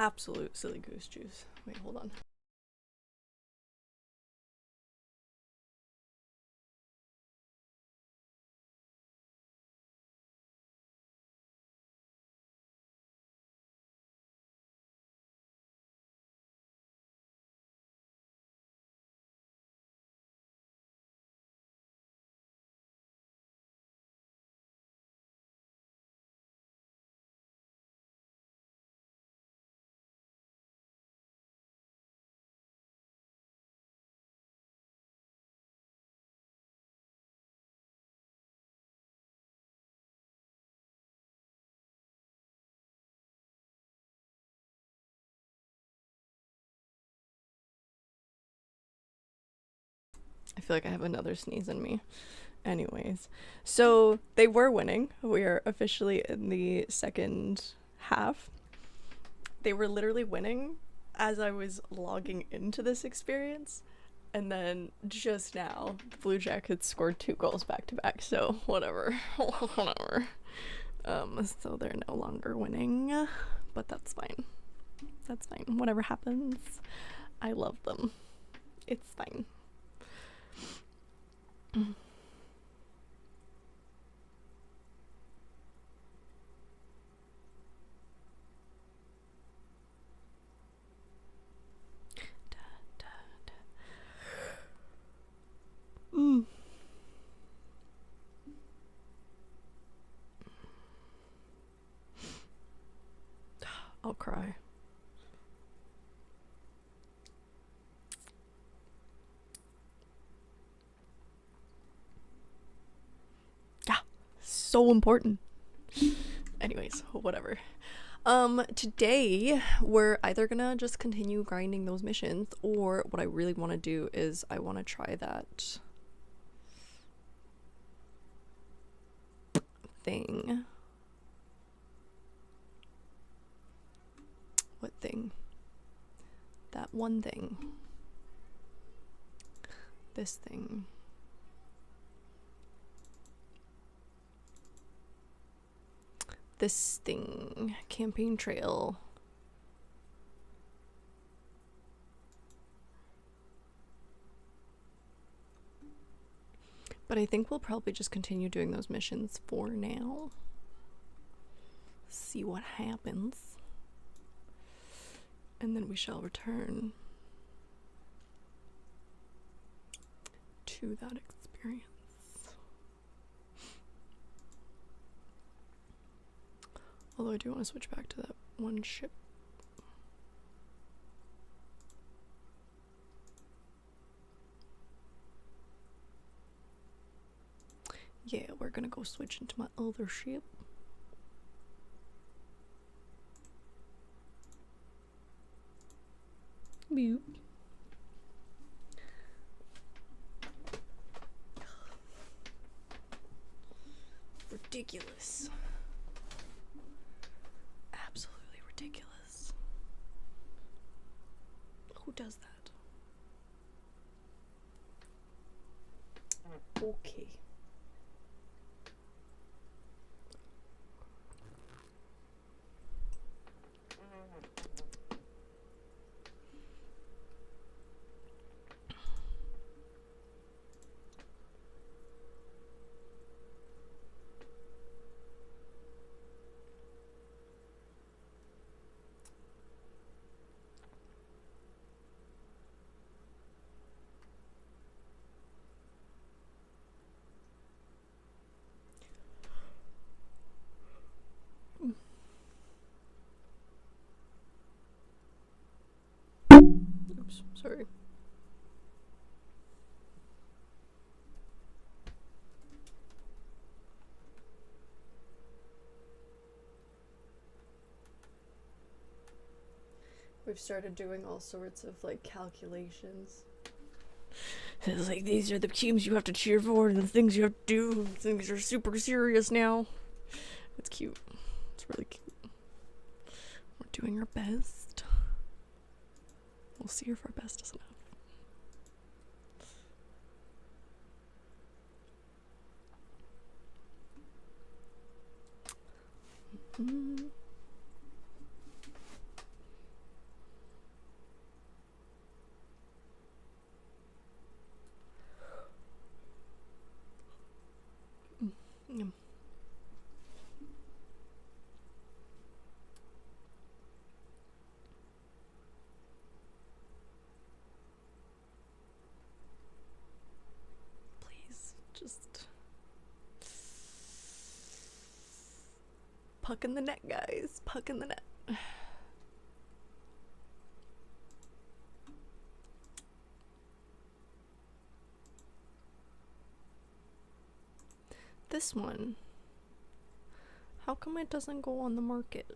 Absolute silly goose juice. Wait, hold on. I feel like I have another sneeze in me. Anyways, so they were winning. We are officially in the second half. They were literally winning as I was logging into this experience. And then just now, the Blue Jackets scored 2 goals back to back. So whatever, whatever. So they're no longer winning, but that's fine. That's fine. Whatever happens, I love them. It's fine. I'll cry. Yeah, so important. Anyways, whatever. Today we're either gonna just continue grinding those missions, or what I really want to do is I want to try that thing. What thing? That one thing. This thing. This thing. Campaign trail. But I think we'll probably just continue doing those missions for now. See what happens. And then we shall return to that experience. Although I do want to switch back to that one ship. Yeah, we're gonna go switch into my other ship. Boop. Ridiculous. Absolutely ridiculous. Who does that? Okay. Oops, sorry. We've started doing all sorts of like calculations. It's like, these are the teams you have to cheer for and the things you have to do. Things are super serious now. It's cute. It's really cute. We're doing our best. We'll see if our best is enough. Mm. Please, just puck in the net, guys. Puck in the net. This one. How come it doesn't go on the market?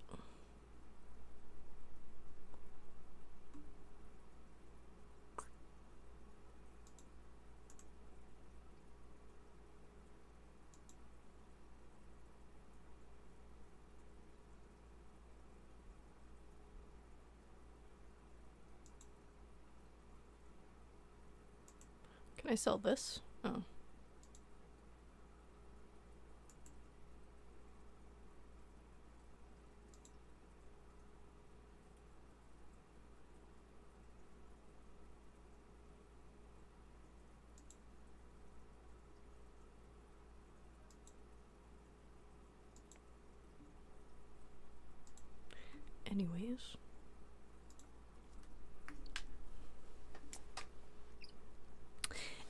Can I sell this? Oh.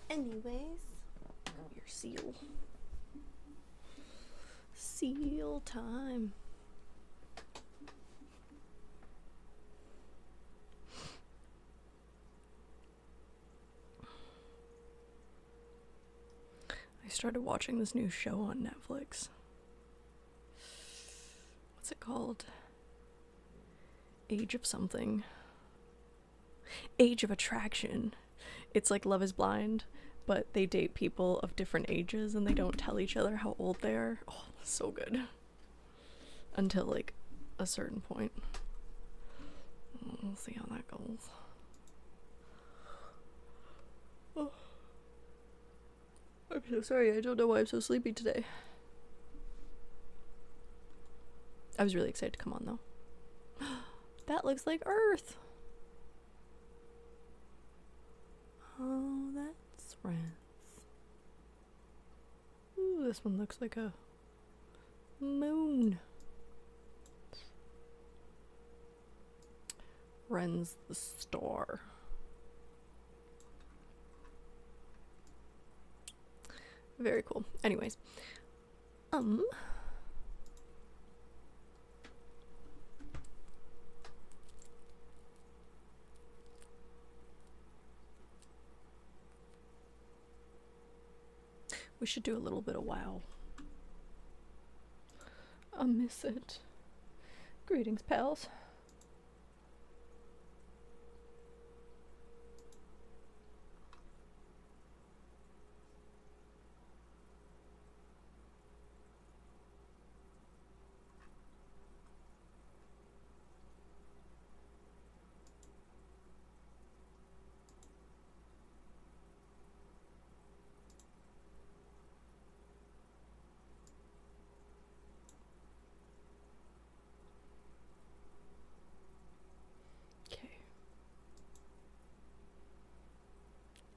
Anyways. Your seal. Seal time. I started watching this new show on Netflix. What's it called? Age of something. Age of Attraction. It's like Love is Blind, but they date people of different ages and they don't tell each other how old they are. Oh, so good. Until like a certain point. We'll see how that goes. Oh. I'm so sorry, I don't know why I'm so sleepy today. I was really excited to come on though. That looks like Earth. Oh, that's Ren's. Ooh, this one looks like a moon. Ren's the star. Very cool. Anyways. We should do a little bit of WoW. I miss it. Greetings, pals.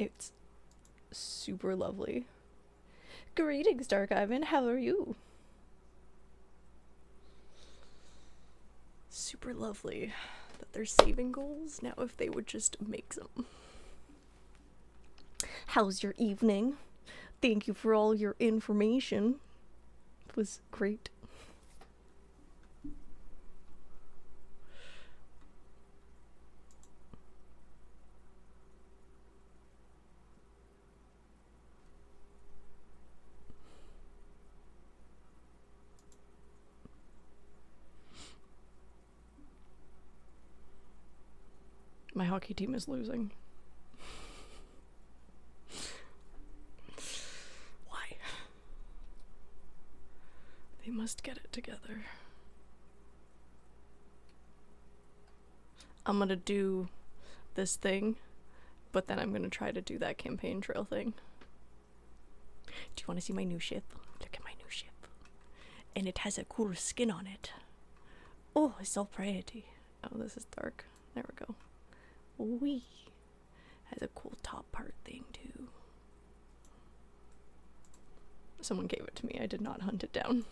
It's super lovely. Greetings, Dark Ivan. How are you? Super lovely that they're saving goals. Now if they would just make some. How's your evening? Thank you for all your information. It was great. My hockey team is losing. Why? They must get it together. I'm gonna do this thing, but then I'm gonna try to do that campaign trail thing. Do you want to see my new ship? Look at my new ship. And it has a cool skin on it. Oh, it's so pretty. Oh, this is dark. There we go. Wee. Has a cool top part thing too. Someone gave it to me. I did not hunt it down.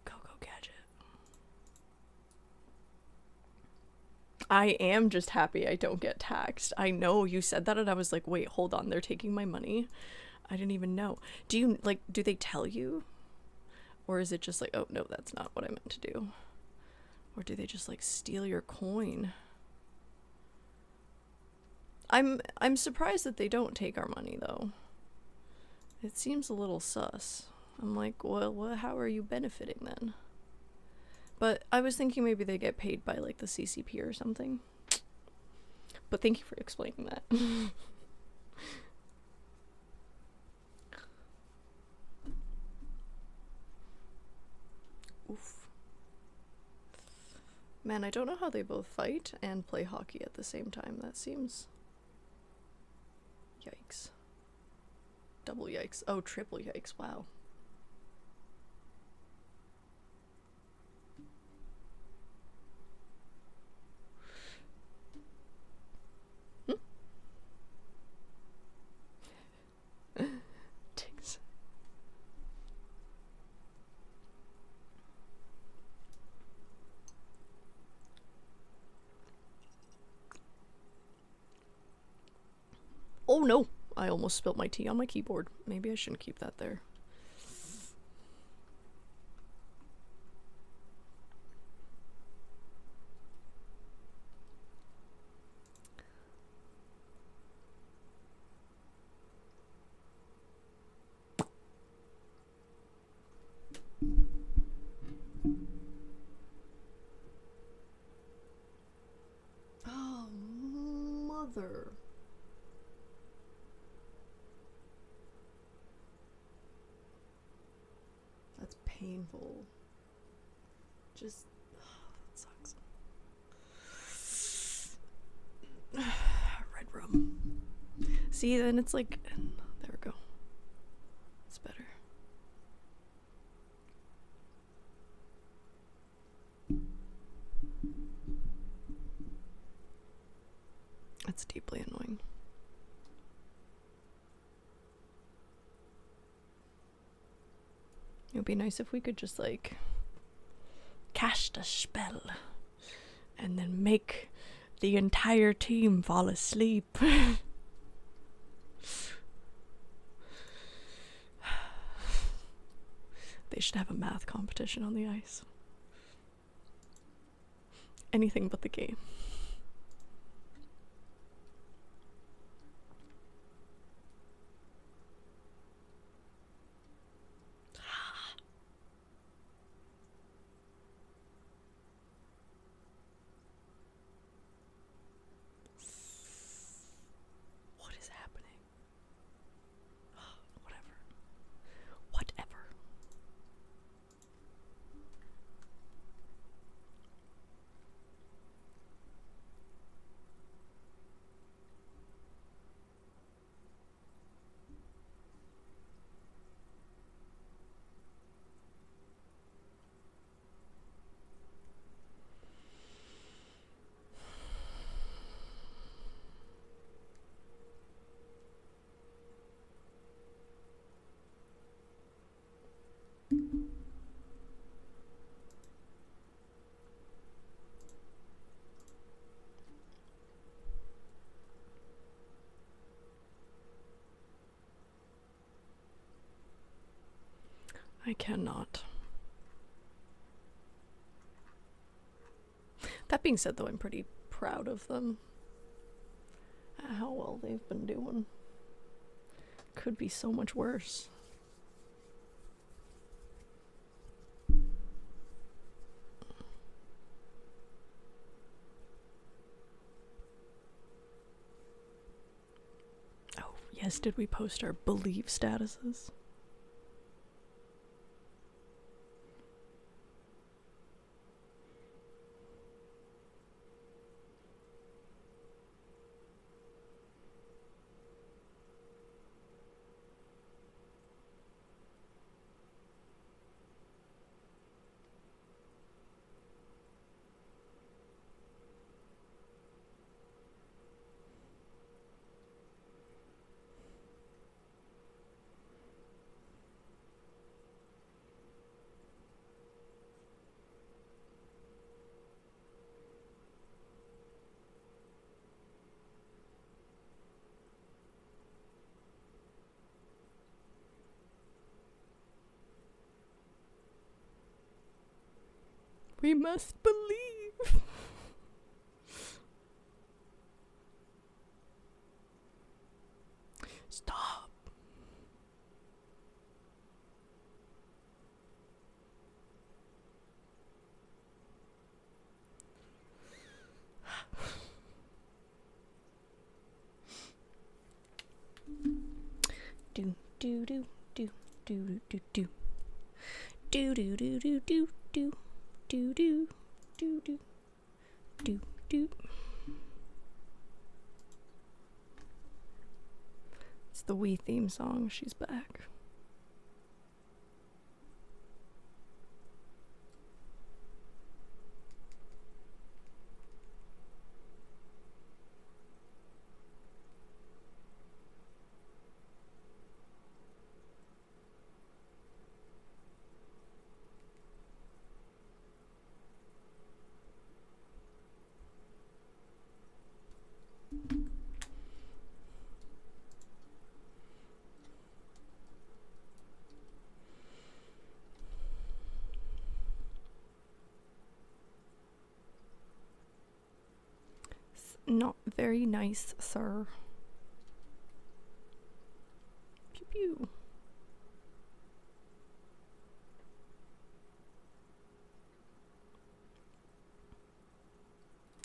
Coco Gadget. I am just happy I don't get taxed. I know you said that and I was like, wait, hold on. They're taking my money. I didn't even know. Do they tell you? Or is it just like, oh no, that's not what I meant to do? Or do they just like steal your coin? I'm surprised that they don't take our money though. It seems a little sus. I'm like, well, how are you benefiting then? But I was thinking maybe they get paid by like the CCP or something. But thank you for explaining that. Oof. Man, I don't know how they both fight and play hockey at the same time. That seems... Yikes. Double yikes. Oh, triple yikes. Wow. Ticks. Oh no! I almost spilt my tea on my keyboard. Maybe I shouldn't keep that there. Oh, mother. That's painful. Just... that sucks. Red rum. See, then it's like... There we go. It's better. That's deeply annoying. It would be nice if we could just like cast a spell and then make the entire team fall asleep. They should have a math competition on the ice. Anything but the game. What is happening? Whatever. Whatever. I cannot. That being said, though, I'm pretty proud of them. How well they've been doing. Could be so much worse. Oh, yes, did we post our believe statuses? We must believe. Stop. Do do do do do do do do do do do do do do do do do do do. It's the Wii theme song. She's back. Not very nice, sir. Pew pew.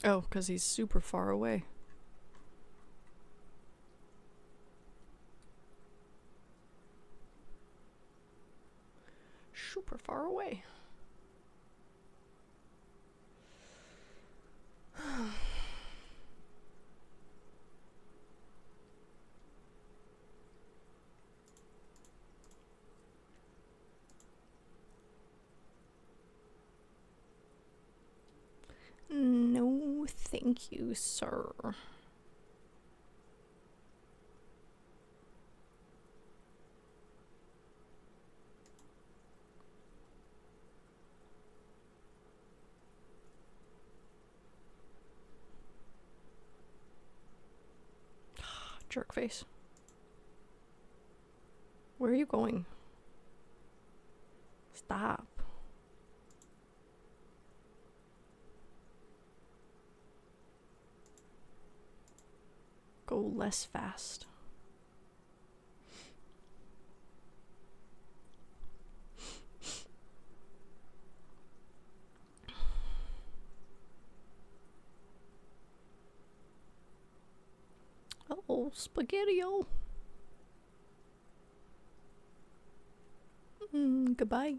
Oh, because he's super far away. Super far away. No, thank you, sir. Jerkface. Where are you going? Stop. Go less fast. Oh, spaghetti-o. Goodbye.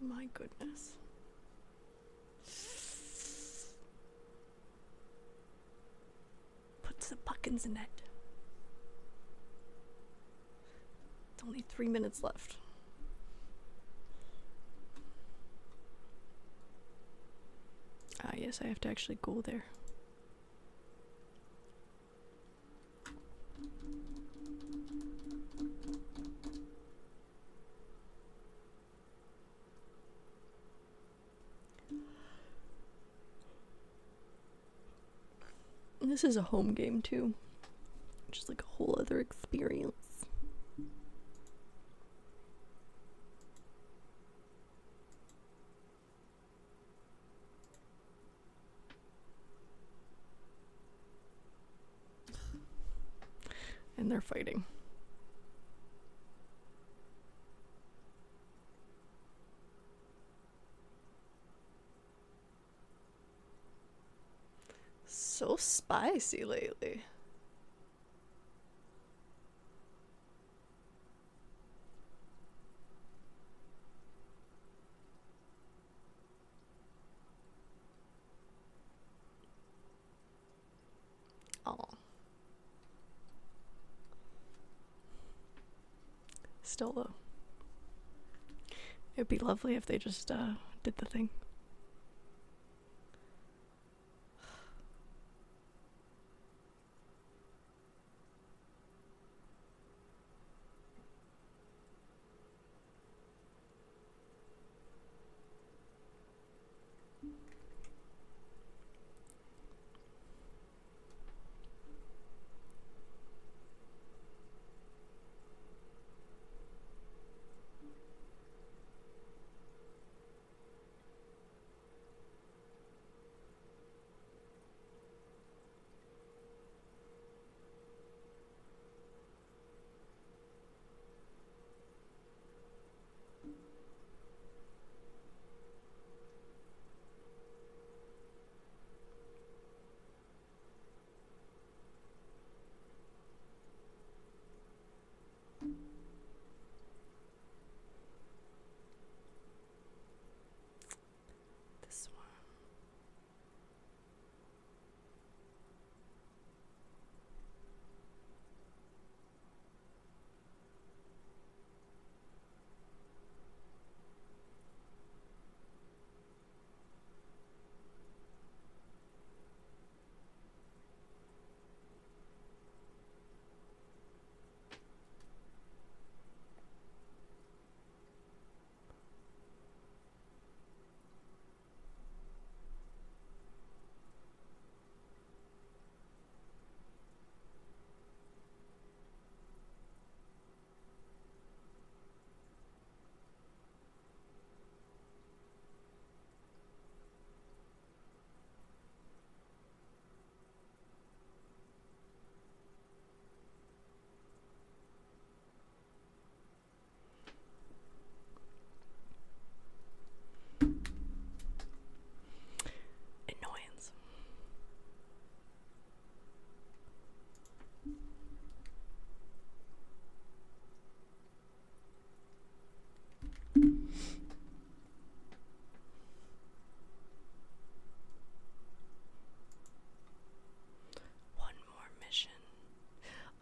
My goodness. Puts the puck in the net. It's only 3 minutes left. Ah, yes, I have to actually go there. And this is a home game too, which is like a whole other experience. And they're fighting. So spicy lately. Oh. Still though. It'd be lovely if they just did the thing.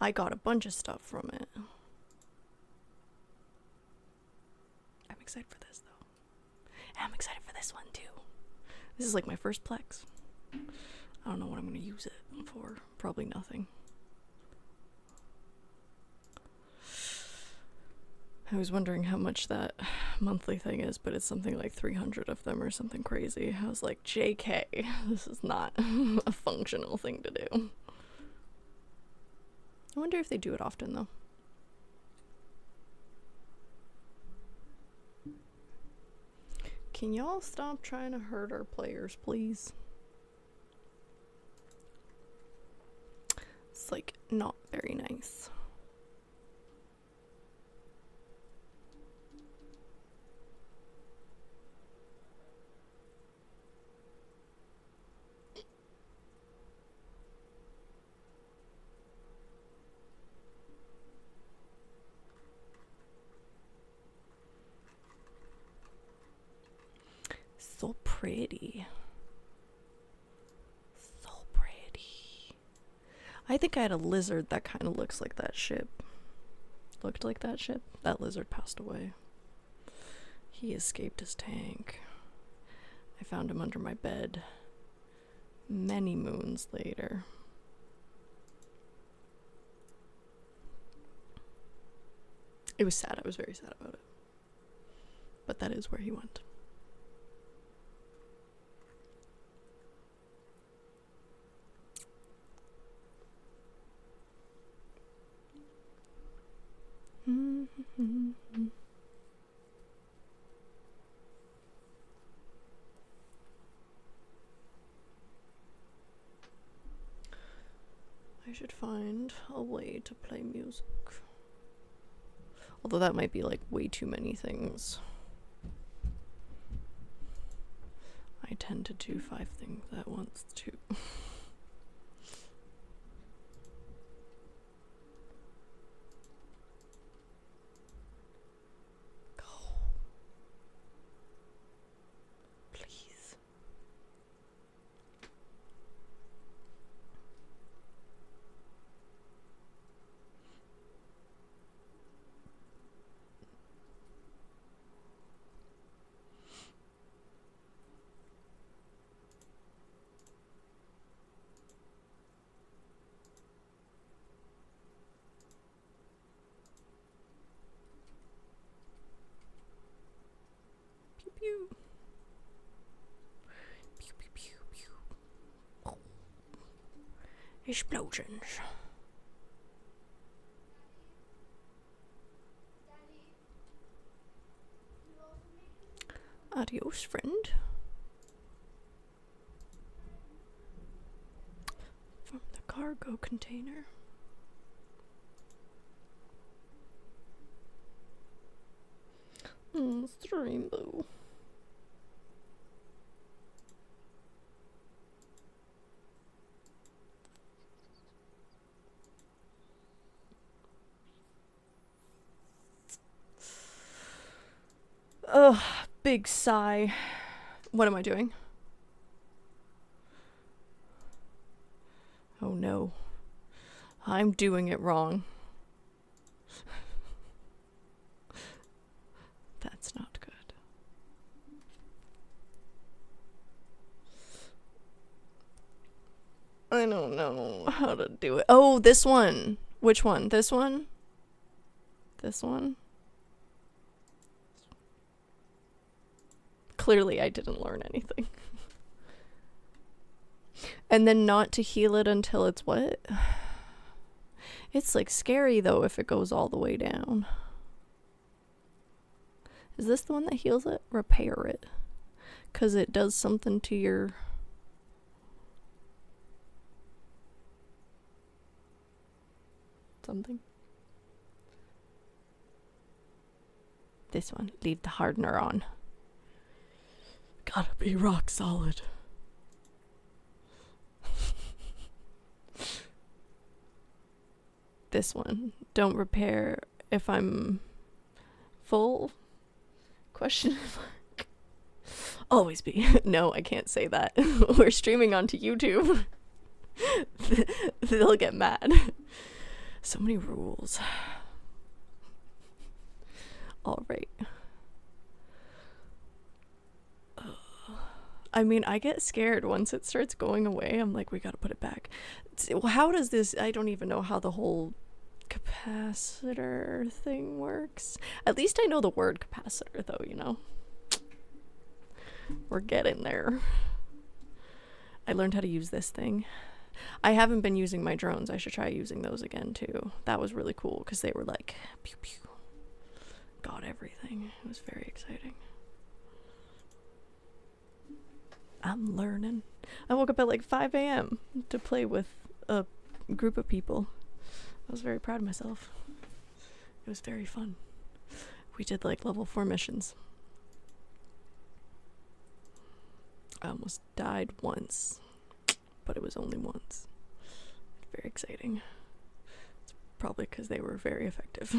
I got a bunch of stuff from it. I'm excited for this though. And I'm excited for this one too. This is like my first Plex. I don't know what I'm gonna use it for. Probably nothing. I was wondering how much that monthly thing is, but it's something like 300 of them or something crazy. I was like, JK, this is not a functional thing to do. I wonder if they do it often though. Can y'all stop trying to hurt our players, please? It's like not very nice. So pretty. So pretty. I think I had a lizard that kind of looks like that ship. Looked like that ship. That lizard passed away. He escaped his tank. I found him under my bed many moons later. It was sad. I was very sad about it. But that is where he went. I should find a way to play music. Although that might be like way too many things. I tend to do 5 things at once too. Pew pew pew pew pew. Explosions. Adios, friend. From the cargo container. It's the rainbow. Ugh, big sigh. What am I doing? Oh no. I'm doing it wrong. That's not good. I don't know how to do it. Oh, this one. Which one? This one? This one? Clearly I didn't learn anything. And then not to heal it until it's what? It's like scary though if it goes all the way down. Is this the one that heals it? Repair it. 'Cause it does something to your... something. This one. Leave the hardener on. Gotta be rock solid. This one. Don't repair if I'm full? Question mark. Always be. No, I can't say that. We're streaming onto YouTube. They'll get mad. So many rules. All right. I mean, I get scared once it starts going away. I'm like, we gotta put it back. How does this? I don't even know how the whole capacitor thing works. At least I know the word capacitor, though, you know? We're getting there. I learned how to use this thing. I haven't been using my drones. I should try using those again, too. That was really cool, because they were like, pew pew. Got everything. It was very exciting. I'm learning. I woke up at like 5 a.m. to play with a group of people. I was very proud of myself. It was very fun. We did like level 4 missions. I almost died once, but it was only once. Very exciting. It's probably because they were very effective.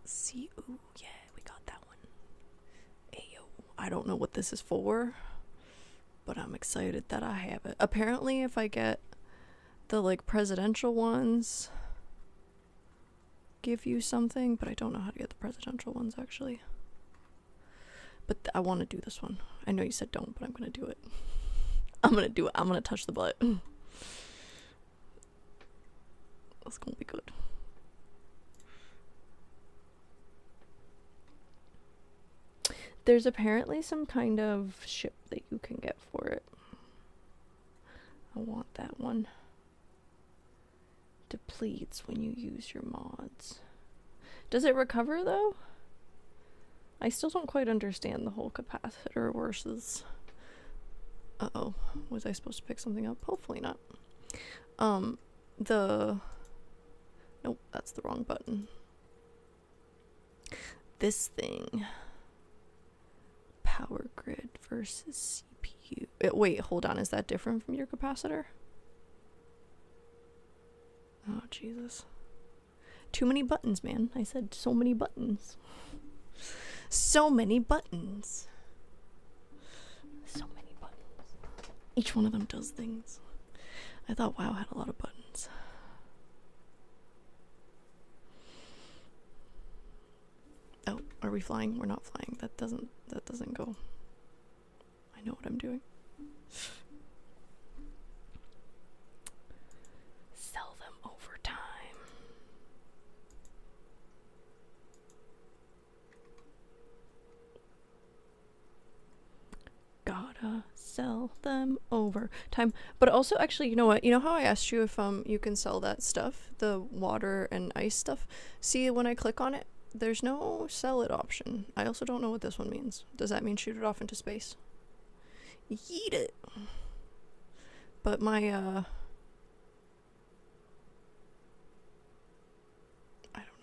See, ooh, yeah, we got that one. Ayo. I don't know what this is for, but I'm excited that I have it. Apparently, if I get the like presidential ones, give you something, but I don't know how to get the presidential ones actually. But I want to do this one. I know you said don't, but I'm gonna do it. I'm gonna do it. I'm gonna touch the butt. That's gonna be good. There's apparently some kind of ship that you can get for it. I want that one. Depletes when you use your mods. Does it recover though? I still don't quite understand the whole capacitor versus... Uh-oh. Was I supposed to pick something up? Hopefully not. Nope, that's the wrong button. This thing. Power grid versus CPU. Wait, hold on. Is that different from your capacitor? Oh, Jesus. Too many buttons, man. I said so many buttons. So many buttons. So many buttons. Each one of them does things. I thought WoW had a lot of buttons. Oh, are we flying? We're not flying. That doesn't go. I know what I'm doing. Sell them over time. Gotta sell them over time. But also, actually, you know what? You know how I asked you if you can sell that stuff, the water and ice stuff? See, when I click on it, there's no sell it option. I also don't know what this one means. Does that mean shoot it off into space? Yeet it. But my I don't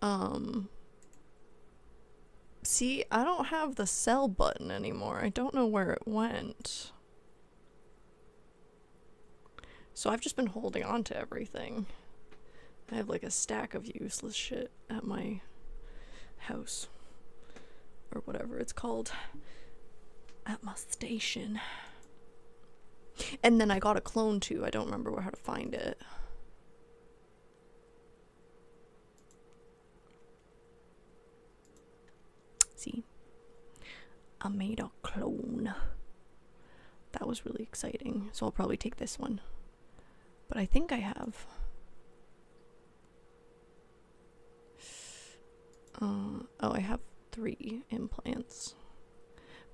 know. See, I don't have the sell button anymore. I don't know where it went. So I've just been holding on to everything. I have like a stack of useless shit at my house. Or whatever it's called. At my station. And then I got a clone too. I don't remember how to find it. See? I made a clone. That was really exciting. So I'll probably take this one. But I think I have... oh, I have 3 implants.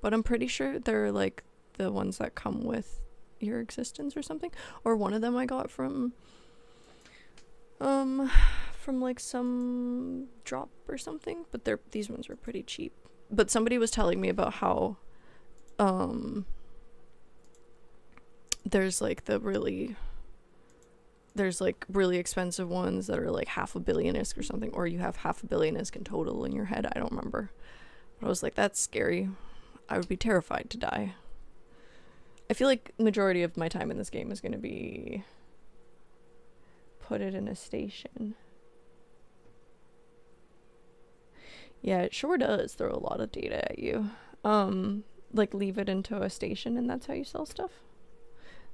But I'm pretty sure they're like the ones that come with your existence or something. Or one of them I got from like some drop or something. But these ones are pretty cheap. But somebody was telling me about how there's like really expensive ones that are like $500 million ISK or something, or you have $500 million ISK in total in your head. I don't remember. But I was like, that's scary. I would be terrified to die. I feel like majority of my time in this game is going to be put it in a station. Yeah, it sure does throw a lot of data at you. like leave it into a station and that's how you sell stuff?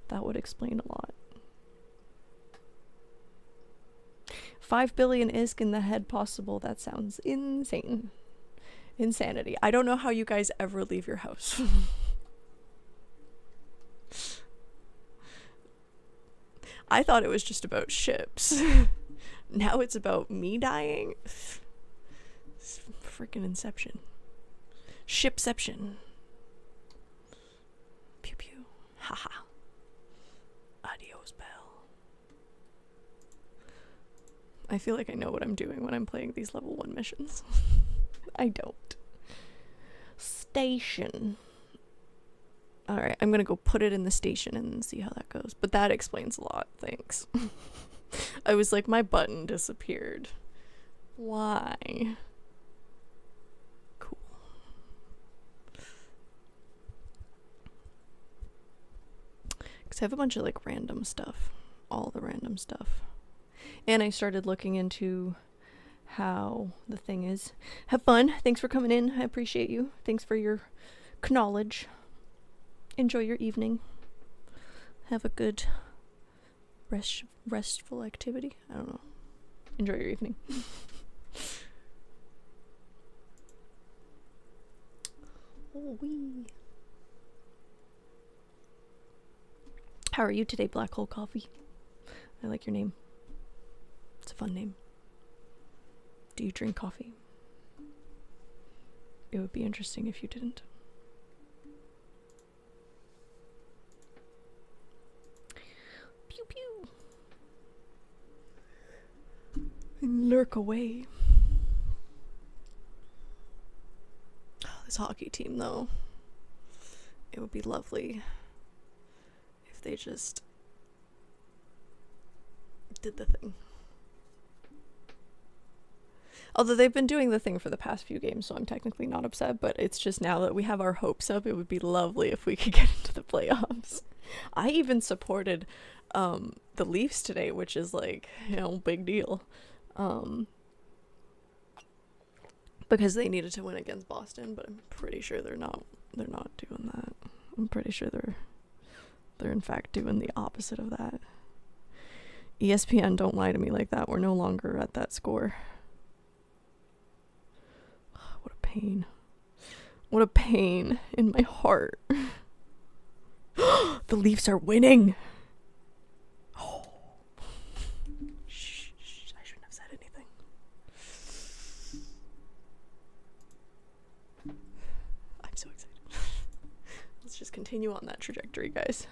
That would explain a lot. 5 billion ISK in the head possible. That sounds insane. Insanity. I don't know how you guys ever leave your house. I thought it was just about ships. Now it's about me dying. It's freaking Inception. Shipception. Pew pew. Haha. Adios, Belle. I feel like I know what I'm doing when I'm playing these level 1 missions. I don't. Station. Alright, I'm gonna go put it in the station and see how that goes. But that explains a lot, thanks. I was like, my button disappeared. Why? Cool. Because I have a bunch of like random stuff. All the random stuff. And I started looking into how the thing is. Have fun. Thanks for coming in. I appreciate you. Thanks for your knowledge. Enjoy your evening. Have a good restful activity. I don't know. Enjoy your evening. Oh wee. How are you today, Black Hole Coffee? I like your name. It's a fun name. Do you drink coffee? It would be interesting if you didn't. Pew pew. Lurk away. Oh, this hockey team, though. It would be lovely if they just did the thing. Although they've been doing the thing for the past few games, so I'm technically not upset, but it's just now that we have our hopes up, it would be lovely if we could get into the playoffs. I even supported the Leafs today, which is like, you know, big deal. Because they needed to win against Boston, but I'm pretty sure they're not doing that. I'm pretty sure they're in fact doing the opposite of that. ESPN, don't lie to me like that. We're no longer at that score. What a pain. What a pain in my heart. The Leafs are winning. Oh. Shh, I shouldn't have said anything. I'm so excited. Let's just continue on that trajectory, guys.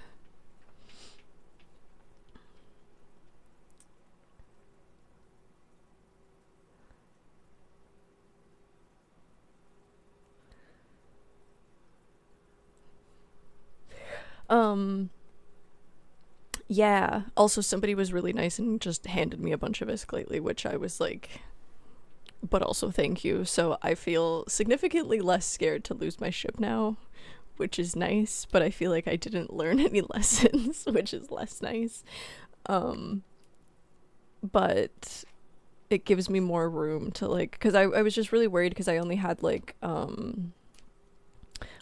Yeah, also somebody was really nice and just handed me a bunch of ISK lately, which I was like, but also thank you. So I feel significantly less scared to lose my ship now, which is nice, but I feel like I didn't learn any lessons, which is less nice. But it gives me more room to like, because I was just really worried because I only had like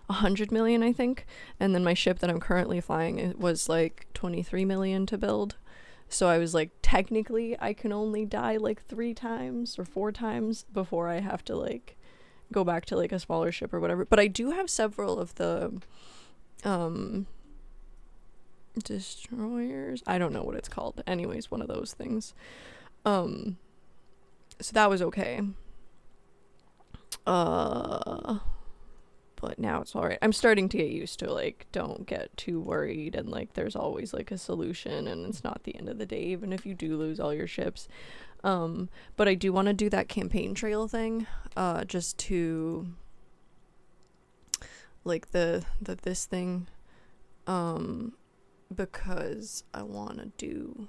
100 million, I think, and then my ship that I'm currently flying, it was like 23 million to build. So I was like, technically I can only die like 3 times or 4 times before I have to like go back to like a smaller ship or whatever. But I do have several of the destroyers, I don't know what it's called, anyways, one of those things. So that was okay. But now it's all right. I'm starting to get used to like, don't get too worried, and like there's always like a solution, and it's not the end of the day even if you do lose all your ships. But I do want to do that campaign trail thing, just to like this thing, because I want to do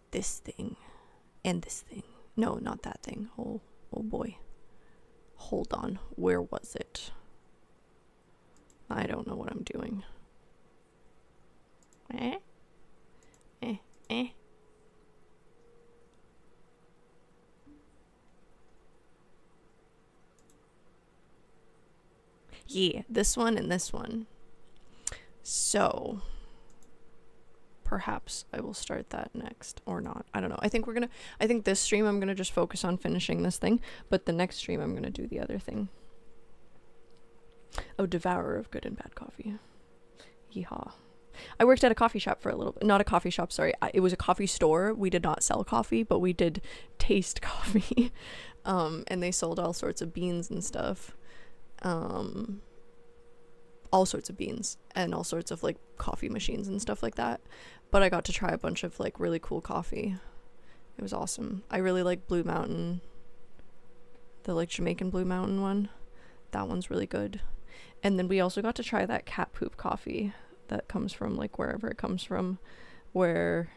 this thing and this thing. No, not that thing. Oh boy. Hold on, where was it? I don't know what I'm doing. Yeah, this one and this one. So perhaps I will start that next or not. I don't know. I think this stream I'm gonna just focus on finishing this thing, but the next stream I'm gonna do the other thing. Oh, devourer of good and bad coffee. Yeehaw. I worked at a coffee shop for a little bit. Not a coffee shop, sorry. It was a coffee store. We did not sell coffee, but we did taste coffee. And they sold all sorts of beans and stuff. All sorts of beans and all sorts of like coffee machines and stuff like that. But I got to try a bunch of like really cool coffee. It was awesome. I really like Blue Mountain. The like Jamaican Blue Mountain one. That one's really good. And then we also got to try that cat poop coffee that comes from like wherever it comes from, where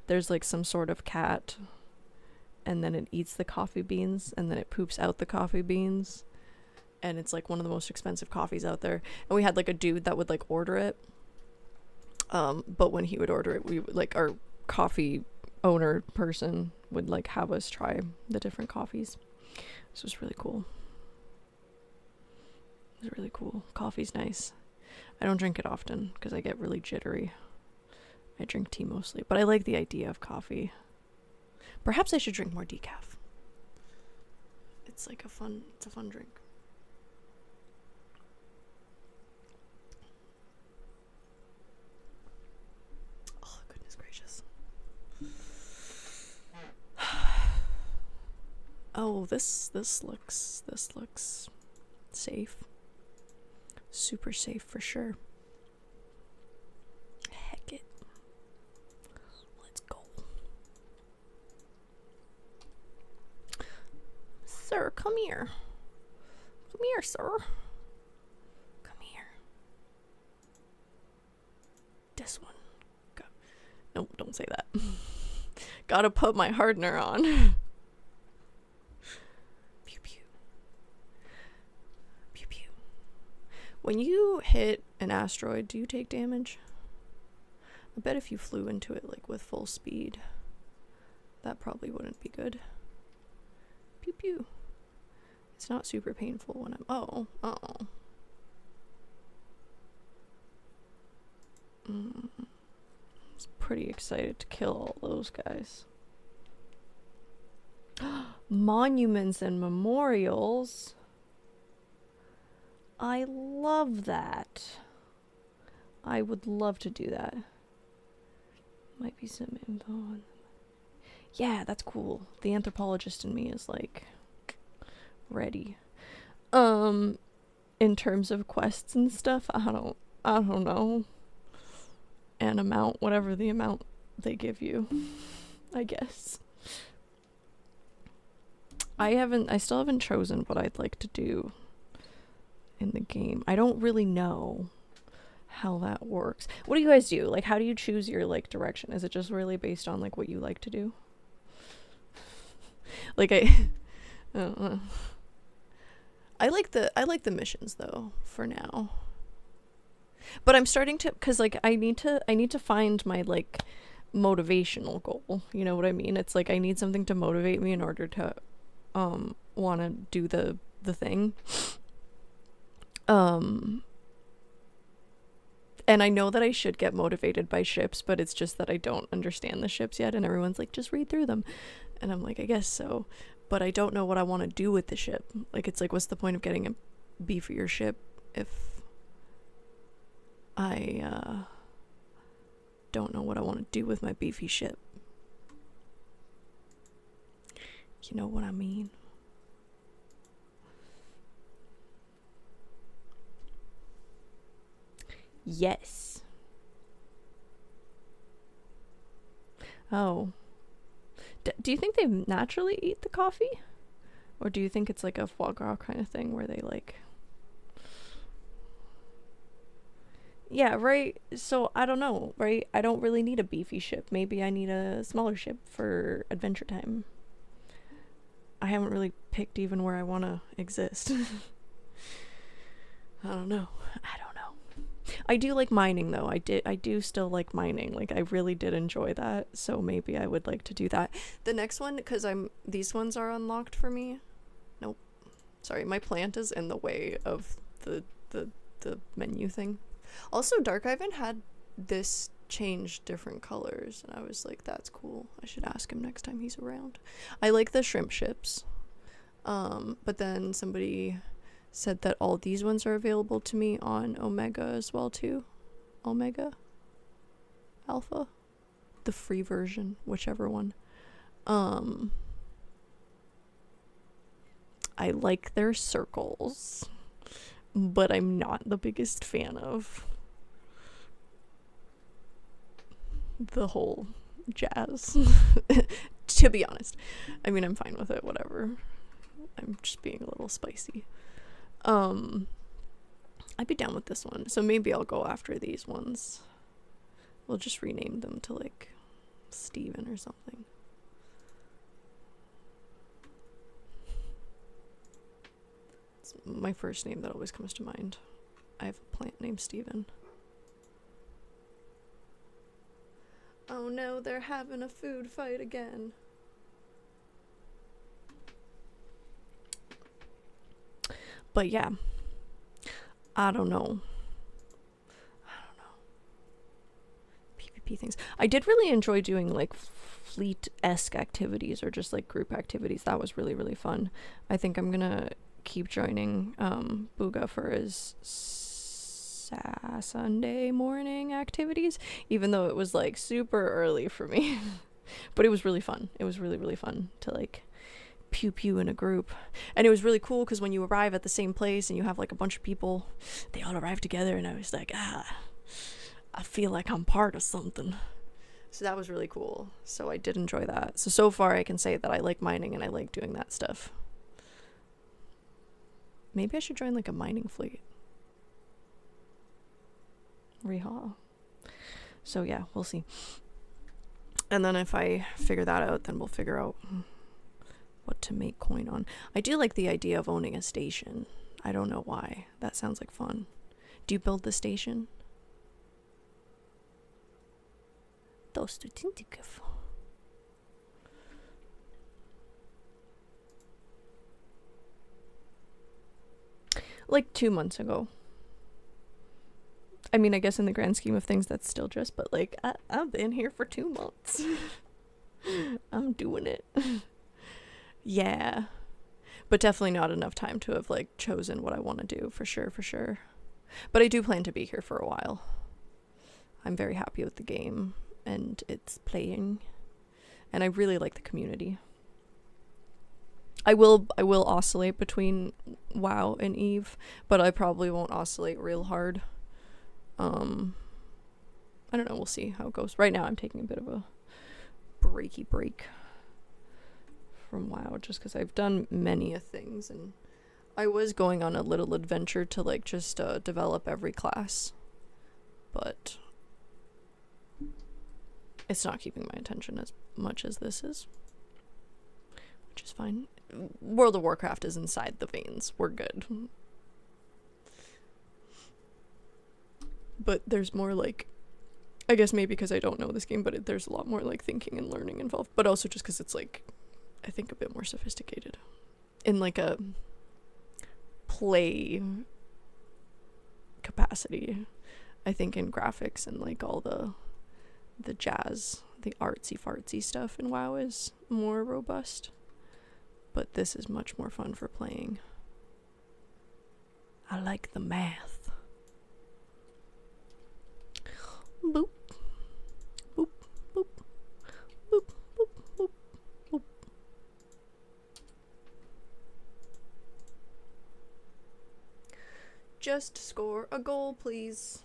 there's like some sort of cat and then it eats the coffee beans and then it poops out the coffee beans, and it's like one of the most expensive coffees out there. And we had like a dude that would like order it, but when he would order it, we would like, our coffee owner person would like have us try the different coffees. This was really cool. It was really cool. Coffee's nice. I don't drink it often because I get really jittery. I drink tea mostly, but I like the idea of coffee. Perhaps I should drink more decaf. It's like a fun drink. Oh, goodness gracious. Oh, this looks safe. Super safe for sure. Heck it. Let's go. Sir, come here. Come here, sir. Come here. This one. Nope, don't say that. Gotta put my hardener on. Pew pew. Pew pew. When you hit an asteroid, do you take damage? I bet if you flew into it like with full speed, that probably wouldn't be good. Pew pew. It's not super painful when I'm... Oh. I was pretty excited to kill all those guys. Monuments and memorials. I love that. I would love to do that. Might be some info on... Yeah, that's cool. The anthropologist in me is like ready. In terms of quests and stuff, I don't know. An amount, whatever the amount they give you, I guess. I still haven't chosen what I'd like to do in the game. I don't really know how that works. What do you guys do? Like, how do you choose your like direction? Is it just really based on like what you like to do? Like I don't know. I like the missions though for now. But I'm starting to, cuz like I need to find my like motivational goal. You know what I mean? It's like I need something to motivate me in order to want to do the thing. And I know that I should get motivated by ships, but it's just that I don't understand the ships yet, and everyone's like, just read through them. And I'm like, I guess so. But I don't know what I want to do with the ship. Like, it's like, what's the point of getting a beefier ship if I don't know what I want to do with my beefy ship? You know what I mean? Yes. Oh. Do you think they naturally eat the coffee? Or do you think it's like a foie gras kind of thing where they like... Yeah, right? So, I don't know, right? I don't really need a beefy ship. Maybe I need a smaller ship for adventure time. I haven't really picked even where I want to exist. I don't know. I do like mining though. I do still like mining. Like I really did enjoy that. So maybe I would like to do that. The next one, because these ones are unlocked for me. Nope. Sorry, my plant is in the way of the the menu thing. Also, Dark Ivan had this change different colors, and I was like, that's cool. I should ask him next time he's around. I like the shrimp ships. But then somebody said that all these ones are available to me on Omega as well too. Omega? Alpha? The free version, whichever one. I like their circles, but I'm not the biggest fan of the whole jazz. To be honest. I mean, I'm fine with it, whatever. I'm just being a little spicy. I'd be down with this one. So maybe I'll go after these ones. We'll just rename them to like Steven or something. It's my first name that always comes to mind. I have a plant named Steven. Oh no, they're having a food fight again. But yeah, I don't know. PvP things. I did really enjoy doing like fleet-esque activities or just like group activities. That was really, really fun. I think I'm gonna keep joining Booga for his Sunday morning activities, even though it was like super early for me. But it was really fun. It was really, really fun to like pew pew in a group. And it was really cool because when you arrive at the same place and you have like a bunch of people, they all arrive together, and I was like, I feel like I'm part of something. So that was really cool. So I did enjoy that. So far I can say that I like mining and I like doing that stuff. Maybe I should join like a mining fleet. Rehaul. So yeah, we'll see. And then if I figure that out, then we'll figure out what to make coin on. I do like the idea of owning a station. I don't know why. That sounds like fun. Do you build the station? Like 2 months ago. I mean, I guess in the grand scheme of things, that's still just, but like, I've been here for 2 months. I'm doing it. Yeah. But definitely not enough time to have like chosen what I want to do, for sure, for sure. But I do plan to be here for a while. I'm very happy with the game and its playing, and I really like the community. I will oscillate between WoW and Eve, but I probably won't oscillate real hard. I don't know, we'll see how it goes. Right now I'm taking a bit of a breaky break from WoW just because I've done many a things, and I was going on a little adventure to like just develop every class, but it's not keeping my attention as much as this is, which is fine. World of Warcraft is inside the veins. We're good. But there's more like, I guess maybe because I don't know this game, but there's a lot more like thinking and learning involved, but also just because it's like, I think a bit more sophisticated in like a play capacity. I think in graphics and like all the jazz, the artsy fartsy stuff in WoW is more robust, but this is much more fun for playing. I like the math. Boop. Boop. Boop. Boop. Boop. Boop. Boop. Just score a goal, please.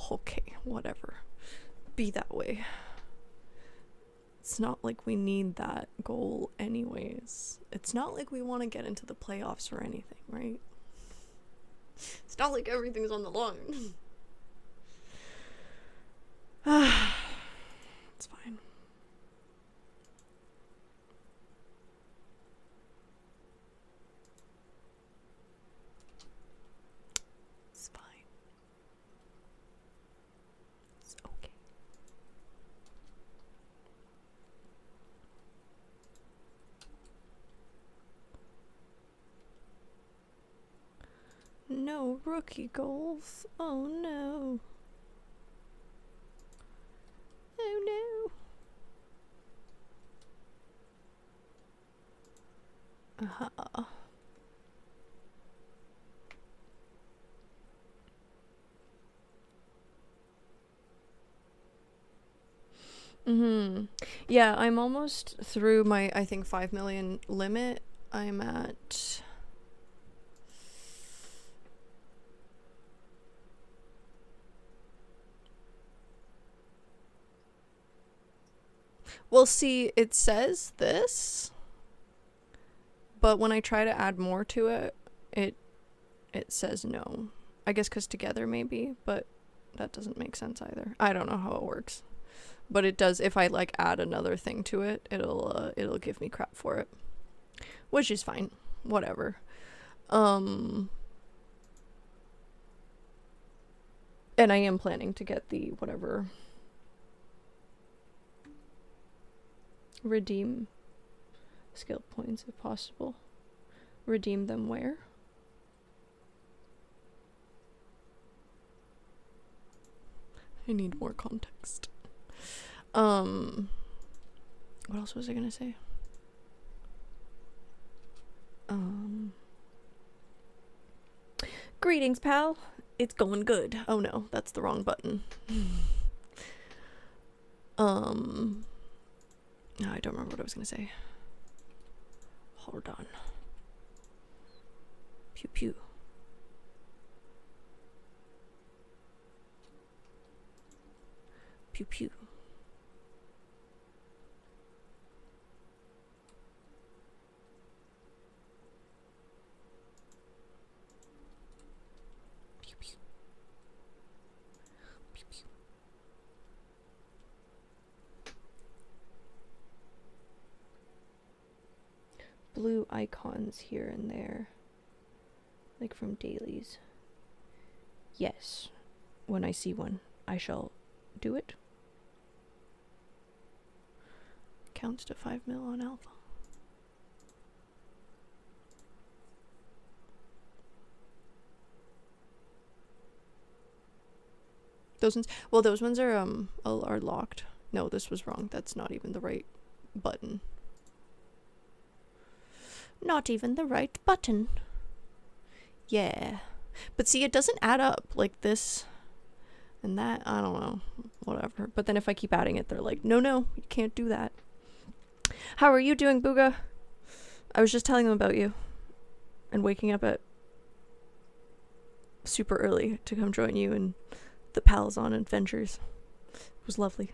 Okay, whatever. Be that way. It's not like we need that goal anyways. It's not like we want to get into the playoffs or anything, right? It's not like everything's on the line. It's fine. It's fine. It's okay. No rookie goals. Oh no. Oh no. Uh-huh. Yeah, I'm almost through my, I think, 5 million limit. I'm at... Well, see, it says this, but when I try to add more to it, it says no. I guess because together maybe, but that doesn't make sense either. I don't know how it works. But it does, if I like add another thing to it, it'll give me crap for it. Which is fine. Whatever. And I am planning to get the whatever. Redeem skill points if possible. Redeem them where? I need more context. What else was I gonna say? Greetings, pal. It's going good. Oh no, that's the wrong button. No, I don't remember what I was gonna say. Hold on. Pew pew. Pew pew. Pew pew. Pew pew. Blue icons here and there. Like from dailies. Yes. When I see one, I shall do it. Counts to 5 mil on alpha. Those ones, well, those ones are locked. No, this was wrong. That's not even the right button. Not even the right button. Yeah. But see, it doesn't add up like this and that. I don't know. Whatever. But then if I keep adding it, they're like, no, you can't do that. How are you doing, Booga? I was just telling them about you. And waking up at super early to come join you and the pals on adventures. It was lovely.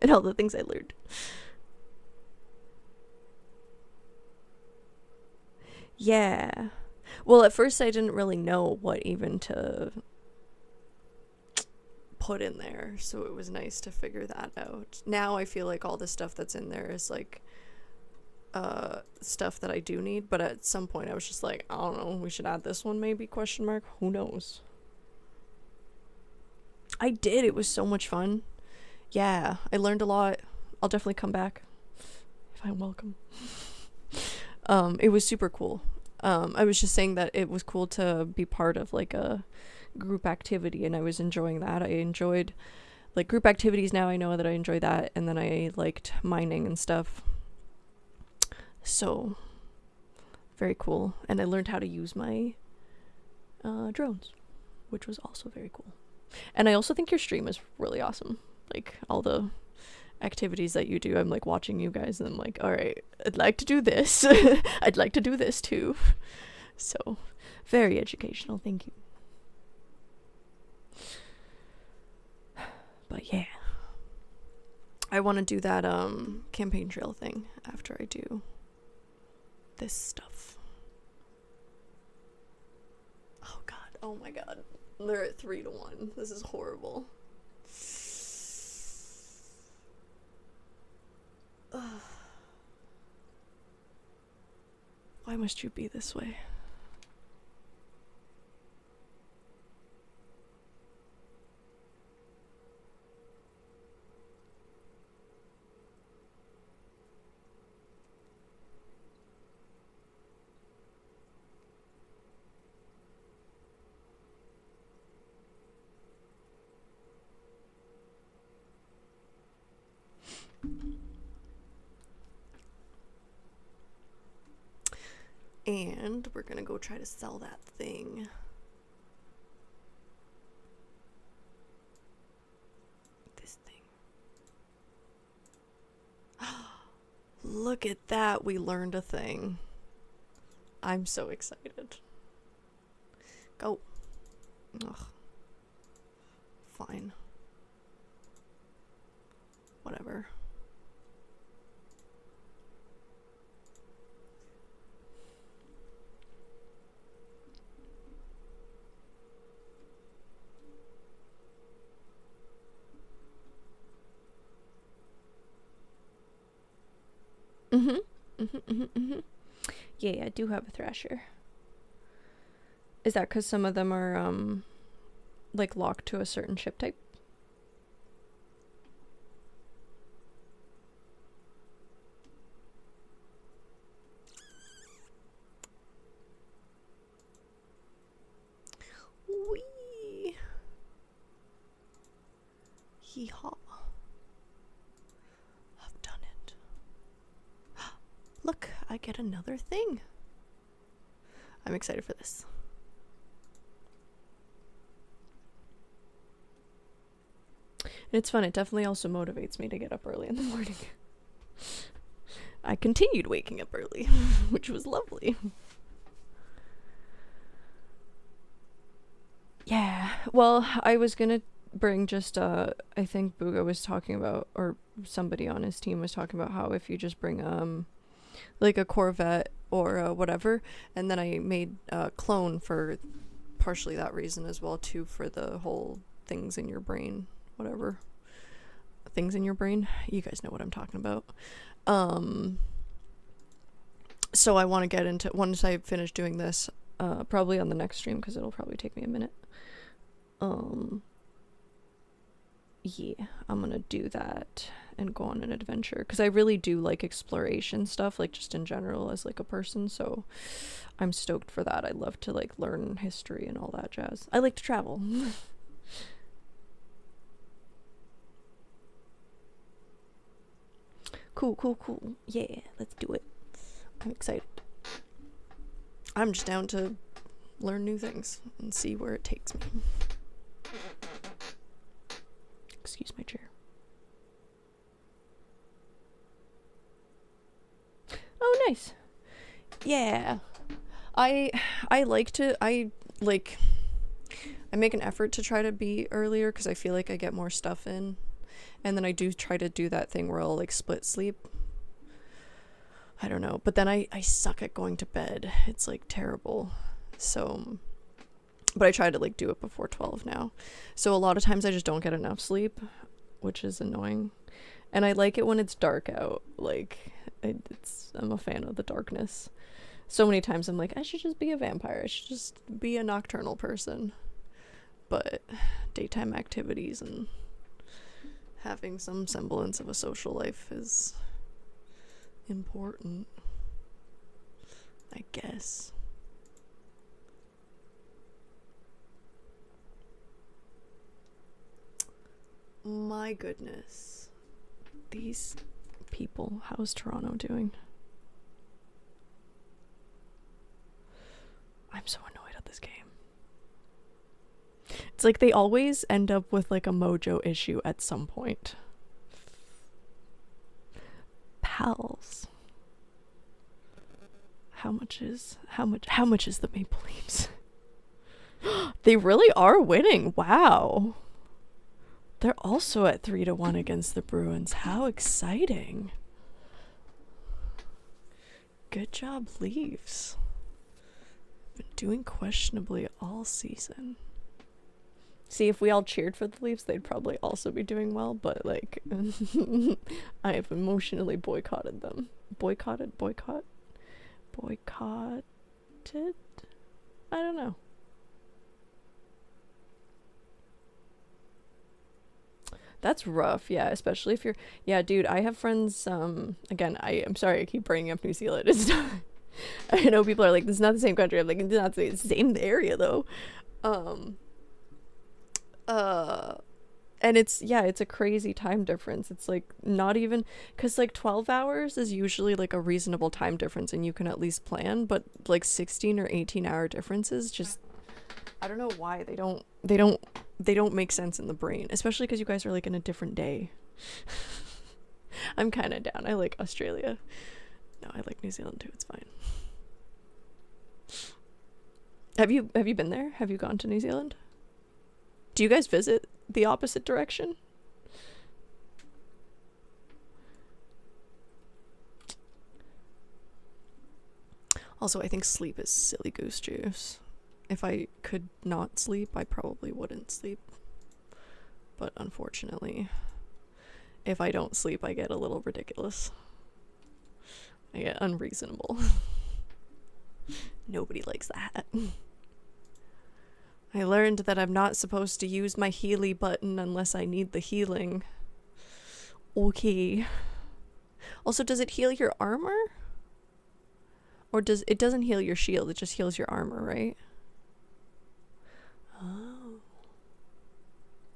And all the things I learned. Yeah. Well, at first I didn't really know what even to put in there, so it was nice to figure that out. Now I feel like all the stuff that's in there is like stuff that I do need, but at some point I was just like, I don't know, we should add this one maybe, question mark, who knows. I did, it was so much fun. Yeah, I learned a lot. I'll definitely come back if I'm welcome. It was super cool. I was just saying that it was cool to be part of like a group activity, and I was enjoying that. I enjoyed like group activities. Now I know that I enjoy that, and then I liked mining and stuff. So very cool. And I learned how to use my drones, which was also very cool. And I also think your stream is really awesome. Like all the activities that you do, I'm like watching you guys and I'm like, all right, I'd like to do this. I'd like to do this too. So very educational. Thank you. But yeah, I want to do that campaign trail thing after I do this stuff. Oh god, oh my god, they're at 3-1. This is horrible. Why must you be this way? And we're gonna go try to sell that thing. This thing. Look at that, we learned a thing. I'm so excited. Go. Ugh. Fine. Whatever. Yeah, I do have a Thrasher. Is that because some of them are, like, locked to a certain ship type? Wee! Hee-haw. I've done it. Look, I get another thing. I'm excited for this. And it's fun. It definitely also motivates me to get up early in the morning. I continued waking up early, which was lovely. Yeah. Well, I was gonna bring just I think Booga was talking about, or somebody on his team was talking about how if you just bring like a Corvette or whatever, and then I made a clone for partially that reason as well too, for the whole things in your brain, whatever. Things in your brain. You guys know what I'm talking about. So I want to get into, once I finish doing this, probably on the next stream, because it'll probably take me a minute. Yeah, I'm gonna do that and go on an adventure, because I really do like exploration stuff, like just in general as like a person, so I'm stoked for that. I love to like learn history and all that jazz. I like to travel. Cool. Yeah, let's do it. I'm excited. I'm just down to learn new things and see where it takes me. Excuse my chair. Oh, nice. Yeah. I make an effort to try to be earlier because I feel like I get more stuff in. And then I do try to do that thing where I'll like split sleep. I don't know. But then I suck at going to bed. It's like terrible. So, but I try to like do it before 12 now. So a lot of times I just don't get enough sleep, which is annoying. And I like it when it's dark out. Like, I'm a fan of the darkness. So many times I'm like, I should just be a vampire. I should just be a nocturnal person. But daytime activities and having some semblance of a social life is important, I guess. My goodness. These people, how's Toronto doing? I'm so annoyed at this game. It's like they always end up with like a mojo issue at some point. Pals. How much is the Maple Leafs? They really are winning. Wow. They're also at 3-1 against the Bruins. How exciting. Good job, Leafs. Been doing questionably all season. See, if we all cheered for the Leafs, they'd probably also be doing well, but like I have emotionally boycotted them. Boycotted? I don't know. That's rough, yeah, especially if you're... Yeah, dude, I have friends, again, I'm sorry I keep bringing up New Zealand. It's not... I know people are like, this is not the same country. I'm like, it's not the same area, though. And it's, yeah, it's a crazy time difference. It's like not even, because like 12 hours is usually like a reasonable time difference and you can at least plan, but like 16 or 18-hour differences just, I don't know why they don't make sense in the brain, especially because you guys are like in a different day. I'm kind of down. I like Australia. No, I like New Zealand too. It's fine. Have you been there? Have you gone to New Zealand? Do you guys visit the opposite direction? Also, I think sleep is silly goose juice. If I could not sleep, I probably wouldn't sleep. But unfortunately, if I don't sleep, I get a little ridiculous. I get unreasonable. Nobody likes that. I learned that I'm not supposed to use my Healy button unless I need the healing. Okay. Also, does it heal your armor? Or it doesn't heal your shield, it just heals your armor, right? Oh.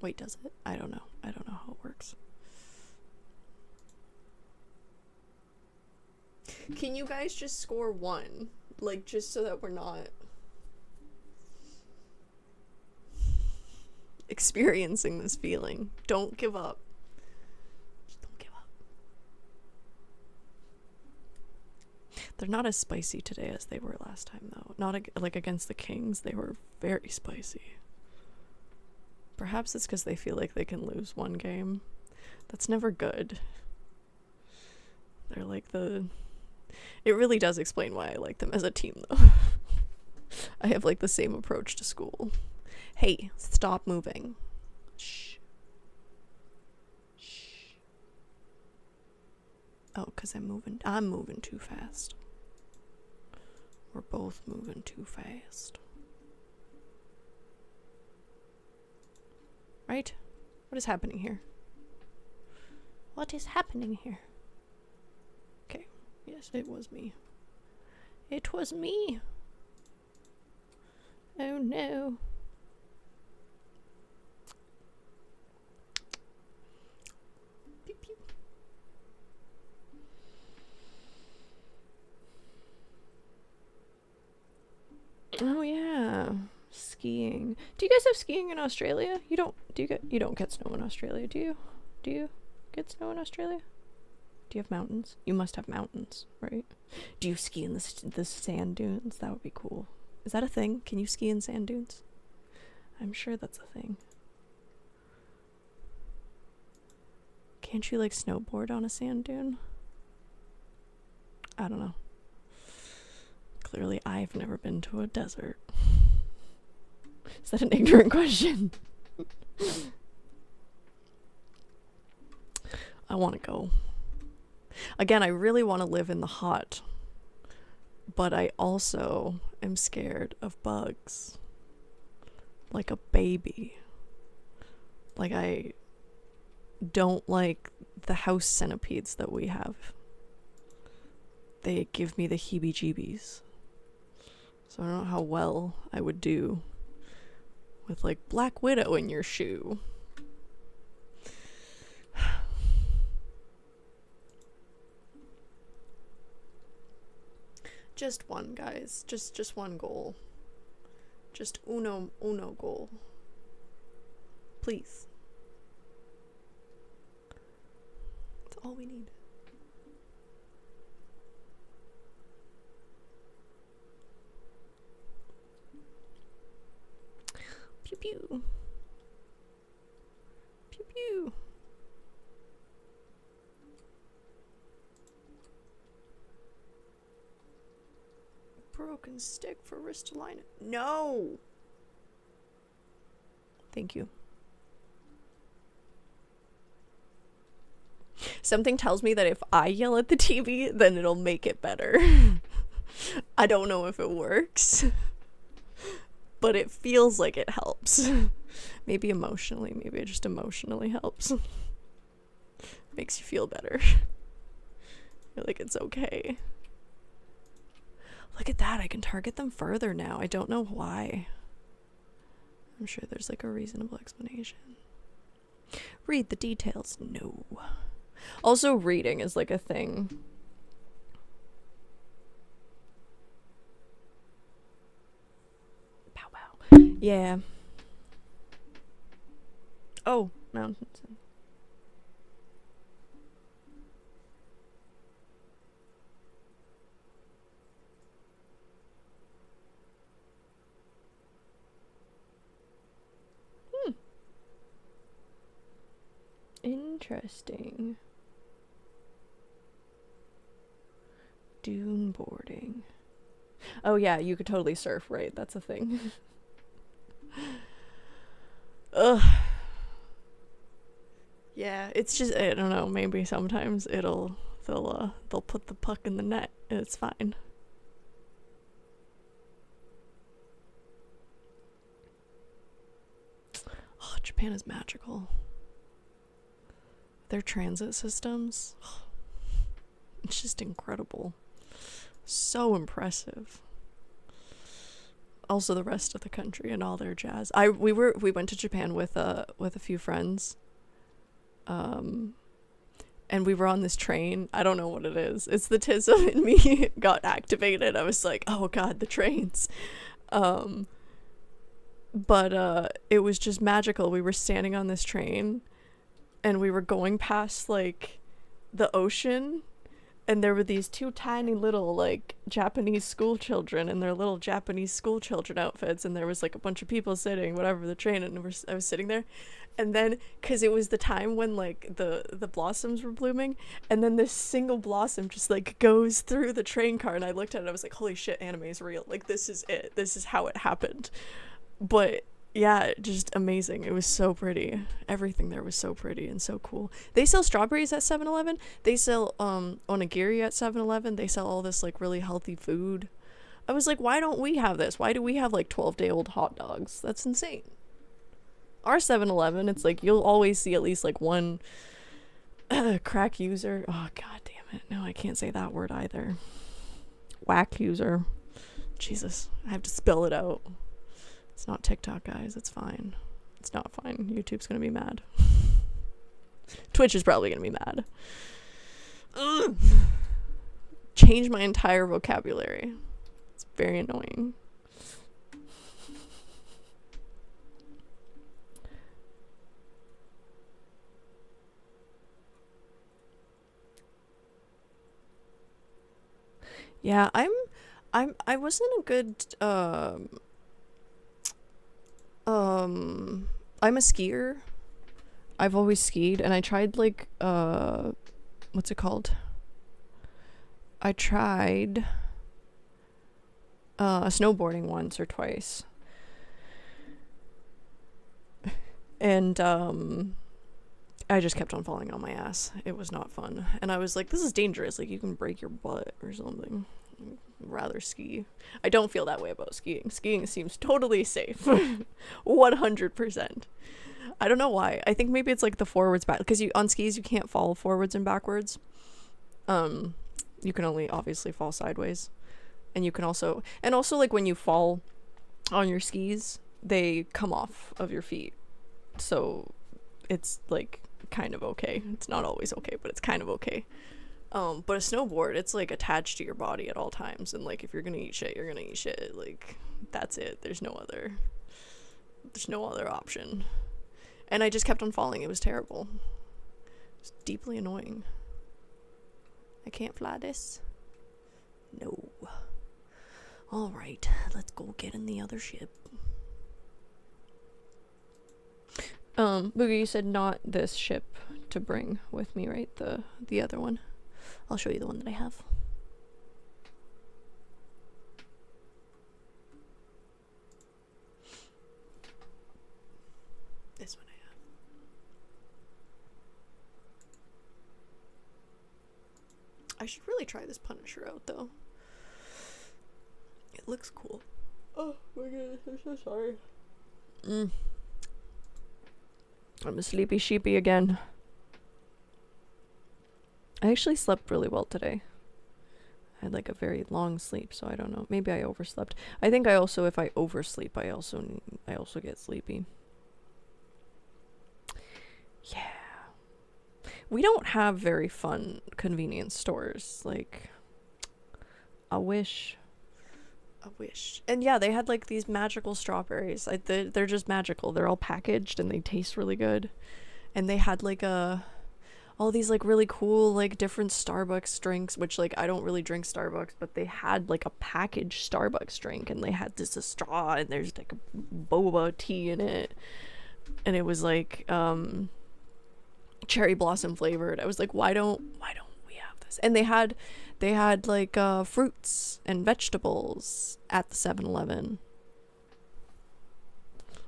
Wait, does it? I don't know. I don't know how it works. Can you guys just score 1? Like, just so that we're not experiencing this feeling. Don't give up. Just don't give up. They're not as spicy today as they were last time, though. Not like against the Kings, they were very spicy. Perhaps it's because they feel like they can lose one game. That's never good. They're like it really does explain why I like them as a team, though. I have like the same approach to school. Hey, stop moving. Shh. Shh. Oh, because I'm moving too fast. We're both moving too fast. Right? What is happening here? What is happening here? Okay. Yes, it was me. It was me. Oh no. Pew, pew. Oh yeah. Skiing. Do you guys have skiing in Australia? You don't get snow in Australia, do you? Do you get snow in Australia? Do you have mountains? You must have mountains, right? Do you ski in the sand dunes? That would be cool. Is that a thing? Can you ski in sand dunes? I'm sure that's a thing. Can't you like snowboard on a sand dune? I don't know. Clearly I've never been to a desert. Is that an ignorant question? I want to go. Again, I really want to live in the hot, but I also am scared of bugs. Like a baby. Like I don't like the house centipedes that we have. They give me the heebie-jeebies. So I don't know how well I would do with like Black Widow in your shoe. Just one, guys. Just one goal. Just uno goal. Please. That's all we need. Pew pew. Pew pew. Broken stick for Ristylane. No! Thank you. Something tells me that if I yell at the TV, then it'll make it better. I don't know if it works, but it feels like it helps. Maybe emotionally. Maybe it just emotionally helps. Makes you feel better. Feel like it's okay. Look at that, I can target them further now. I don't know why. I'm sure there's like a reasonable explanation. Read the details. No. Also, reading is like a thing. Pow pow. Yeah. Oh, mountains. Interesting. Dune boarding. Oh yeah, you could totally surf, right? That's a thing. Ugh. Yeah, it's just I don't know, maybe sometimes they'll put the puck in the net and it's fine. Oh, Japan is magical. Their transit systems, it's just incredible. So impressive. Also the rest of the country and all their jazz. We went to Japan with a few friends. And we were on this train. I don't know what it is. It's the TISM in me got activated. I was like, oh god, the trains. But it was just magical. We were standing on this train and we were going past like the ocean, and there were these two tiny little like Japanese school children in their little Japanese school children outfits, and there was like a bunch of people sitting whatever the train, and I was sitting there, and then because it was the time when like the blossoms were blooming, and then this single blossom just like goes through the train car, and I looked at it, I was like, holy shit, anime is real, like this is it, this is how it happened. But yeah, just amazing. It was so pretty. Everything there was so pretty and so cool. They sell strawberries at 7-Eleven. They sell onigiri at 7-Eleven. They sell all this like really healthy food. I was like, why don't we have this? Why do we have like 12-day-old hot dogs? That's insane. Our 7-Eleven, it's like you'll always see at least like one crack user. Oh god damn it. No, I can't say that word either. Whack user. Jesus, I have to spell it out. It's not TikTok, guys. It's fine. It's not fine. YouTube's gonna be mad. Twitch is probably gonna be mad. Ugh. Change my entire vocabulary. It's very annoying. Yeah, I wasn't a good I'm a skier. I've always skied, and I tried like what's it called? I tried snowboarding once or twice. And I just kept on falling on my ass. It was not fun. And I was like, this is dangerous. Like, you can break your butt or something. I'd rather ski. I don't feel that way about skiing. Skiing seems totally safe. 100%. I don't know why. I think maybe it's like the forwards back, because you on skis you can't fall forwards and backwards. You can only obviously fall sideways. And you can also like when you fall on your skis, they come off of your feet. So it's like kind of okay. It's not always okay, but it's kind of okay. But a snowboard, it's like attached to your body at all times, and like if you're gonna eat shit, you're gonna eat shit. Like that's it. There's no other option. And I just kept on falling. It was terrible. It's deeply annoying. I can't fly this. No. All right, let's go get in the other ship. Boogie, you said not this ship to bring with me, right? The other one. I'll show you the one that I have. This one I have. I should really try this Punisher out, though. It looks cool. Oh my goodness, I'm so sorry. I'm a sleepy sheepy again. I actually slept really well today. I had like a very long sleep, so I don't know. Maybe I overslept. I think I also, if I oversleep, I also get sleepy. Yeah. We don't have very fun convenience stores. Like, I wish. I wish. And yeah, they had like these magical strawberries. They're just magical. They're all packaged and they taste really good. And they had like all these like really cool like different Starbucks drinks, which like I don't really drink Starbucks, but they had like a packaged Starbucks drink and they had this a straw and there's like a boba tea in it. And it was like cherry blossom flavored. I was like, why don't we have this? And they had like fruits and vegetables at the 7-Eleven.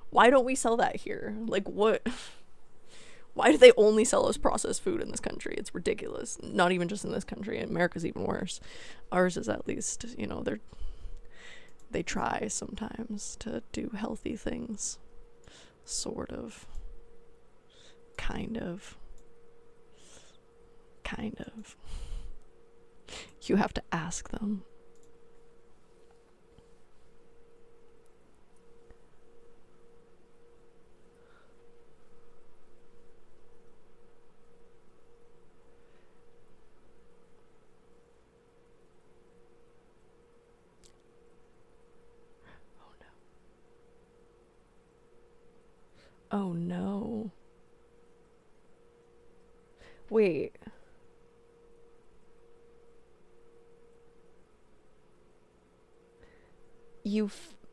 Why don't we sell that here? Like, what? Why do they only sell us processed food in this country? It's ridiculous. Not even just in this country. America's even worse. Ours is at least, you know, they try sometimes to do healthy things. Sort of. Kind of. You have to ask them. Oh no. Wait.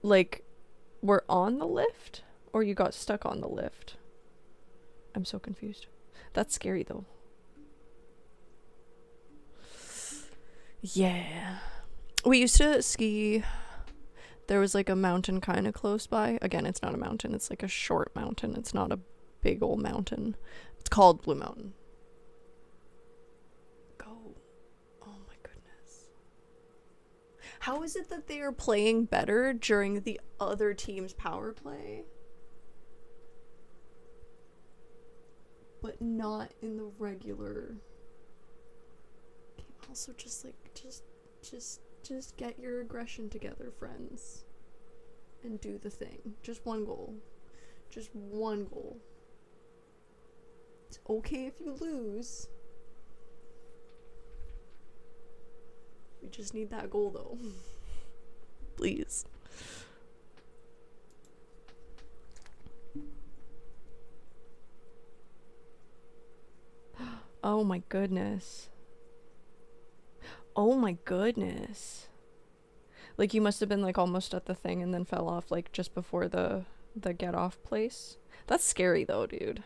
Like were on the lift or you got stuck on the lift? I'm so confused. That's scary though. Yeah. We used to ski. There was like a mountain kind of close by. Again, it's not a mountain. It's like a short mountain. It's not a big old mountain. It's called Blue Mountain. Go. Oh my goodness. How is it that they are playing better during the other team's power play, but not in the regular game? Also, just like, just get your aggression together, friends, and do the thing. Just one goal. Just one goal. It's okay if you lose. We just need that goal, though. Please. Oh my goodness. Oh my goodness. Like you must have been like almost at the thing and then fell off like just before the get off place. That's scary though, dude.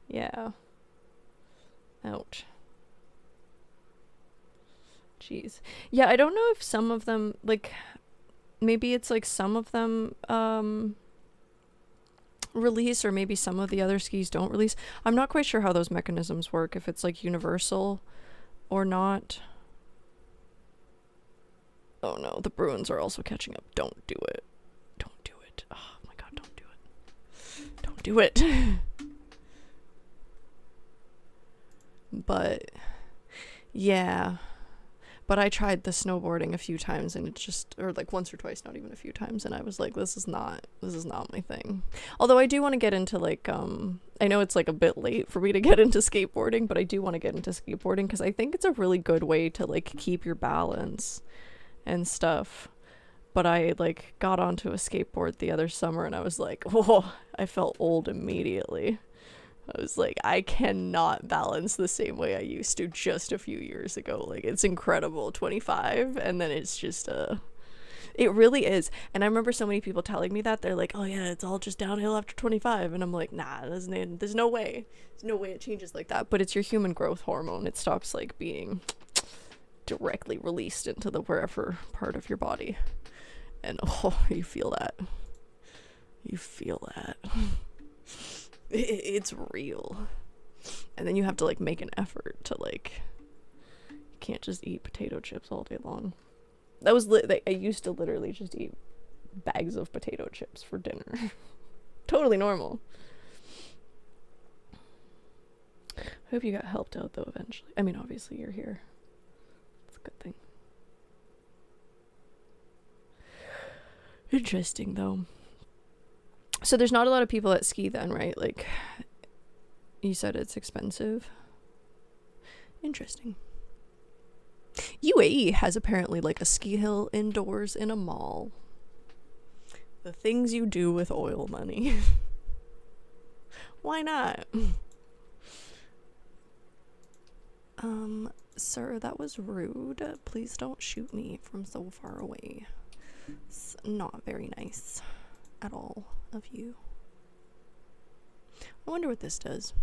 Yeah. Ouch. Jeez. Yeah, I don't know if some of them like maybe it's like some of them release or maybe some of the other skis don't release. I'm not quite sure how those mechanisms work, if it's like universal or not. Oh no, the Bruins are also catching up. Don't do it. Don't do it. Oh my god, don't do it. Don't do it. But yeah. But I tried the snowboarding a few times and it just, or like once or twice, not even a few times, and I was like, this is not my thing. Although I do want to get into like, I know it's like a bit late for me to get into skateboarding, but I do want to get into skateboarding because I think it's a really good way to like keep your balance and stuff. But I like got onto a skateboard the other summer and I was like, oh, I felt old immediately. I was like, I cannot balance the same way I used to just a few years ago. Like, it's incredible, 25, and then it's just, it really is. And I remember so many people telling me that. They're like, oh yeah, it's all just downhill after 25. And I'm like, nah, there's no way. There's no way it changes like that. But it's your human growth hormone. It stops, like, being directly released into the wherever part of your body. And, oh, you feel that. You feel that. It's real. And then you have to like make an effort to like, you can't just eat potato chips all day long. That was I used to literally just eat bags of potato chips for dinner. Totally normal. I hope you got helped out though eventually. I mean, obviously you're here. It's a good thing. Interesting though. So there's not a lot of people that ski then, right? Like, You said it's expensive. Interesting. UAE has apparently like a ski hill indoors in a mall. The things you do with oil money. Why not? Sir, that was rude. Please don't shoot me from so far away. It's not very nice at all of you. I wonder what this does.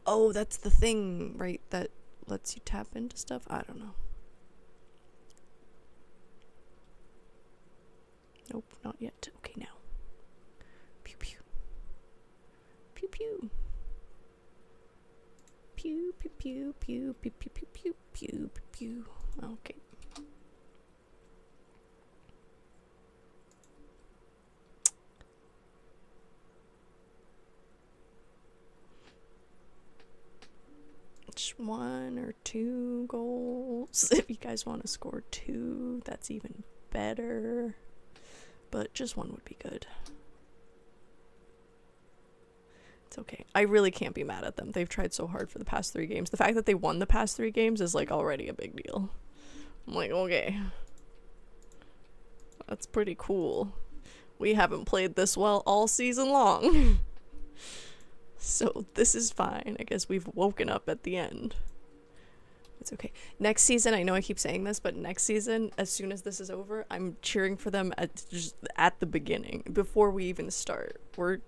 Oh, that's the thing, right? That lets you tap into stuff? I don't know. Nope, not yet. Okay, now. Pew pew. Pew pew. Pew pew pew pew pew pew pew pew pew pew. Okay. Just 1 or 2 goals. If you guys want to score 2, that's even better. But just 1 would be good. It's okay. I really can't be mad at them. They've tried so hard for the past 3 games. The fact that they won the past 3 games is like already a big deal. I'm like, okay. That's pretty cool. We haven't played this well all season long. So this is fine. I guess we've woken up at the end. It's okay. Next season, I know I keep saying this, but next season, as soon as this is over, I'm cheering for them at the beginning, before we even start. We're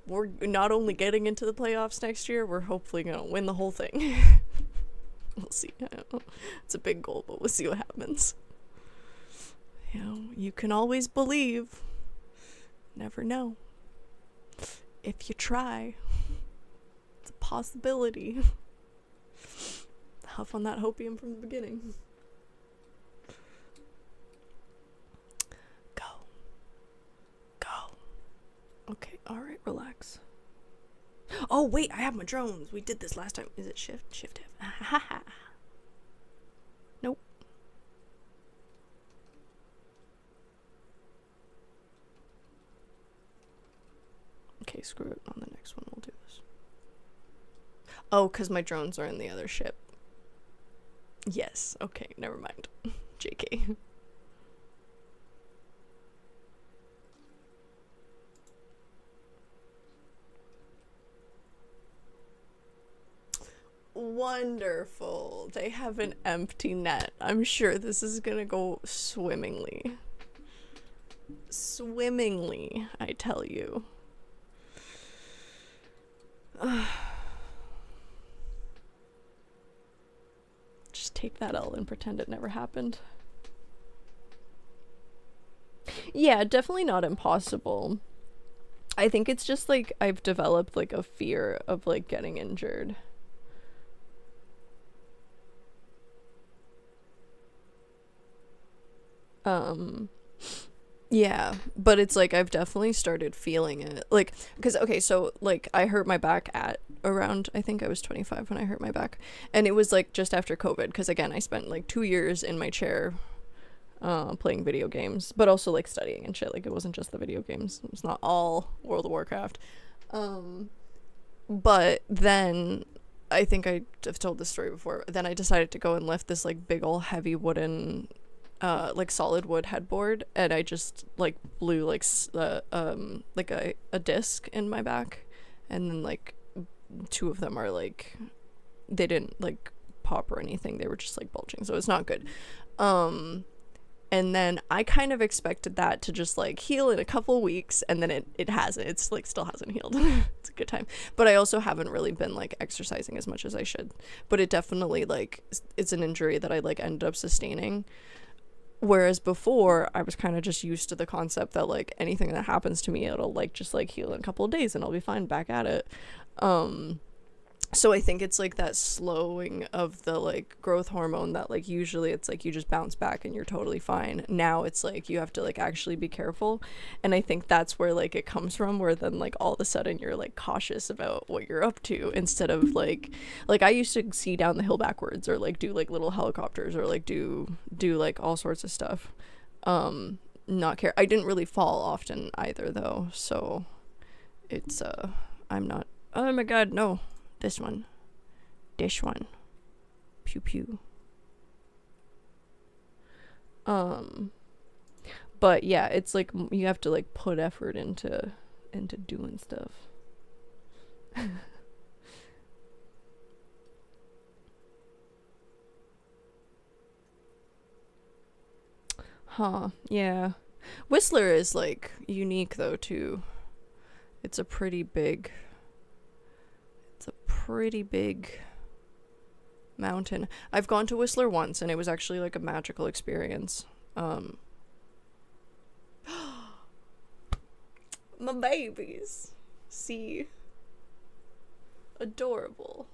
not only getting into the playoffs next year, we're hopefully gonna win the whole thing. We'll see. It's a big goal, but we'll see what happens. You know, you can always believe. Never know. If you try, it's a possibility. Huff on that hopium from the beginning. Go. Okay, alright, relax. Oh, wait, I have my drones. We did this last time. Is it shift? Shift F. Nope. Okay, screw it. On the next one, we'll do this. Oh, because my drones are in the other ship. Yes. Okay, never mind. JK. Wonderful. They have an empty net. I'm sure this is gonna go swimmingly. Swimmingly, I tell you. Just take that L and pretend it never happened. Yeah, definitely not impossible. I think it's just like I've developed like a fear of like getting injured. Yeah, but it's like I've definitely started feeling it. Like, because, okay, so, like, I hurt my back at around, I think I was 25 when I hurt my back. And it was, like, just after COVID, because, again, I spent, like, 2 years in my chair playing video games, but also, like, studying and shit. Like, it wasn't just the video games. It was not all World of Warcraft. But then, I think I've told this story before, then I decided to go and lift this, like, big ol' heavy wooden like solid wood headboard, and I just like blew like a disc in my back, and then like 2 of them are like, they didn't like pop or anything, they were just like bulging, so it's not good. And then I kind of expected that to just like heal in a couple weeks, and then it hasn't. It's like still hasn't healed. It's a good time. But I also haven't really been like exercising as much as I should. But it definitely like, it's an injury that I like ended up sustaining. Whereas before, I was kind of just used to the concept that like anything that happens to me, it'll like just like heal in a couple of days and I'll be fine, back at it. So I think it's like that slowing of the like growth hormone that like usually it's like you just bounce back and you're totally fine. Now it's like you have to like actually be careful, and I think that's where like it comes from, where then like all of a sudden you're like cautious about what you're up to, instead of like I used to see down the hill backwards, or like do like little helicopters, or like do like all sorts of stuff. Not care. I didn't really fall often either though, so it's I'm not. Oh my god, no. This one. This one. Pew pew. But yeah, it's like you have to like put effort into doing stuff. Huh, yeah. Whistler is like unique though too. It's a pretty big mountain. I've gone to Whistler once and it was actually like a magical experience. My babies. See? Adorable.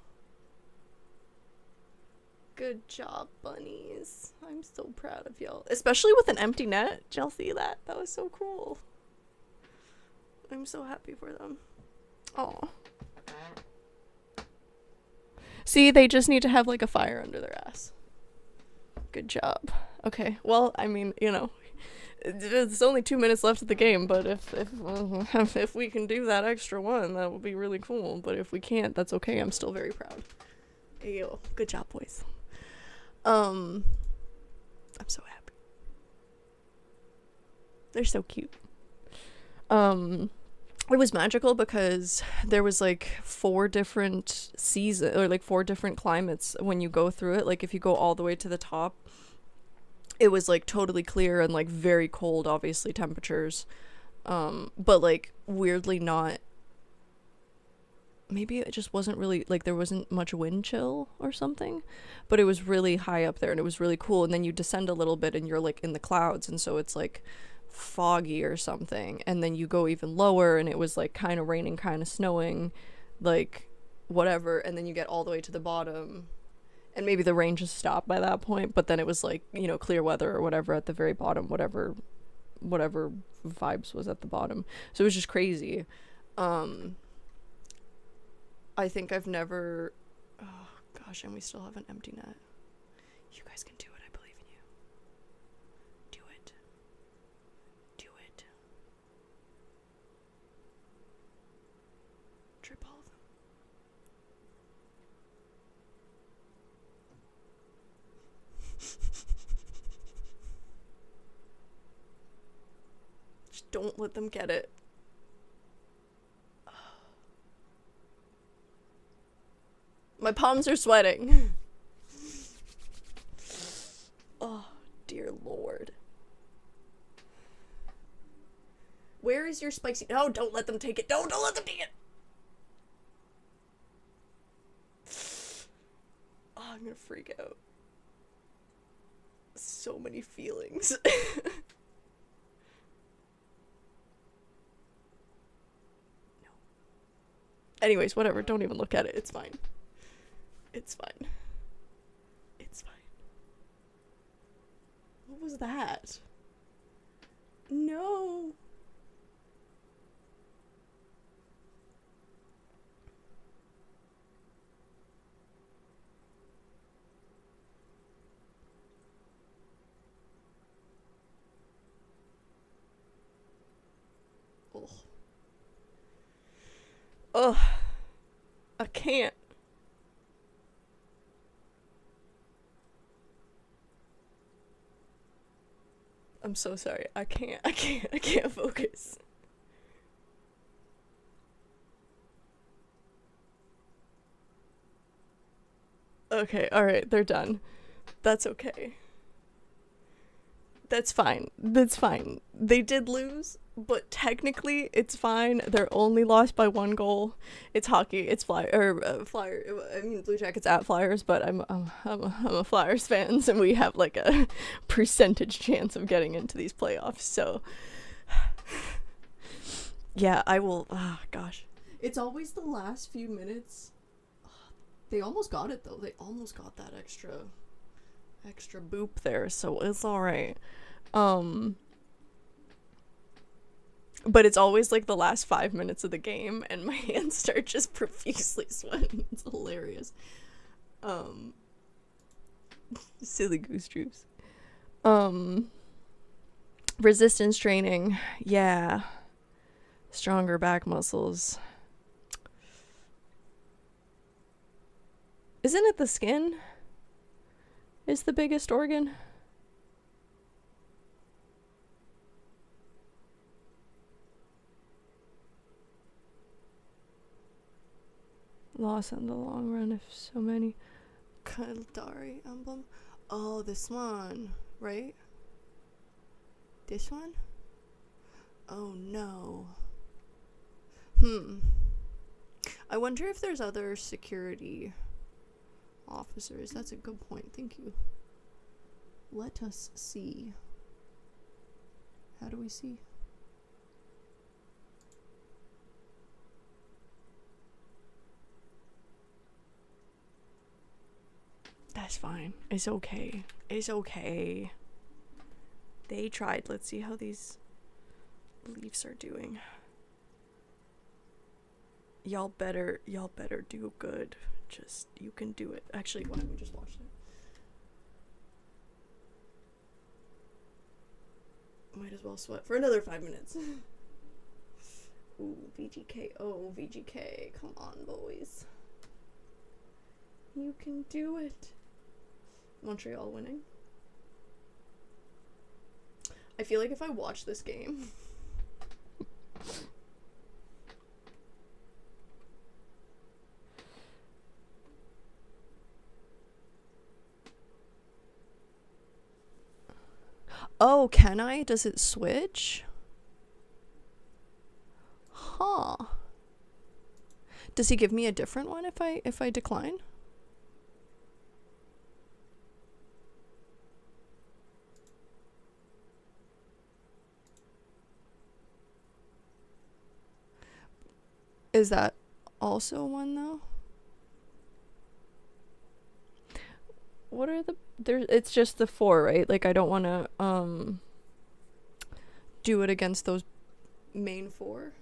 Good job, bunnies. I'm so proud of y'all. Especially with an empty net. Did y'all see that? That was so cool. I'm so happy for them. Oh. See, they just need to have like a fire under their ass. Good job. Okay, well, I mean, you know, it's only 2 minutes left of the game, but if we can do that extra one, that would be really cool. But if we can't, that's okay. I'm still very proud. Hey, yo, good job, boys. I'm so happy. They're so cute. It was magical because there was like 4 different seasons or like 4 different climates when you go through it. Like if you go all the way to the top, it was like totally clear and like very cold, obviously temperatures, but like weirdly not. Maybe it just wasn't really like there wasn't much wind chill or something, but it was really high up there and it was really cool. And then you descend a little bit and you're like in the clouds, and so it's like foggy or something, and then you go even lower and it was like kind of raining, kind of snowing, like whatever, and then you get all the way to the bottom and maybe the rain just stopped by that point, but then it was like, you know, clear weather or whatever at the very bottom, whatever vibes was at the bottom. So it was just crazy. I think I've never, oh gosh, and we still have an empty net. You guys can do it. I believe in you. Do it. Do it. Trip all of them. Just don't let them get it. My palms are sweating. Oh, dear Lord. Where is your spicy? No, don't let them take it. Don't let them take it. Oh, I'm gonna freak out. So many feelings. No. Anyways, whatever. Don't even look at it. It's fine. It's fine. It's fine. What was that? No. Ugh. Ugh. I can't. I'm so sorry. I can't focus. Okay, alright, they're done. That's okay. That's fine. That's fine. They did lose, but technically it's fine. They're only lost by 1 goal. It's hockey. It's Flyer. I mean, Blue Jackets at Flyers, but I'm a Flyers fan, and we have like a percentage chance of getting into these playoffs. So, yeah, I will. Ah, gosh, it's always the last few minutes. They almost got it though. They almost got that extra boop there, so it's all right. But it's always like the last 5 minutes of the game and my hands start just profusely sweating. It's hilarious. Silly goose juice. Resistance training, yeah. Stronger back muscles. Isn't it the skin? Is the biggest organ? Loss in the long run if so many. Kaldari emblem. Oh, this one, right? This one? Oh no. I wonder if there's other security officers. That's a good point. Thank you. Let us see. How do we see? That's fine. It's okay. It's okay. They tried. Let's see how these Leafs are doing. Y'all better do good. Just, you can do it. Actually, why don't we just watch it? Might as well sweat for another 5 minutes. Ooh, VGK. Oh, VGK. Come on, boys. You can do it. Montreal winning. I feel like if I watch this game... Oh, can I? Does it switch? Huh. Does he give me a different one if I decline? Is that also one though? What are the there? It's just the 4, right? Like I don't want to do it against those main 4.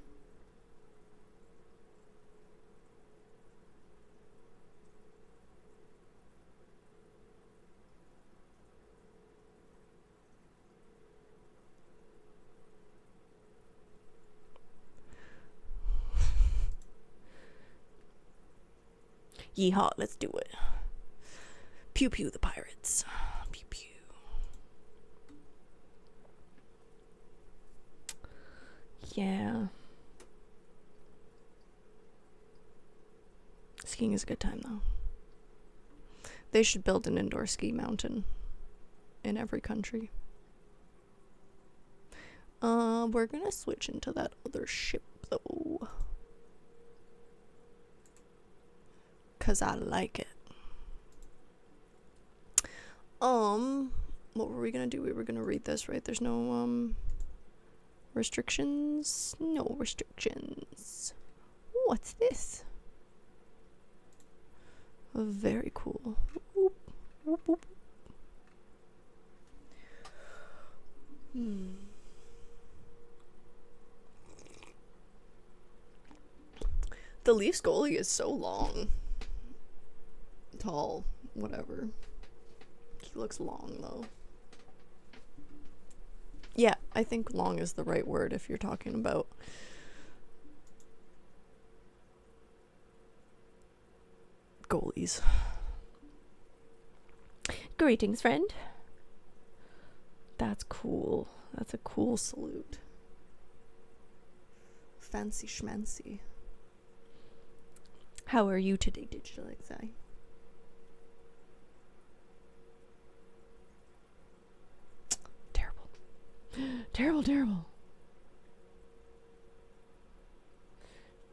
Yeehaw, let's do it. Pew pew the pirates. Pew pew. Yeah. Skiing is a good time though. They should build an indoor ski mountain in every country. We're gonna switch into that other ship though. 'Cause I like it. What were we gonna do? We were gonna read this, right? There's no, restrictions? No restrictions. What's this? Very cool. Whoop, whoop, whoop. The Leafs goalie is so long. Tall, whatever. He looks long though. Yeah, I think long is the right word if you're talking about goalies. Greetings, friend. That's cool. That's a cool salute. Fancy schmancy. How are you today, Digital Exi? Terrible. Terrible, terrible.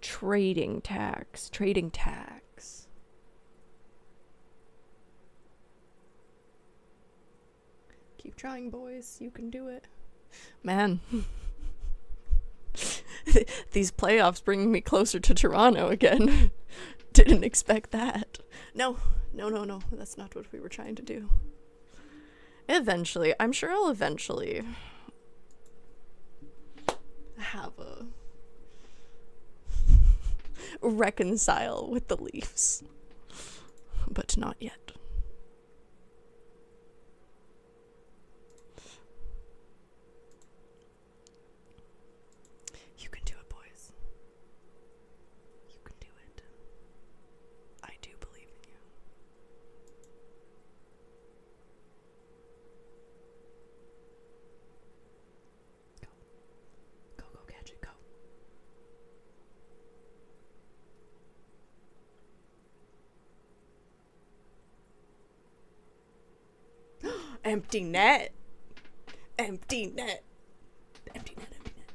Trading tax. Trading tax. Keep trying, boys. You can do it. Man. These playoffs bringing me closer to Toronto again. Didn't expect that. No. That's not what we were trying to do. Eventually. I'm sure I'll eventually have a reconcile with the Leafs. But not yet. You can do it, boys. Empty net. Empty net. Empty net, empty net.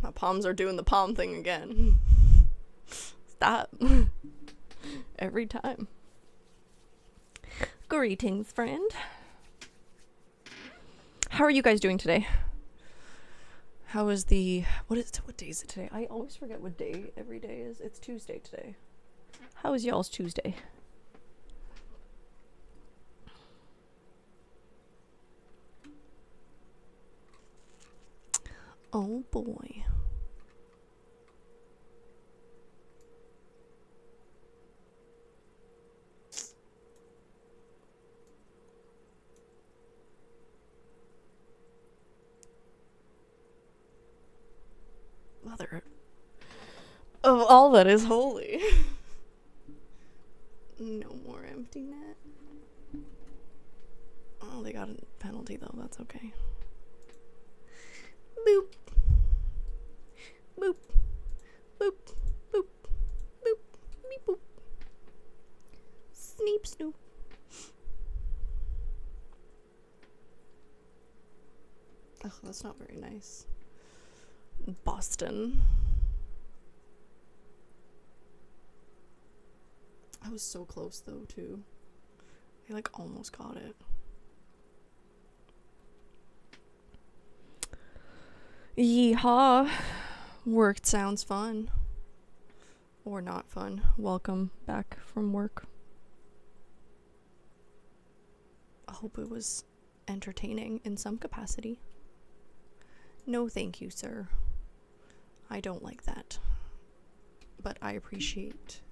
My palms are doing the palm thing again. Stop. Every time. Greetings, friend. How are you guys doing today? How is the... What day is it today? I always forget what day every day is. It's Tuesday today. How is y'all's Tuesday? Oh boy. Mother of all that is holy. No more empty net. Oh, they got a penalty though. That's okay. Boop. Boop. Boop. Boop. Boop. Beep boop. Sneep snoop. Oh, that's not very nice. Boston. I was so close though too. I like almost got it. Yeehaw. Work sounds fun. Or not fun. Welcome back from work. I hope it was entertaining in some capacity. No thank you, sir. I don't like that. But I appreciate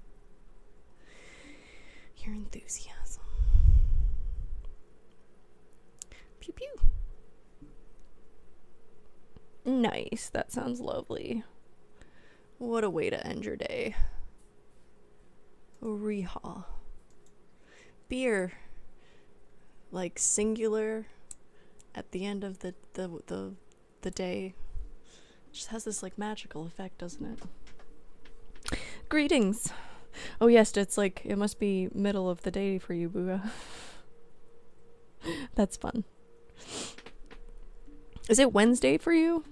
your enthusiasm. Pew pew. Nice. That sounds lovely. What a way to end your day. Reha. Beer. Like singular at the end of the day. Just has this like magical effect, doesn't it? Greetings. Oh yes, it's like it must be middle of the day for you, Booga. That's fun. Is it Wednesday for you?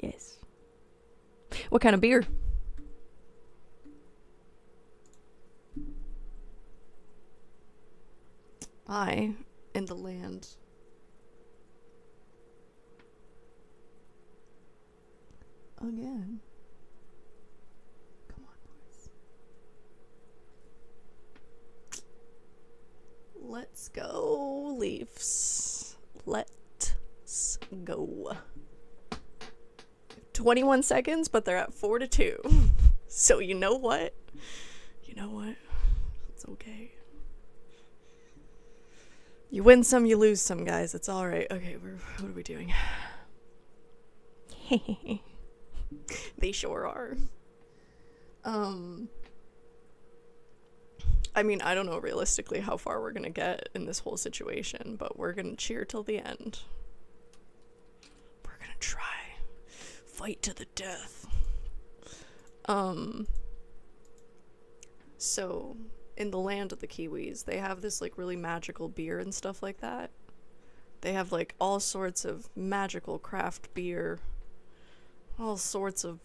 Yes. What kind of beer? I in the land. Again. Come on, boys. Let's go, Leafs. Let's go. 21 seconds, but they're at 4-2. So you know what? You know what? It's okay. You win some, you lose some, guys. It's all right. Okay, what are we doing? They sure are. I mean, I don't know realistically how far we're gonna get in this whole situation, but we're gonna cheer till the end. We're gonna try. Fight to the death. So, in the land of the Kiwis, they have this, like, really magical beer and stuff like that. They have, like, all sorts of magical craft beer. All sorts of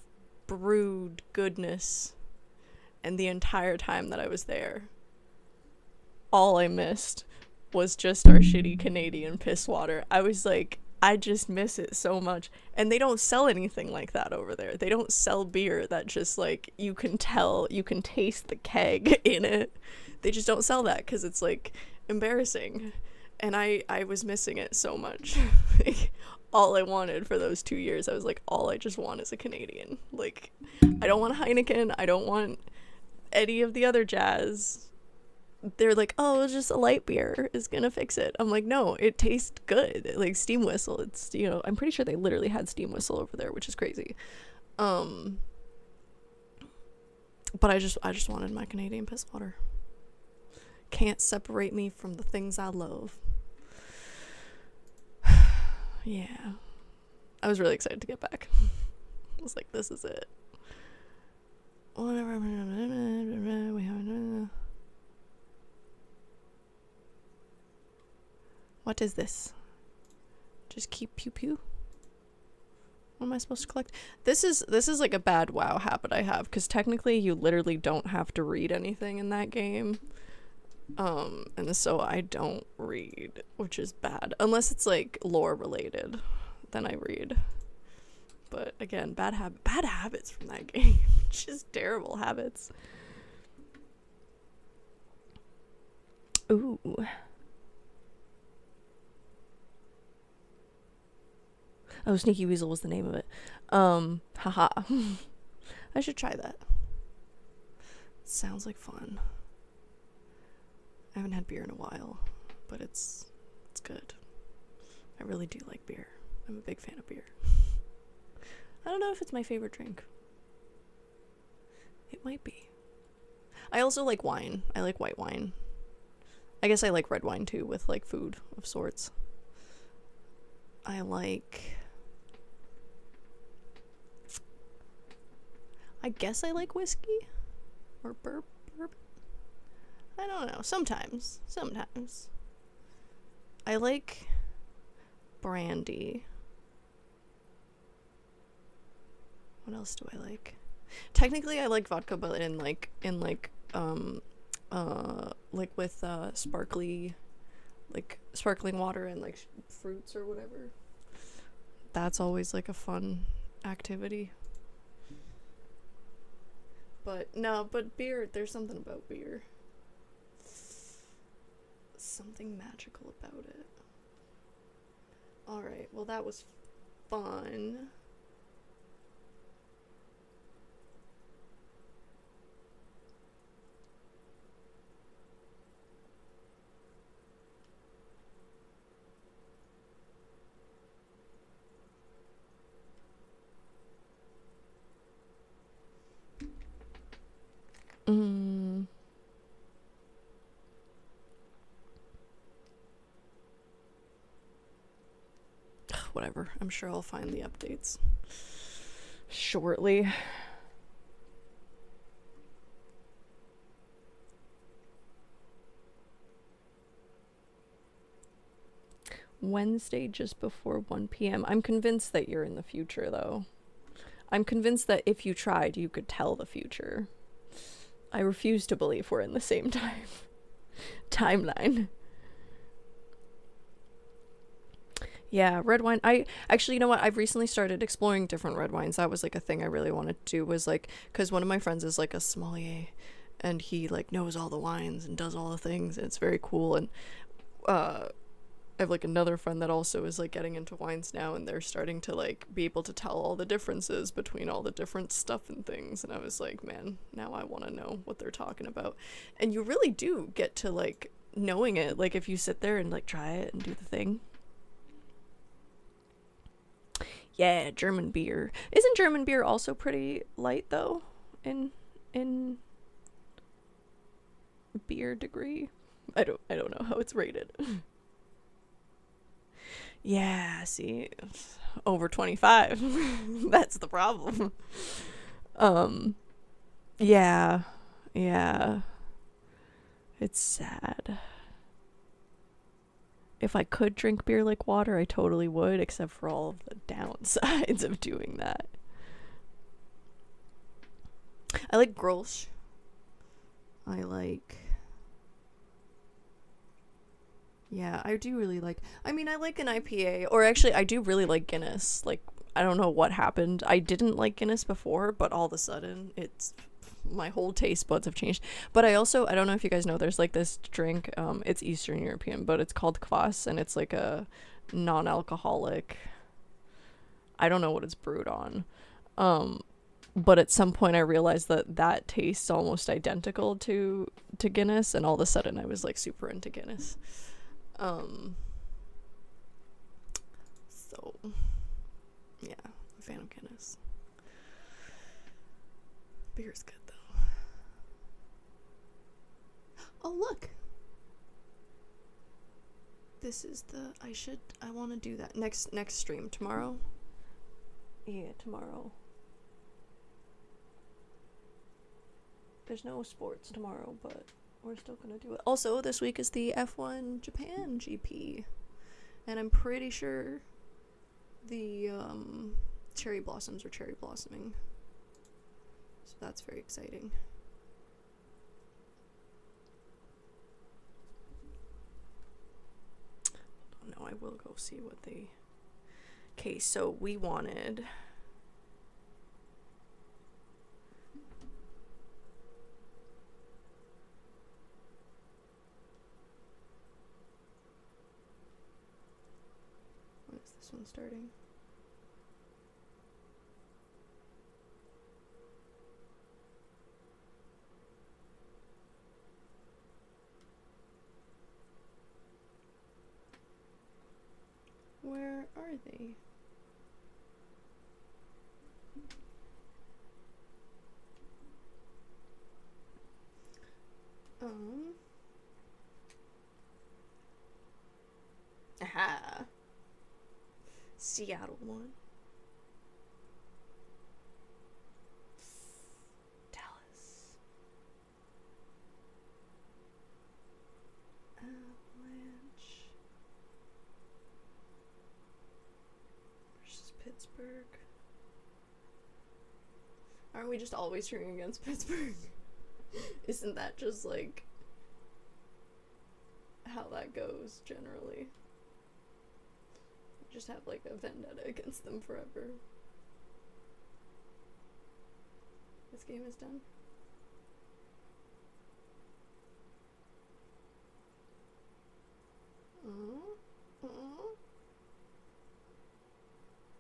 brewed goodness. And the entire time that I was there, all I missed was just our shitty Canadian piss water. I was like, I just miss it so much. And they don't sell anything like that over there. They don't sell beer that just, like, you can tell, you can taste the keg in it. They just don't sell that because it's, like, embarrassing. And I was missing it so much. Like, all I wanted for those 2 years, I was like, all I just want is a Canadian. Like, I don't want Heineken. I don't want any of the other jazz. They're like, oh, just a light beer is gonna fix it. I'm like, no, it tastes good. Like, Steam Whistle, it's, you know, I'm pretty sure they literally had Steam Whistle over there, which is crazy. But I just wanted my Canadian piss water. Can't separate me from the things I love. Yeah. I was really excited to get back. I was like, this is it. Whatever. What is this? Just keep pew pew. What am I supposed to collect? This is like a bad WoW habit I have, because technically you literally don't have to read anything in that game. And so I don't read, which is bad. Unless it's like lore related, then I read. But again, bad habits from that game. Just terrible habits. Ooh. Oh, Sneaky Weasel was the name of it. Haha. I should try that. Sounds like fun. I haven't had beer in a while, but it's good. I really do like beer. I'm a big fan of beer. I don't know if it's my favorite drink. It might be. I also like wine. I like white wine. I guess I like red wine too, with like food of sorts. I guess I like whiskey or bourbon. I don't know. Sometimes. I like brandy. What else do I like? Technically I like vodka, but in like with sparkling water and like fruits or whatever. That's always like a fun activity. But beer, there's something about beer. Something magical about it. Alright, well that was fun. Whatever. I'm sure I'll find the updates shortly. Wednesday just before 1 p.m. I'm convinced that you're in the future, though. I'm convinced that if you tried, you could tell the future. I refuse to believe we're in the same timeline. Yeah, red wine. I actually, you know what? I've recently started exploring different red wines. That was like a thing I really wanted to do, was like, because one of my friends is like a sommelier, and he like knows all the wines and does all the things, and it's very cool. And I have like another friend that also is like getting into wines now, and they're starting to like be able to tell all the differences between all the different stuff and things. And I was like, man, now I want to know what they're talking about. And you really do get to like knowing it, like if you sit there and like try it and do the thing. Yeah, German beer. Isn't German beer also pretty light though? In beer degree? I don't know how it's rated. Yeah, see, over 25. That's the problem. Yeah. It's sad. If I could drink beer like water, I totally would, except for all of the downsides of doing that. I like Grolsch. Yeah, I do really like... I mean, I like an IPA, or actually, I do really like Guinness. Like, I don't know what happened. I didn't like Guinness before, but all of a sudden, my whole taste buds have changed. But I don't know if you guys know, there's like this drink, it's Eastern European, but it's called kvass, and it's like a non-alcoholic... I don't know what it's brewed on. But at some point I realized that tastes almost identical to Guinness, and all of a sudden I was like super into Guinness. So yeah, I'm a fan of Guinness. Beer's good though. Oh look, This is the, I want to do that next stream tomorrow. Yeah, tomorrow. There's no sports tomorrow, but we're still gonna do it. Also, this week is the F1 Japan GP, and I'm pretty sure the cherry blossoms are cherry blossoming, so that's very exciting. No, I will go see what they... Okay, so we wanted... When is this one starting? Where are they? Aha. Seattle one. Dallas. Avalanche. Versus Pittsburgh. Aren't we just always cheering against Pittsburgh? Isn't that just like how that goes generally? Just have like a vendetta against them forever. This game is done.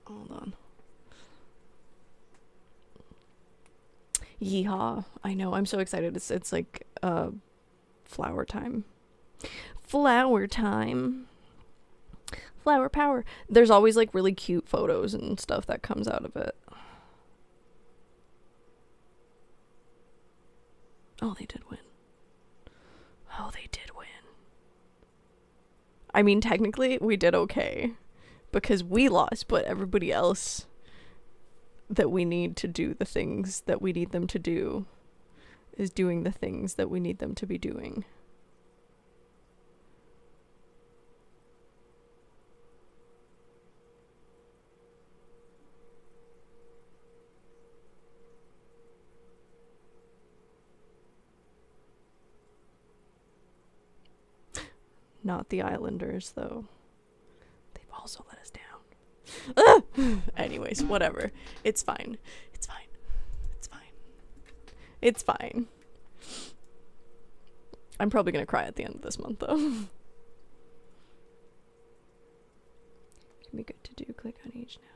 Hold on. Yeehaw. I know, I'm so excited. It's like flower time. Flower time. Flower power. There's always like really cute photos and stuff that comes out of it. Oh, they did win. Oh, they did win. I mean, technically, we did okay. Because we lost, but everybody else that we need to do the things that we need them to do is doing the things that we need them to be doing. Not the Islanders, though. They've also let us down. Anyways, whatever. It's fine. It's fine. It's fine. It's fine. I'm probably gonna cry at the end of this month, though. Can be good to do. Click on each now.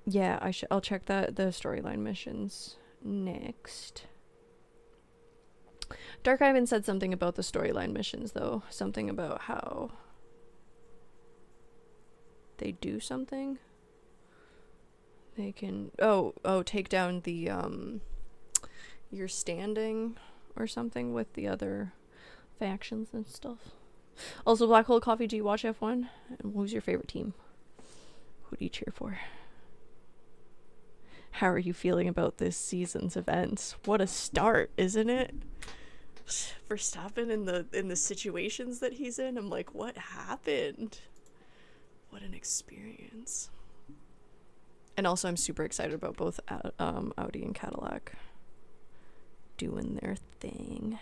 Yeah, I'll check the storyline missions next. Dark Ivan said something about the storyline missions, though. Something about how they do something. They can... Oh, take down the, your standing or something with the other factions and stuff. Also, Black Hole Coffee, do you watch F1? And who's your favorite team? Who do you cheer for? How are you feeling about this season's events? What a start, isn't it? Verstappen in the situations that he's in, I'm like, what happened? What an experience. And also, I'm super excited about both Audi and Cadillac doing their thing.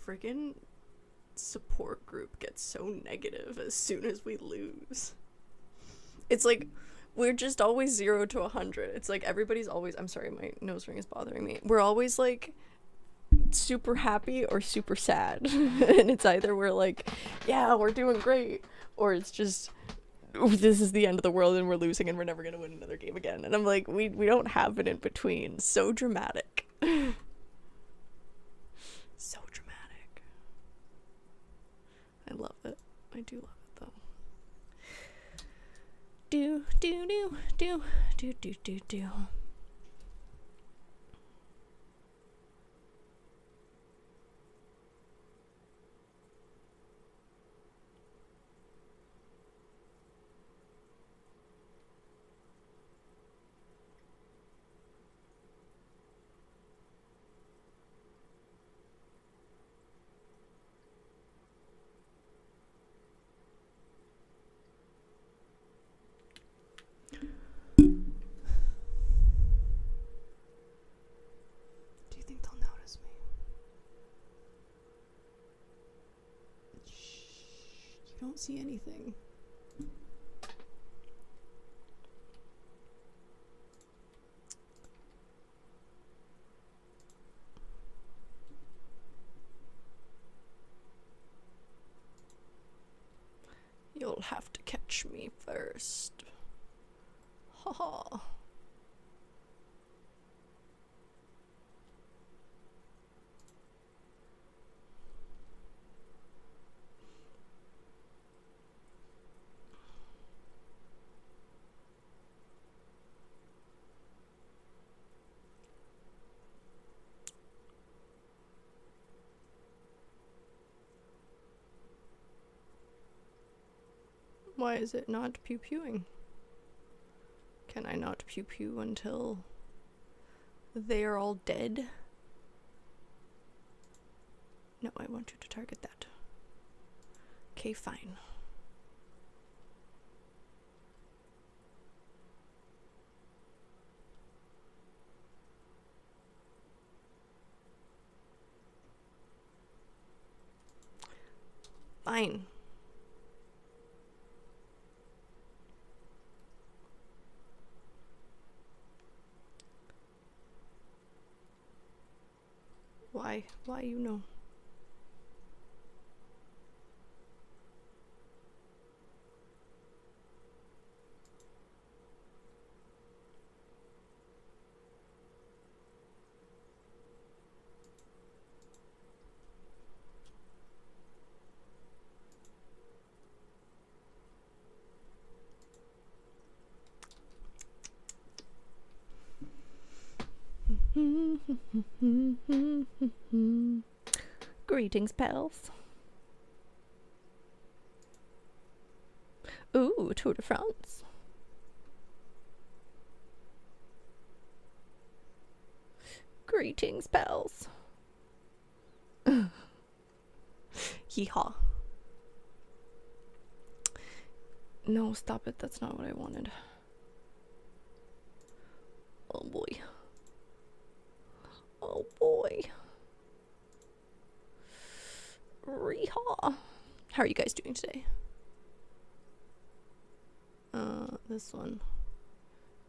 Friggin' support group gets so negative as soon as we lose. It's like we're just always 0 to 100. It's like everybody's always... I'm sorry, my nose ring is bothering me. We're always like super happy or super sad. And it's either we're like, yeah, we're doing great, or it's just, this is the end of the world and we're losing and we're never gonna win another game again. And I'm like, we don't have it in between. So dramatic. So dramatic. I do love it though. Do do do do do do do do. Don't see anything. You'll have to catch me first. Ha ha. Why is it not pew-pewing? Can I not pew-pew until they are all dead? No, I want you to target that. Okay, fine. Fine. Why? Why, you know? Greetings, pals. Ooh, Tour de France. Greetings, pals. Yeehaw. No, stop it. That's not what I wanted. Oh boy. Oh boy. Rehaw. How are you guys doing today? This one.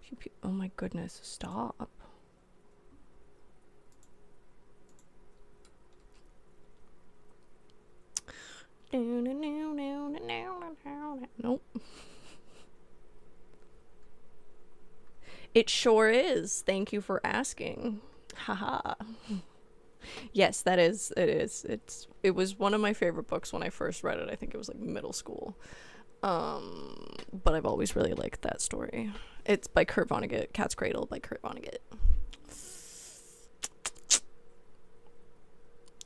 Pew, pew. Oh my goodness, stop. Nope. It sure is. Thank you for asking. Haha. Yes, that is. It is. It was one of my favorite books when I first read it. I think it was like middle school. But I've always really liked that story. It's by Kurt Vonnegut. Cat's Cradle by Kurt Vonnegut.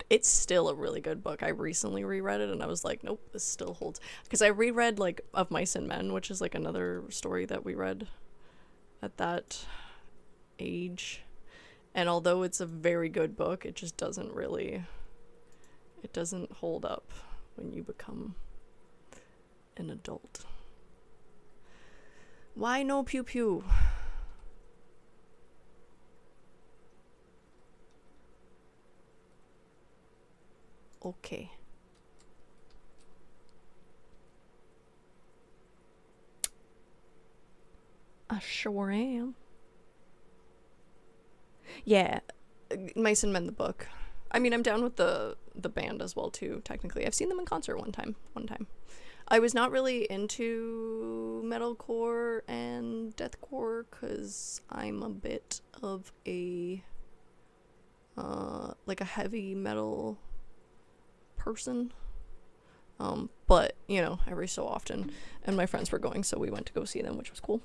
It's still a really good book. I recently reread it and I was like, nope, this still holds. Because I reread like Of Mice and Men, which is like another story that we read at that age. And although it's a very good book, it just doesn't really, it doesn't hold up when you become an adult. Why no pew pew? Okay. I sure am. Yeah, Mice and Men the book. I mean, I'm down with the band as well too. Technically, I've seen them in concert one time. I was not really into metalcore and deathcore because I'm a bit of a like a heavy metal person. But but you know, every so often. And my friends were going, so we went to go see them, which was cool.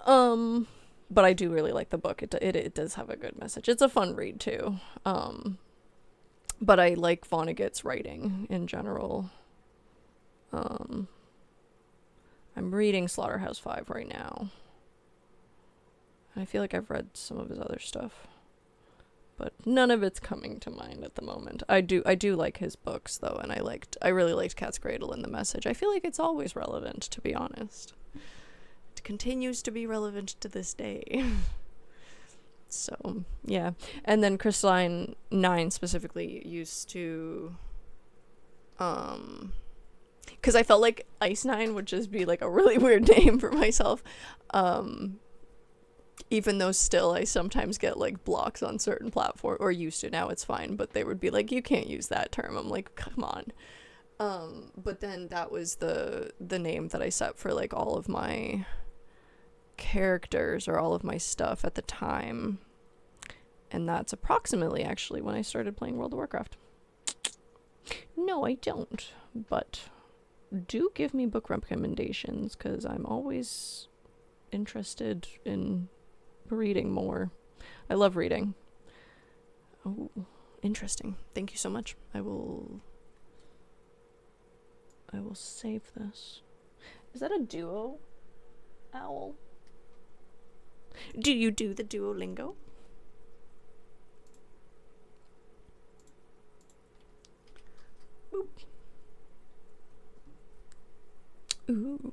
But I do really like the book. It does have a good message. It's a fun read too. But I like Vonnegut's writing in general. I'm reading Slaughterhouse-Five right now. I feel like I've read some of his other stuff, but none of it's coming to mind at the moment. I do like his books though, and I really liked Cat's Cradle and the message. I feel like it's always relevant, to be honest. It continues to be relevant to this day. So, yeah. And then Crystalline 9 specifically used to because I felt like Ice 9 would just be like a really weird name for myself. Even though still I sometimes get like blocks on certain platforms, or used to. Now it's fine, but they would be like, you can't use that term. I'm like, come on. But then that was the name that I set for like all of my characters or all of my stuff at the time. And that's approximately actually when I started playing World of Warcraft. No, I don't. But do give me book recommendations, because I'm always interested in reading more. I love reading. Oh, interesting. Thank you so much. I will save this. Is that a duo owl? Do you do the Duolingo? Boop. Ooh.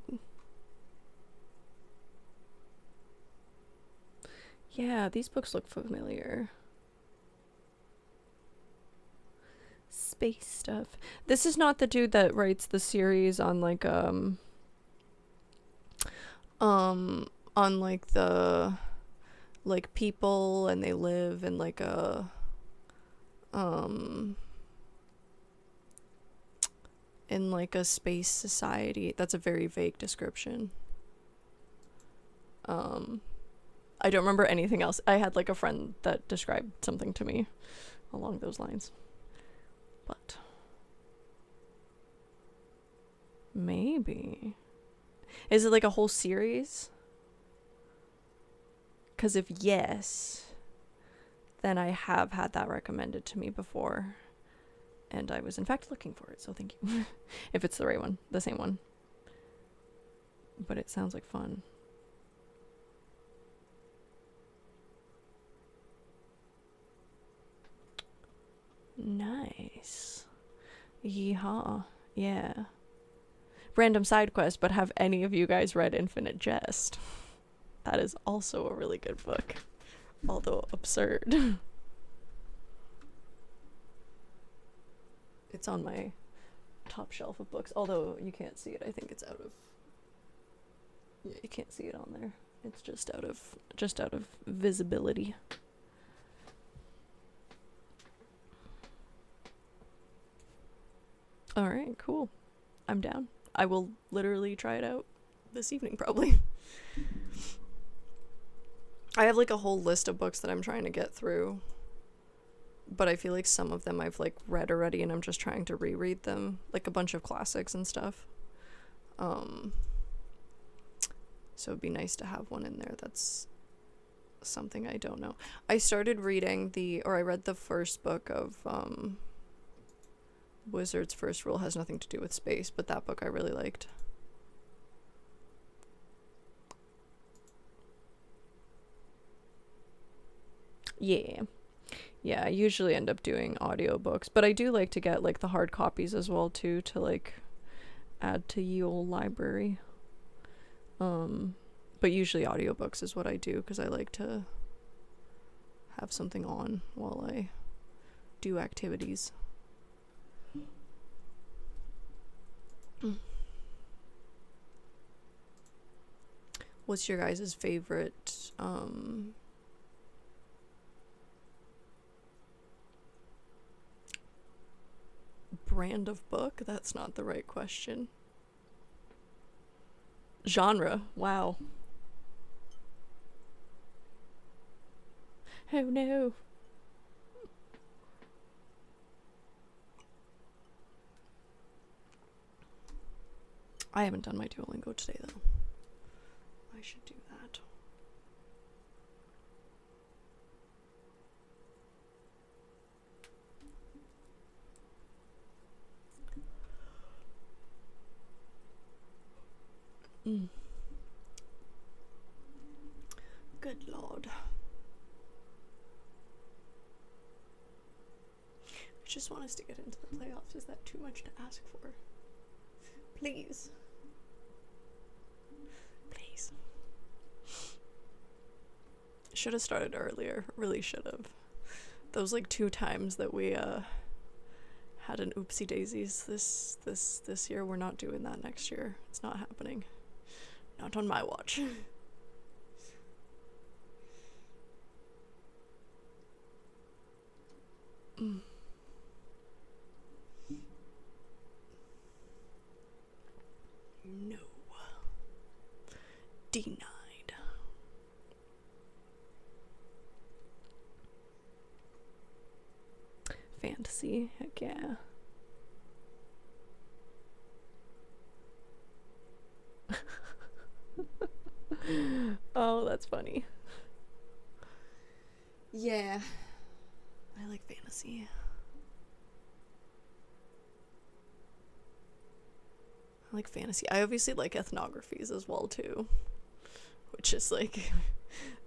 Yeah, these books look familiar. Space stuff. This is not the dude that writes the series on like on like the like people, and they live in like a in like a space society. That's a very vague description. I don't remember anything else. I had like a friend that described something to me along those lines. But maybe. Is it like a whole series? Because if yes, then I have had that recommended to me before. And I was in fact looking for it, so thank you. If it's the right one, the same one. But it sounds like fun. Nice. Yeehaw. Yeah. Random side quest, but have any of you guys read Infinite Jest? That is also a really good book, although absurd. It's on my top shelf of books, although you can't see it. I think it's out of... Yeah, you can't see it on there. It's just out of visibility. All right, cool. I'm down. I will literally try it out this evening, probably. I have like a whole list of books that I'm trying to get through, but I feel like some of them I've like read already, and I'm just trying to reread them, like a bunch of classics and stuff. So it'd be nice to have one in there that's something I don't know. I started reading I read the first book of Wizard's First Rule Has Nothing to Do with Space, but that book I really liked. Yeah. Yeah, I usually end up doing audiobooks, but I do like to get like the hard copies as well too, to like add to ye old library. But usually audiobooks is what I do, because I like to have something on while I do activities. What's your guys' favorite brand of book? That's not the right question. Genre. Wow. Oh no. I haven't done my Duolingo today though. I should do that. Good lord. I just want us to get into the playoffs. Is that too much to ask for? Please. Please. Should have started earlier. Really should have. Those like 2 times that we had an oopsie daisies this year, we're not doing that next year. It's not happening. Not on my watch. No. Denied. Fantasy, heck yeah. Oh, that's funny. Yeah. I like fantasy. I like fantasy. I obviously like ethnographies as well too, which is like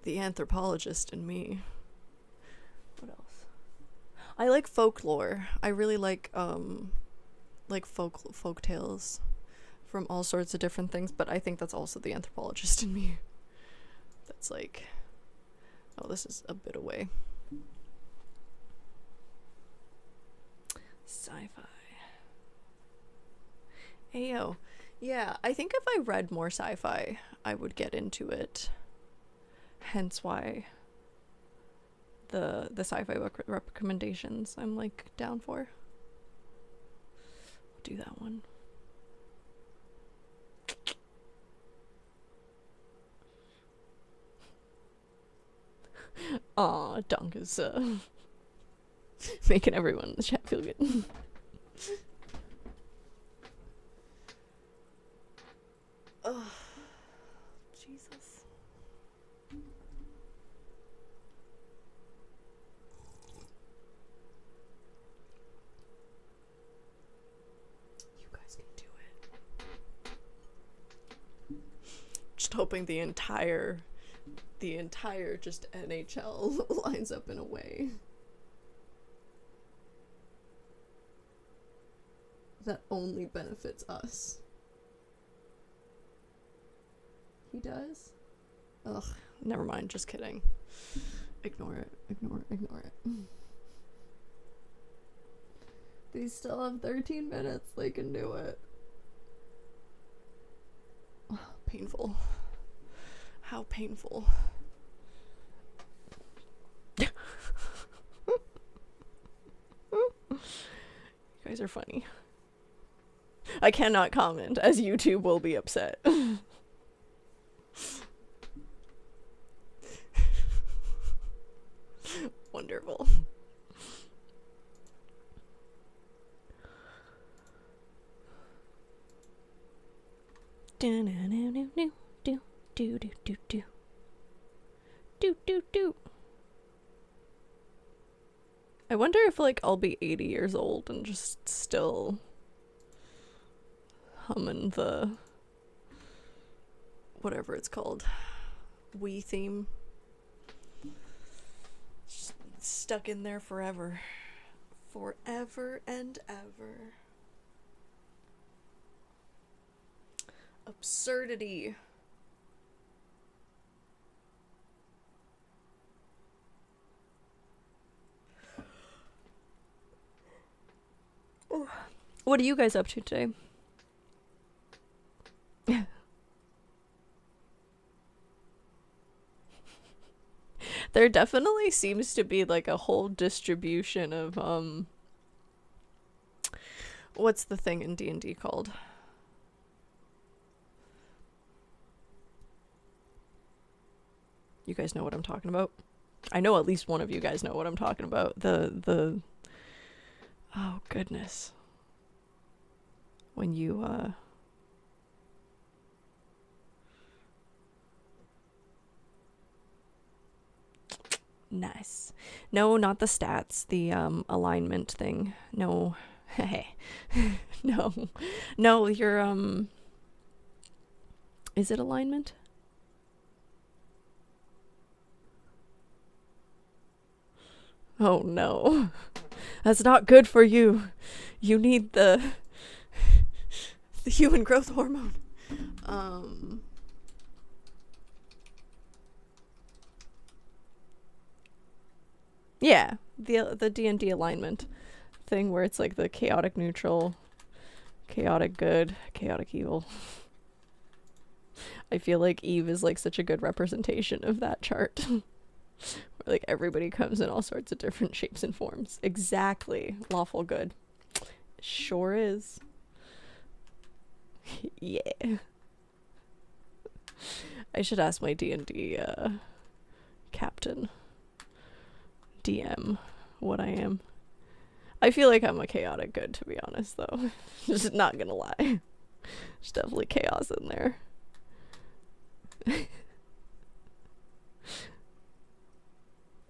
the anthropologist in me. What else? I like folklore. I really like folk tales from all sorts of different things, but I think that's also the anthropologist in me. That's like, oh, this is a bit away. Sci-fi. Ayo. Yeah, I think if I read more sci-fi, I would get into it. Hence why the sci-fi book recommendations I'm like down for. I'll do that one. Aw, Dunk is making everyone in the chat feel good. Oh, Jesus. You guys can do it. Just hoping the entire just NHL lines up in a way that only benefits us. He does? Ugh, never mind, just kidding. Ignore it. They still have 13 minutes, they can do it. Oh, painful. How painful. You guys are funny. I cannot comment, as YouTube will be upset. Wonderful. I wonder if like I'll be 80 years old and just still humming the whatever it's called, Wii theme. Just stuck in there forever and ever. Absurdity. What are you guys up to today? There definitely seems to be like a whole distribution of what's the thing in D&D called? You guys know what I'm talking about? I know at least one of you guys know what I'm talking about. The oh goodness. When you No, not the stats, the alignment thing. No. No. No, your is it alignment? Oh no. That's not good for you. You need the human growth hormone. Yeah, the D&D alignment thing where it's like the chaotic neutral, chaotic good, chaotic evil. I feel like Eve is like such a good representation of that chart. Where like everybody comes in all sorts of different shapes and forms. Exactly. Lawful good. Sure is. Yeah. I should ask my D&D captain DM what I am. I feel like I'm a chaotic good, to be honest, though. Just not gonna lie. There's definitely chaos in there.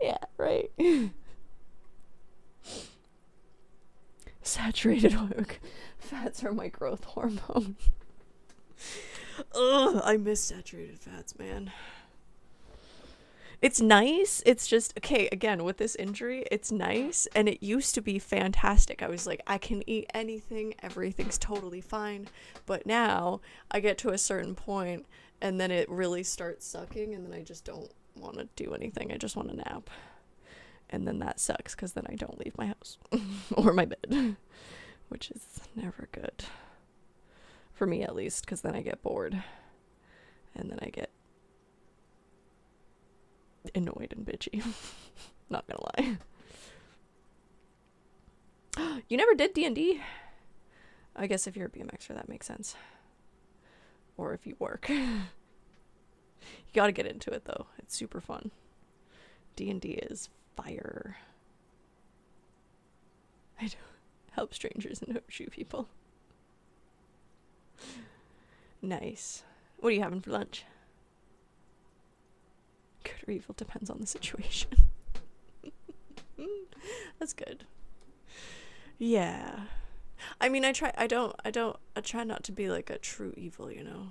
Yeah, right. Saturated oil. Fats are my growth hormone. Ugh, I miss saturated fats, man. It's nice. It's just, okay, again, with this injury, it's nice. And it used to be fantastic. I was like, I can eat anything. Everything's totally fine. But now I get to a certain point and then it really starts sucking. And then I just don't want to do anything. I just want to nap. And then that sucks because then I don't leave my house or my bed, which is never good. For me, at least, because then I get bored. And then I get annoyed and bitchy. Not gonna lie. You never did D&D? I guess if you're a BMXer, that makes sense. Or if you work. You gotta get into it, though. It's super fun. D&D is fire. I do help strangers and horseshoe people. Nice. What are you having for lunch? Good or evil depends on the situation. That's good. Yeah. I mean, I try not to be like a true evil, you know.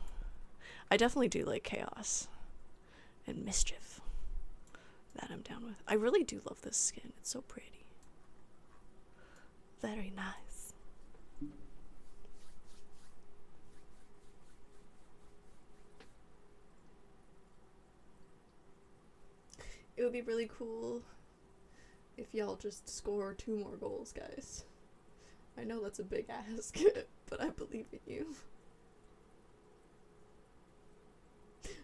I definitely do like chaos and mischief. That I'm down with. I really do love this skin. It's so pretty. Very nice. It would be really cool if y'all just score 2 more goals, guys. I know that's a big ask, but I believe in you.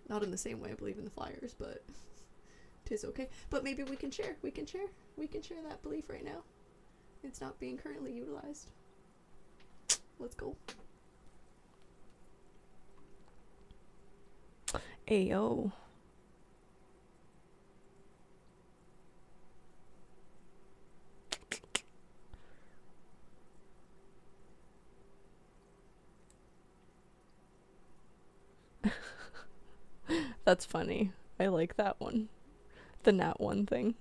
Not in the same way I believe in the Flyers, but 'tis okay. But maybe we can share. We can share that belief right now. It's not being currently utilized. Let's go. Ayo. That's funny. I like that one. The Nat 1 thing.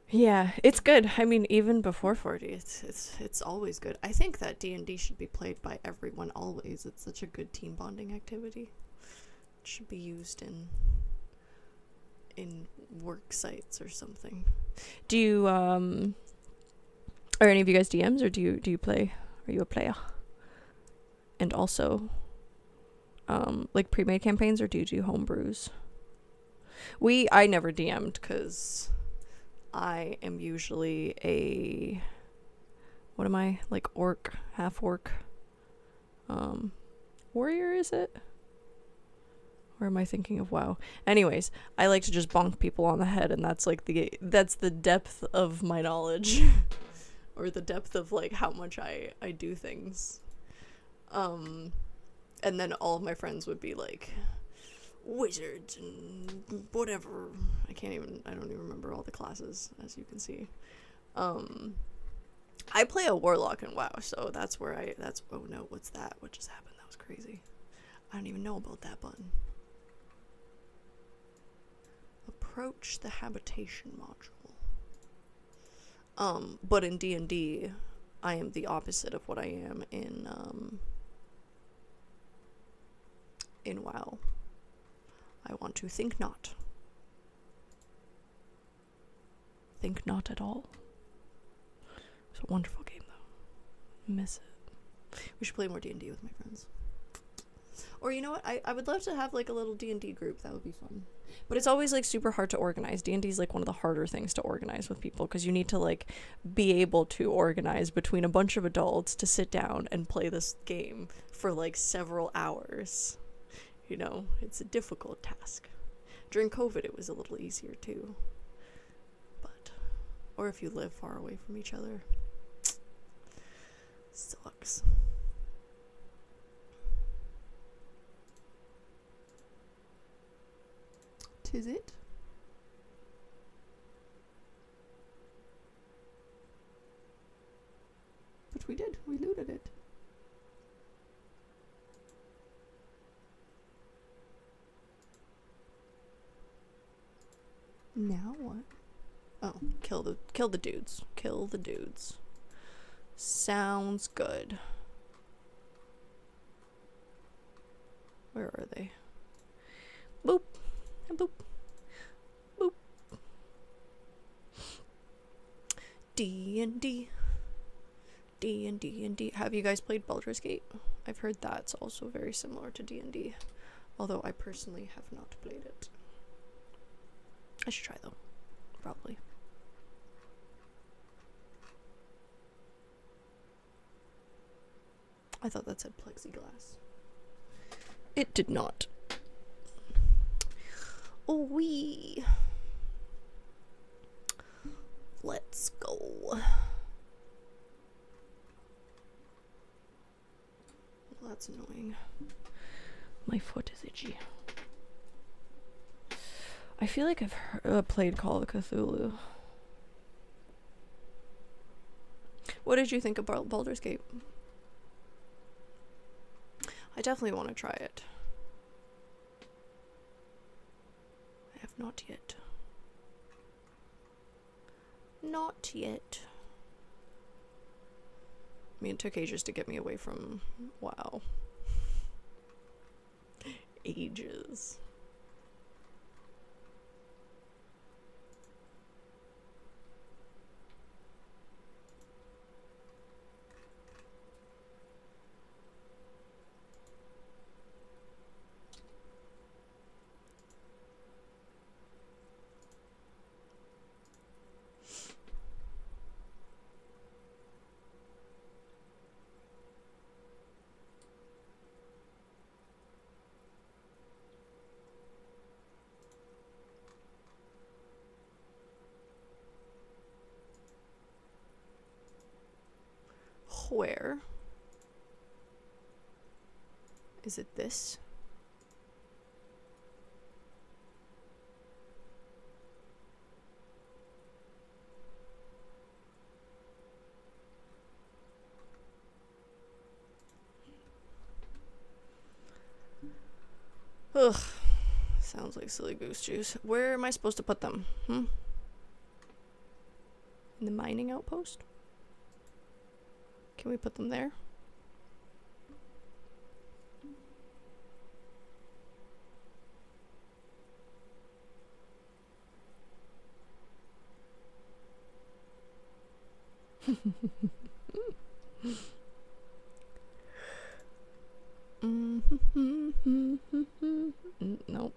Yeah, it's good. I mean, even before 40, it's always good. I think that D&D should be played by everyone always. It's such a good team bonding activity. It should be used in work sites or something. Do you are any of you guys DMs, or do you play? Are you a player? And also like pre-made campaigns, or do you do homebrews? I never DM'd because I am usually a, what am I, like orc, half orc, warrior, is it? Or am I thinking of WoW? Anyways, I like to just bonk people on the head, and that's like that's the depth of my knowledge. Or the depth of like how much I do things. And then all of my friends would be like wizards and whatever. I don't even remember all the classes, as you can see. I play a warlock in WoW, so that's where oh no, what's that? What just happened? That was crazy. I don't even know about that button. Approach the habitation module. But in D&D, I am the opposite of what I am in WoW. I want to think not. Think not at all. It's a wonderful game, though. Miss it. We should play more D&D with my friends. Or you know what? I would love to have like a little D&D group. That would be fun. But it's always like super hard to organize. D&D is like one of the harder things to organize with people because you need to like be able to organize between a bunch of adults to sit down and play this game for like several hours. You know, it's a difficult task. During COVID, it was a little easier too. But, or if you live far away from each other, sucks. Tis it? But we did. We looted it. Now what? Oh, kill the dudes. Kill the dudes. Sounds good. Where are they? Boop. Boop. Boop. D&D. D&D. Have you guys played Baldur's Gate? I've heard that's also very similar to D&D. Although I personally have not played it. I should try though. Probably. I thought that said plexiglass. It did not. Oh, wee. Let's go. Well, that's annoying. My foot is itchy. I feel like I've played Call of Cthulhu. What did you think about Baldur's Gate? I definitely want to try it. I have not yet. Not yet. I mean, it took ages to get me away from WoW. Ages. Where? Is it this? Ugh. Sounds like silly goose juice. Where am I supposed to put them? In the mining outpost? Can we put them there? Nope.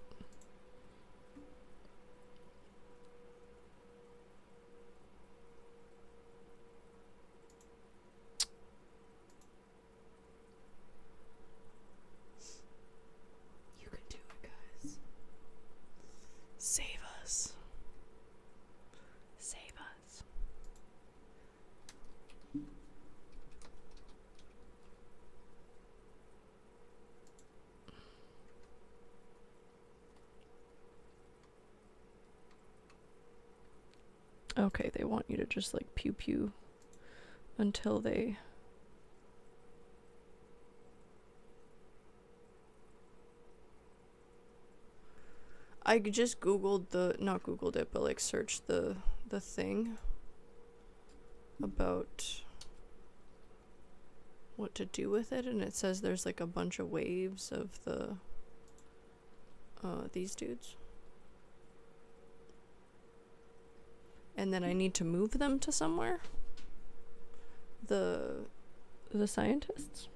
You can do it, guys. Save us. Save us. Okay, they want you to just like pew pew until they... I just googled not googled it, but like searched the thing about what to do with it, and it says there's like a bunch of waves of these dudes. And then I need to move them to somewhere. The scientists.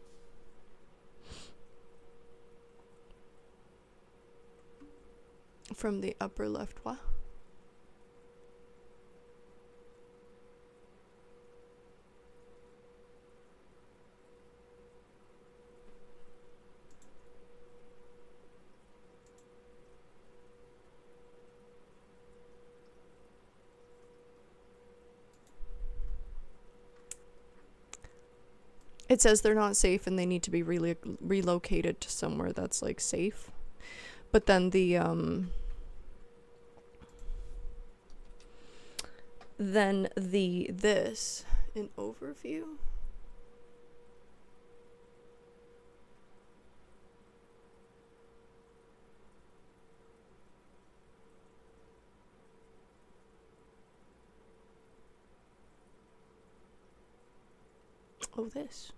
From the upper left, what? It says they're not safe and they need to be relocated to somewhere that's like safe. But then this an overview. Oh, this.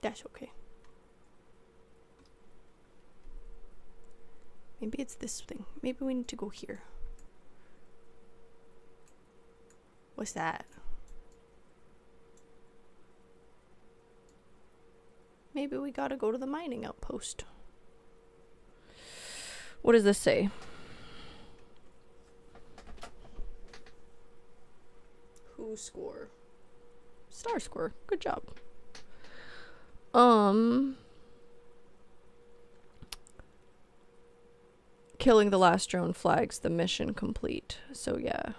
That's okay. Maybe it's this thing. Maybe we need to go here. What's that? Maybe we gotta go to the mining outpost. What does this say? Who score? Star score. Good job. Killing the last drone flags the mission complete. So yeah.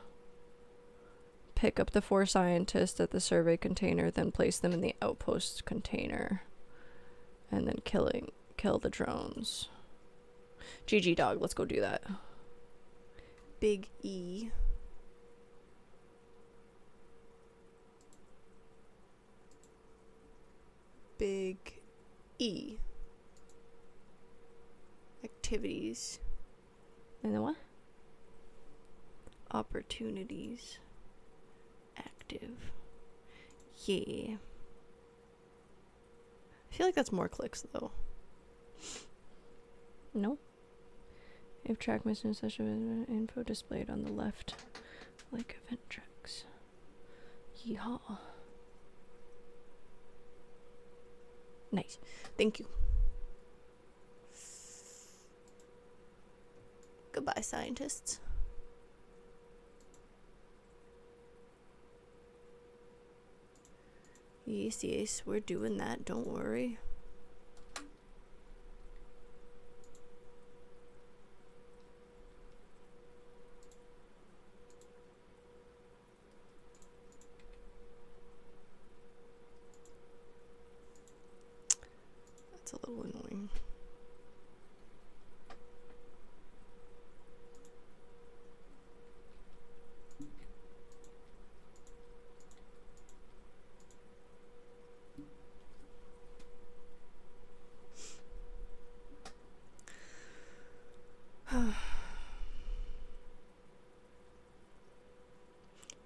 Pick up the 4 scientists at the survey container, then place them in the outpost container. And then kill the drones. GG dog, let's go do that. Big E. Big E. Activities. And then what? Opportunities. Active. Yeah. I feel like that's more clicks though. No? If track missing such info displayed on the left, like event tracks. Yeehaw. Nice. Thank you. Goodbye, scientists. Yes, yes, we're doing that. Don't worry. That's a little annoying.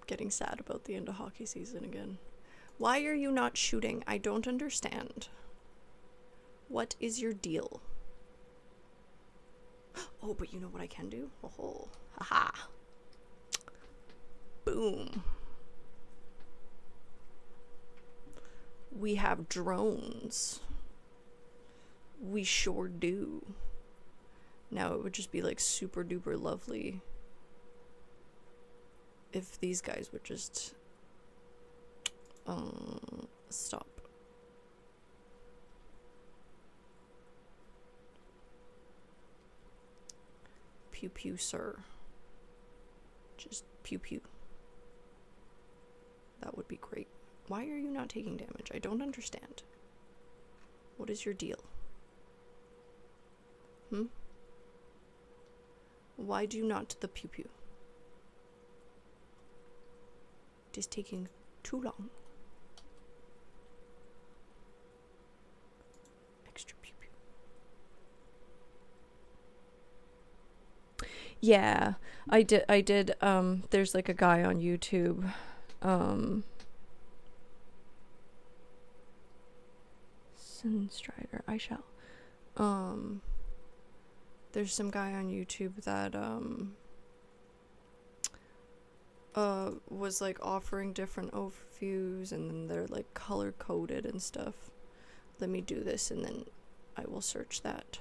Getting sad about the end of hockey season again. Why are you not shooting? I don't understand. What is your deal? Oh, but you know what I can do? Oh, haha. Boom. We have drones. We sure do. Now it would just be like super duper lovely if these guys would just stop. Pew pew, sir. Just pew pew. that would be great. Why are you not taking damage? I don't understand. What is your deal? Why do you not the pew pew? It is taking too long. Extra pew pew. Yeah, I did, there's like a guy on YouTube, Sunstrider, I shall. There's some guy on YouTube that, was like offering different overviews, and then they're like color coded and stuff. Let me do this and then I will search that.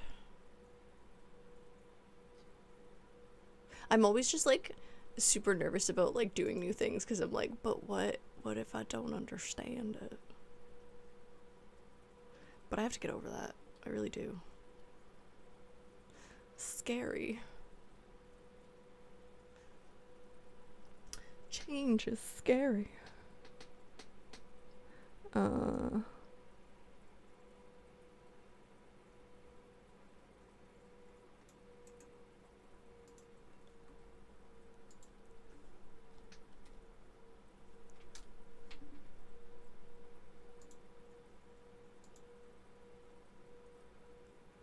I'm always just like super nervous about like doing new things because I'm like, but what if I don't understand it? But I have to get over that. I really do. Scary. Change is scary.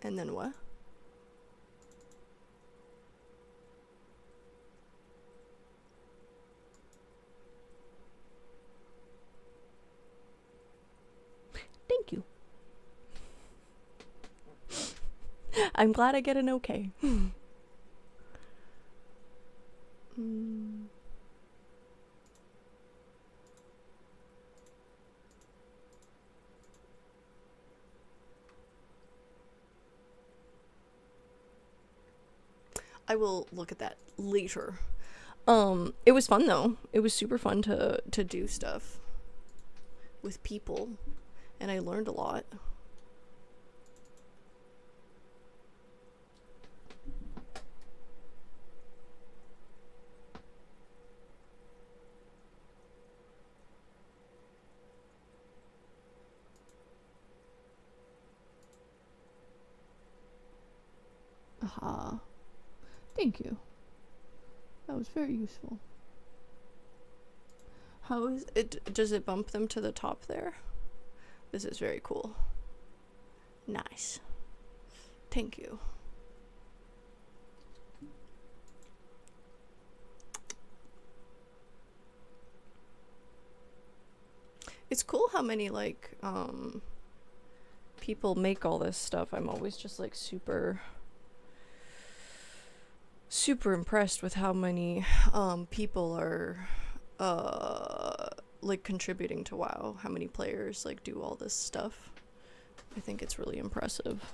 And then what? Thank you. I'm glad I get an okay. I will look at that later. It was fun though. It was super fun to do stuff with people, and I learned a lot. Aha. Thank you. That was very useful. How is it? Does it bump them to the top there? This is very cool. Nice. Thank you. It's cool how many like people make all this stuff. I'm always just like super impressed with how many people are like contributing to WoW, how many players like do all this stuff. I think it's really impressive.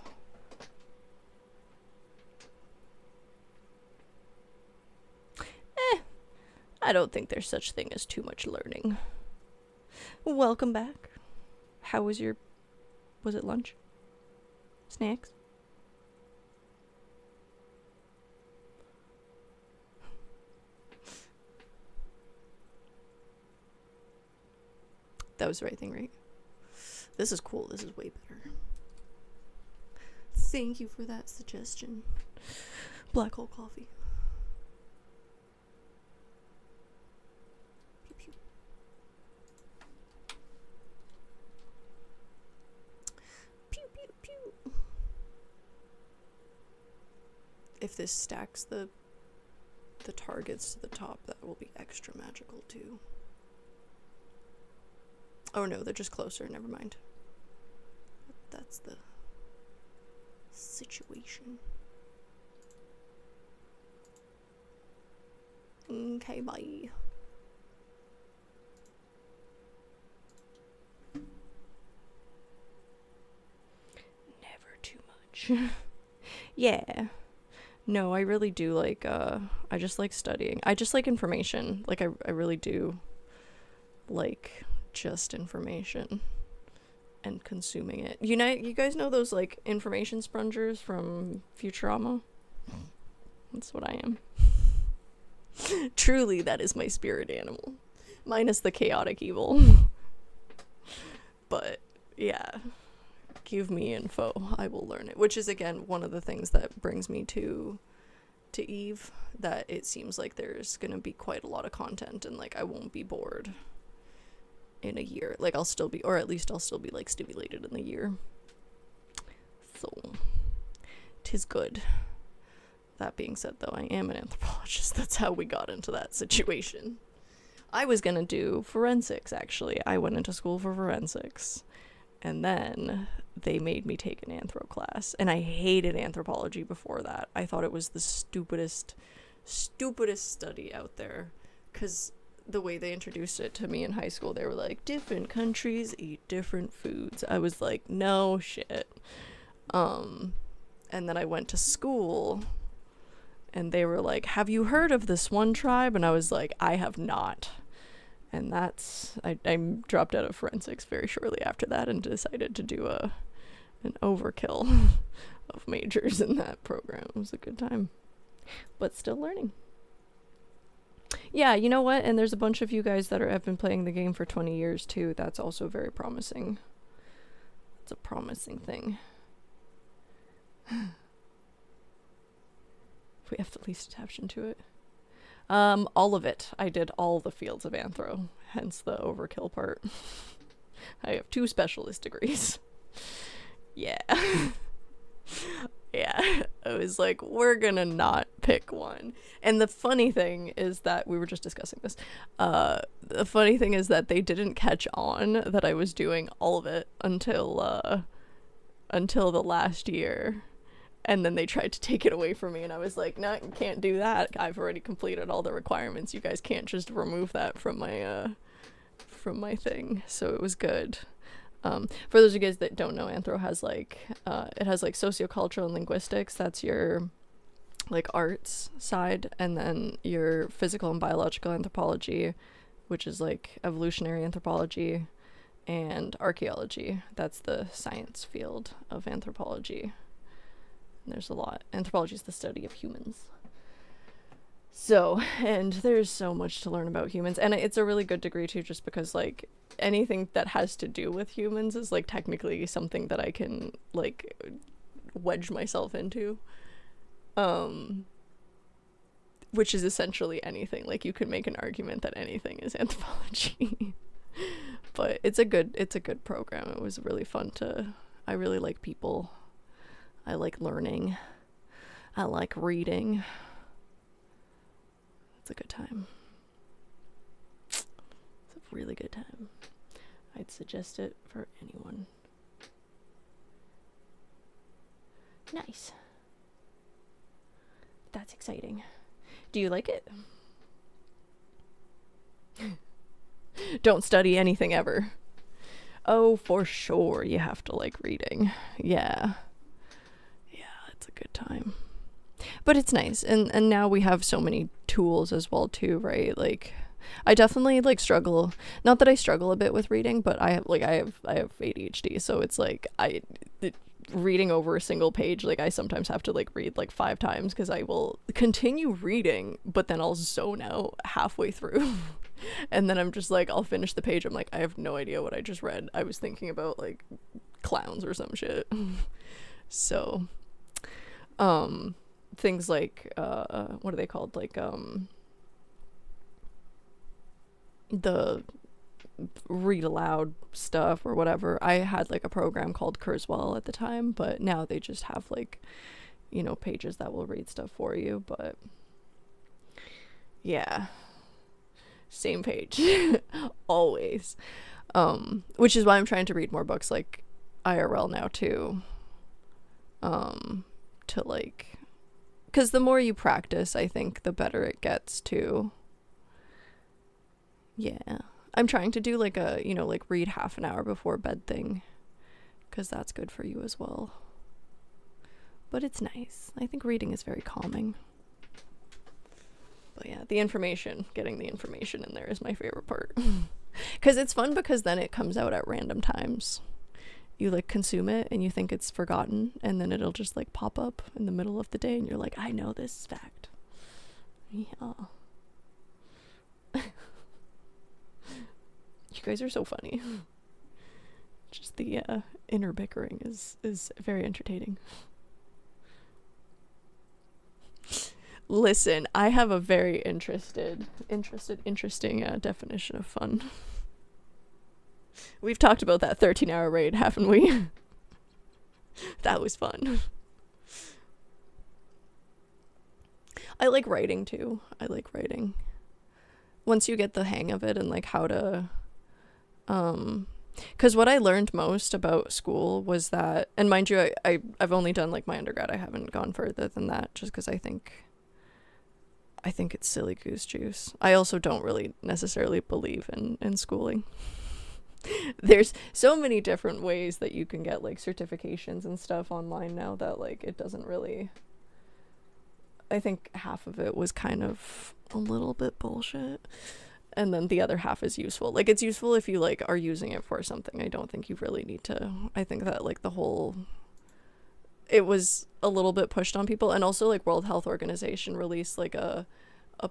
I don't think there's such thing as too much learning. Welcome back. How was was it lunch? Snacks? That was the right thing, right? This is cool. This is way better. Thank you for that suggestion. Black hole coffee. Pew, pew. Pew, pew, pew. If this stacks the targets to the top, that will be extra magical too. Oh no, they're just closer, never mind. That's the situation. Okay, bye. Never too much. Yeah. No, I really do like, I just like studying. I just like information. Like, I really do like just information and consuming it. You know, you guys know those like information spongers from Futurama? That's what I am. Truly, that is my spirit animal. Minus the chaotic evil. But yeah, give me info, I will learn it. Which is, again, one of the things that brings me to Eve, that it seems like there's gonna be quite a lot of content, and like I won't be bored in a year. Like I'll still be, or at least I'll still be like stimulated in the year. So 'tis good. That being said, though, I am an anthropologist. That's how we got into that situation. I was gonna do forensics, actually. I went into school for forensics, and then they made me take an anthro class, and I hated anthropology before that. I thought it was the stupidest study out there, because the way they introduced it to me in high school, they were like, different countries eat different foods. I was like, no shit. And then I went to school, and they were like, have you heard of this one tribe? And I was like, I have not. And that's, I dropped out of forensics very shortly after that and decided to do an overkill of majors in that program. It was a good time, but still learning. Yeah, you know what? And there's a bunch of you guys that have been playing the game for 20 years too. That's also very promising. It's a promising thing. We have the least attention to it. All of it. I did all the fields of anthro, hence the overkill part. I have 2 specialist degrees. Yeah. Yeah. I was like, we're gonna not pick one. And the funny thing is that, we were just discussing this, the funny thing is that they didn't catch on that I was doing all of it until the last year. And then they tried to take it away from me, and I was like, no, you can't do that. I've already completed all the requirements. You guys can't just remove that from my thing. So it was good. For those of you guys that don't know, anthro has like, it has like sociocultural and linguistics. That's your like arts side. And then your physical and biological anthropology, which is like evolutionary anthropology, and archaeology. That's the science field of anthropology. There's a lot. Anthropology is the study of humans. So, and there's so much to learn about humans. And it's a really good degree too, just because like anything that has to do with humans is like technically something that I can like wedge myself into. Which is essentially anything. Like you could make an argument that anything is anthropology. But it's a good program. It was really fun I really like people. I like learning. I like reading. It's a good time. It's a really good time. I'd suggest it for anyone. Nice. That's exciting. Do you like it? Don't study anything ever. Oh, for sure you have to like reading. Yeah. It's a good time. But it's nice. And now we have so many tools as well too, right? Like I definitely like struggle. Not that I struggle a bit with reading, but I have ADHD, so it's like reading over a single page, like I sometimes have to like read like 5 times because I will continue reading, but then I'll zone out halfway through. And then I'm just like, I'll finish the page. I'm like, I have no idea what I just read. I was thinking about like clowns or some shit. So things like what are they called, like the read aloud stuff or whatever. I had like a program called Kurzweil at the time, but now they just have like, you know, pages that will read stuff for you. But yeah, same page. Always. Which is why I'm trying to read more books like IRL now too, to like, because the more you practice, I think the better it gets too. Yeah, I'm trying to do like a, you know, like read half an hour before bed thing, because that's good for you as well. But it's nice. I think reading is very calming. But yeah, getting the information in there is my favorite part. Because it's fun, because then it comes out at random times. You like consume it and you think it's forgotten, and then it'll just like pop up in the middle of the day and you're like, I know this fact. Yeah. guys are so funny. Just the inner bickering is very entertaining. Listen, I have a very interesting definition of fun. We've talked about that 13-hour raid, haven't we? That was fun. I like writing too. I like writing. Once you get the hang of it and like how to because what I learned most about school was that, and mind you, I've only done like my undergrad. I haven't gone further than that just because I think it's silly goose juice. I also don't really necessarily believe in schooling. There's so many different ways that you can get like certifications and stuff online now that like it doesn't really, I think half of it was kind of a little bit bullshit, and then the other half is useful. Like it's useful if you like are using it for something. I don't think you really need to. I think that like the whole, it was a little bit pushed on people, and also like World Health Organization released like a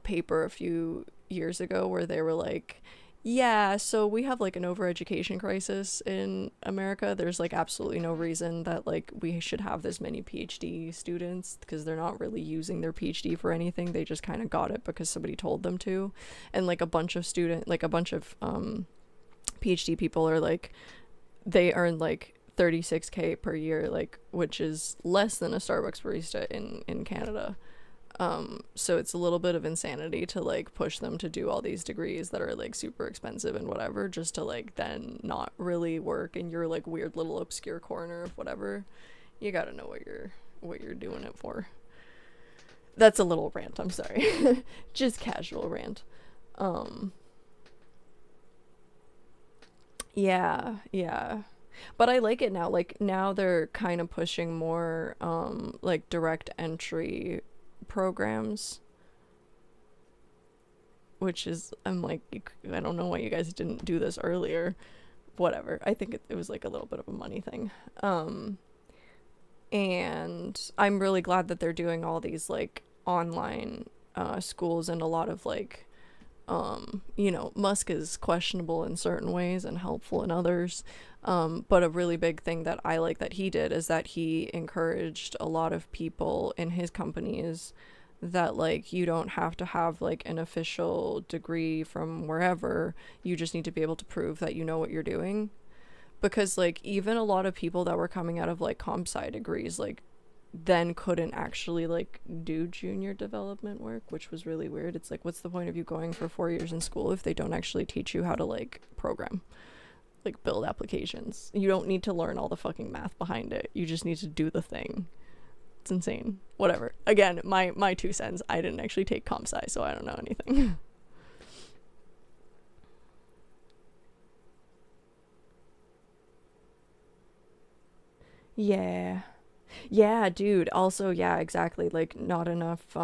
paper a few years ago where they were like, yeah, so we have like an overeducation crisis in America. There's like absolutely no reason that like we should have this many PhD students because they're not really using their PhD for anything. They just kind of got it because somebody told them to. And like a bunch of PhD people are like, they earn like 36K per year, like, which is less than a Starbucks barista in Canada. So it's a little bit of insanity to like push them to do all these degrees that are like super expensive and whatever, just to like then not really work in your like weird little obscure corner of whatever. You gotta know what you're doing it for. That's a little rant, I'm sorry. Just casual rant. Yeah. But I like it now. Like now they're kind of pushing more like direct entry programs, which is, I'm like, I don't know why you guys didn't do this earlier. Whatever. I think it was like a little bit of a money thing. And I'm really glad that they're doing all these like online schools, and a lot of like you know, Musk is questionable in certain ways and helpful in others. But a really big thing that I like that he did is that he encouraged a lot of people in his companies that like you don't have to have like an official degree from wherever. You just need to be able to prove that you know what you're doing. Because like even a lot of people that were coming out of like comp sci degrees like then couldn't actually like do junior development work, which was really weird. It's like, what's the point of you going for 4 years in school if they don't actually teach you how to like program, like build applications? You don't need to learn all the fucking math behind it. You just need to do the thing. It's insane. Whatever. Again, my 2 cents. I didn't actually take comp sci, so I don't know anything. Yeah, dude. Also, yeah, exactly. Like not enough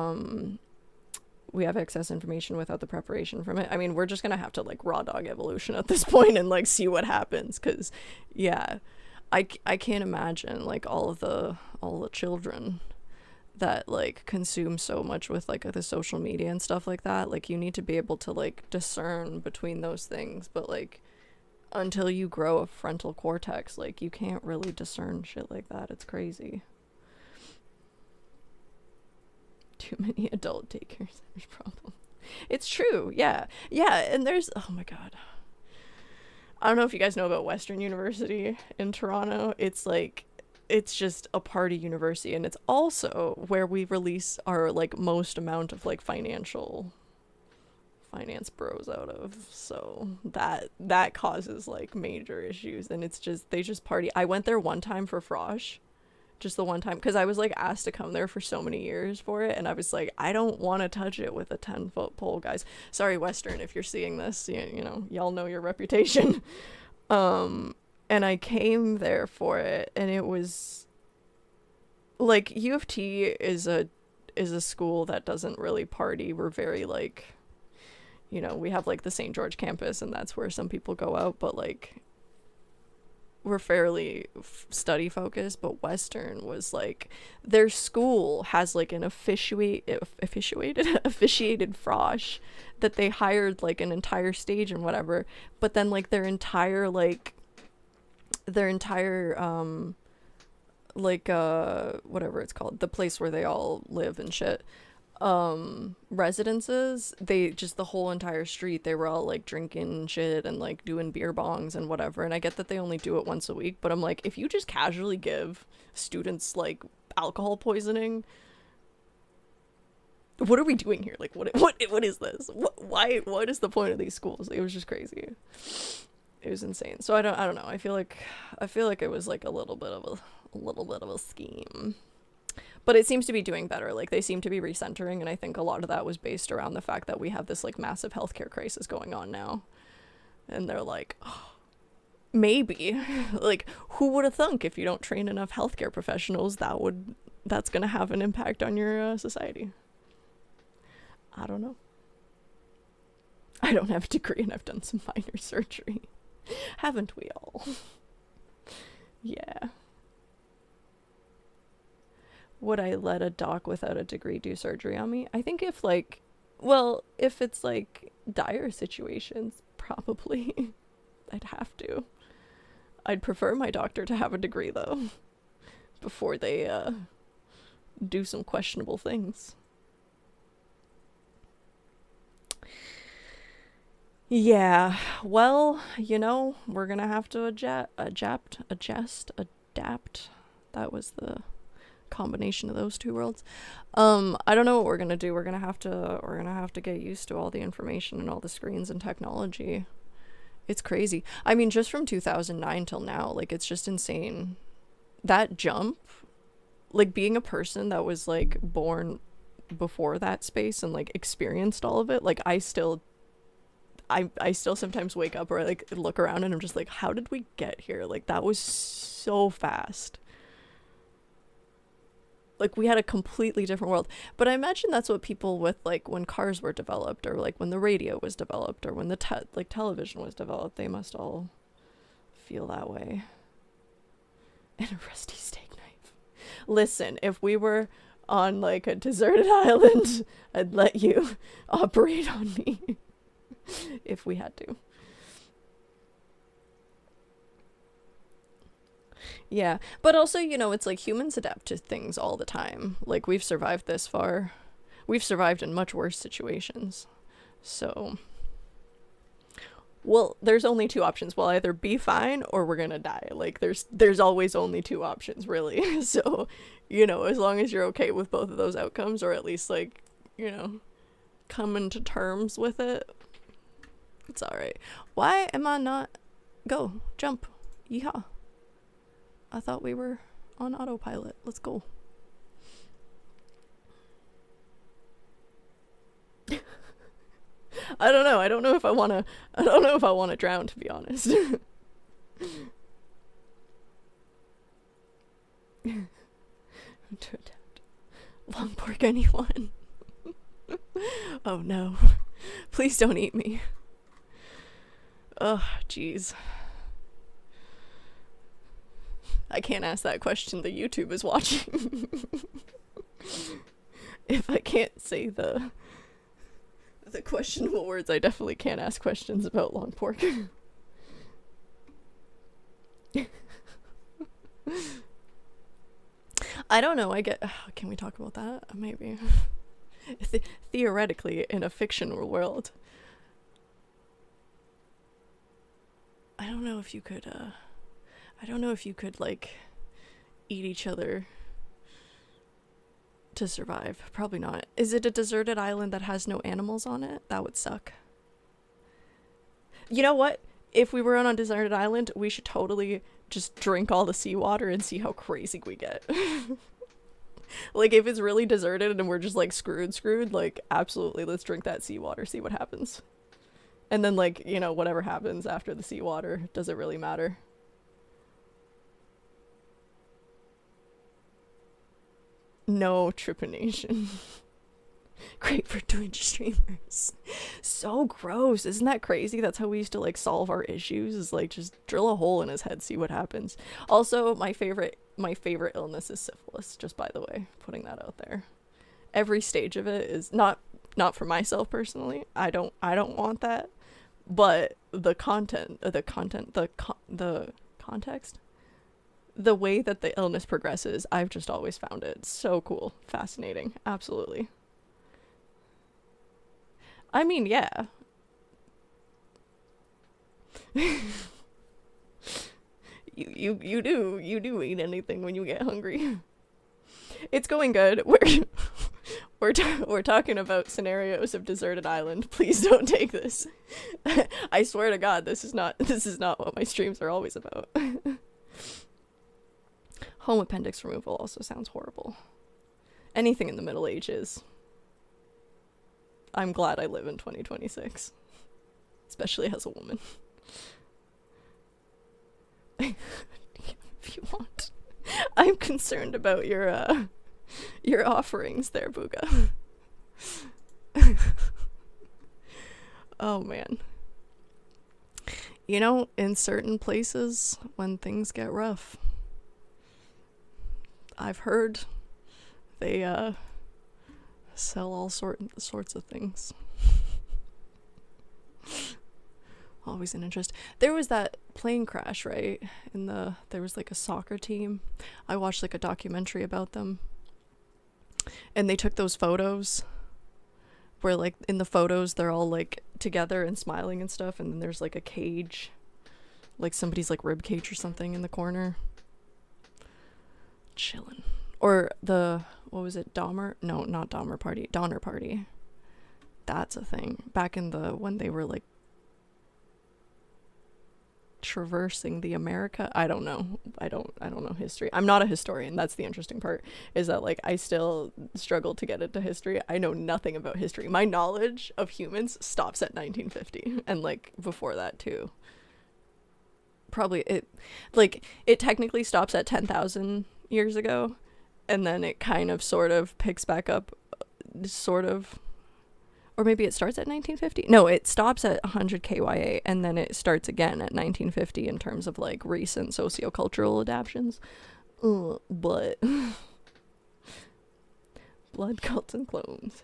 we have excess information without the preparation from it. I mean, we're just gonna have to like raw dog evolution at this point and like see what happens, because yeah, I can't imagine like all the children that like consume so much with like the social media and stuff like that. Like you need to be able to like discern between those things, but like until you grow a frontal cortex, like you can't really discern shit like that. It's crazy. Too many adult daycare centers problem. It's true. Yeah, and there's, oh my god, I don't know if you guys know about Western University in Toronto. It's like, it's just a party university, and it's also where we release our like most amount of like finance bros out of. So that causes like major issues, and it's just, they just party. I went there one time for Frosh, just the one time, because I was like asked to come there for so many years for it, and I was like, I don't want to touch it with a 10-foot pole, guys. Sorry, Western, if you're seeing this, you know, y'all know your reputation. And I came there for it, and it was like, U of T is a school that doesn't really party. We're very like, you know, we have like the St. George campus, and that's where some people go out, but like were fairly study focused, but Western was like their school has like an officiated frosh that they hired like an entire stage and whatever, but then like their entire whatever it's called, the place where they all live and shit, residences, they just, the whole entire street, they were all like drinking shit and like doing beer bongs and whatever. And I get that they only do it once a week, but I'm like, if you just casually give students like alcohol poisoning, what are we doing here? Like, what is this? What is the point of these schools? It was just crazy. It was insane. So I don't know. I feel like it was like a little bit of a scheme. But it seems to be doing better. Like, they seem to be recentering, and I think a lot of that was based around the fact that we have this like massive healthcare crisis going on now. And they're like, oh, maybe like, who would have thunk if you don't train enough healthcare professionals that's going to have an impact on your society. I don't know. I don't have a degree and I've done some minor surgery. Haven't we all? Yeah. Would I let a doc without a degree do surgery on me? I think if it's like dire situations, probably I'd have to. I'd prefer my doctor to have a degree though, before they do some questionable things. Yeah, well, we're gonna have to adapt. That was the combination of those two worlds. I don't know what we're gonna do. We're gonna have to get used to all the information and all the screens and technology. It's crazy. I mean, just from 2009 till now, like, it's just insane. That jump, like, being a person that was like born before that space and like experienced all of it, like, I still sometimes wake up or I like look around and I'm just like, how did we get here? Like, that was so fast. Like, we had a completely different world. But I imagine that's what people with like when cars were developed, or like when the radio was developed, or when the television was developed, they must all feel that way. And a rusty steak knife. Listen, if we were on like a deserted island, I'd let you operate on me. If we had to. Yeah, but also, it's like humans adapt to things all the time. Like, we've survived this far. We've survived in much worse situations. So, well, there's only two options. We'll either be fine or we're gonna die. Like, there's always only two options, really. So, as long as you're okay with both of those outcomes, or at least like, coming to terms with it, it's alright. Why am I not... Go. Jump. Yeehaw. I thought we were on autopilot. Let's go. I don't know. I don't know if I want to drown, to be honest. To adapt. Long pork, anyone? Oh no. Please don't eat me. Oh, jeez. I can't ask that question. The YouTube is watching. If I can't say the questionable words, I definitely can't ask questions about long pork. I don't know. Can we talk about that? Maybe. Theoretically, in a fictional world, I don't know if you could like eat each other to survive. Probably not. Is it a deserted island that has no animals on it? That would suck. You know what? If we were on a deserted island, we should totally just drink all the seawater and see how crazy we get. Like, if it's really deserted and we're just like screwed, like, absolutely, let's drink that seawater, see what happens. And then, like, whatever happens after the seawater, does it really matter? No trepanation. Great for Twitch streamers. So gross. Isn't that crazy? That's how we used to like solve our issues, is like just drill a hole in his head, see what happens. Also, my favorite illness is syphilis, just by the way, putting that out there. Every stage of it is not for myself personally. I don't want that, but the context, the way that the illness progresses, I've just always found it so cool, fascinating. Absolutely. I mean, yeah. You do eat anything when you get hungry. It's going good. We're talking about scenarios of deserted island. Please don't take this. I swear to God, this is not what my streams are always about. Home appendix removal also sounds horrible. Anything in the Middle Ages. I'm glad I live in 2026, especially as a woman. If you want. I'm concerned about your offerings there, Booga. Oh man. You know, in certain places when things get rough, I've heard they sell all sorts of things. Always an interest. There was that plane crash, right? There was like a soccer team. I watched like a documentary about them. And they took those photos where like in the photos they're all like together and smiling and stuff, and then there's like a cage, like somebody's like rib cage or something in the corner. Chillin'. Or what was it, Dahmer? No, not Dahmer Party. Donner Party. That's a thing. Back in when they were like traversing the America. I don't know. I don't know history. I'm not a historian. That's the interesting part, is that like I still struggle to get into history. I know nothing about history. My knowledge of humans stops at 1950 and like before that too. Probably it technically stops at 10,000 years ago, and then it kind of sort of picks back up sort of, or maybe it starts at 1950. No, it stops at 100 KYA, and then it starts again at 1950 in terms of like recent sociocultural adaptions. But blood cults and clones,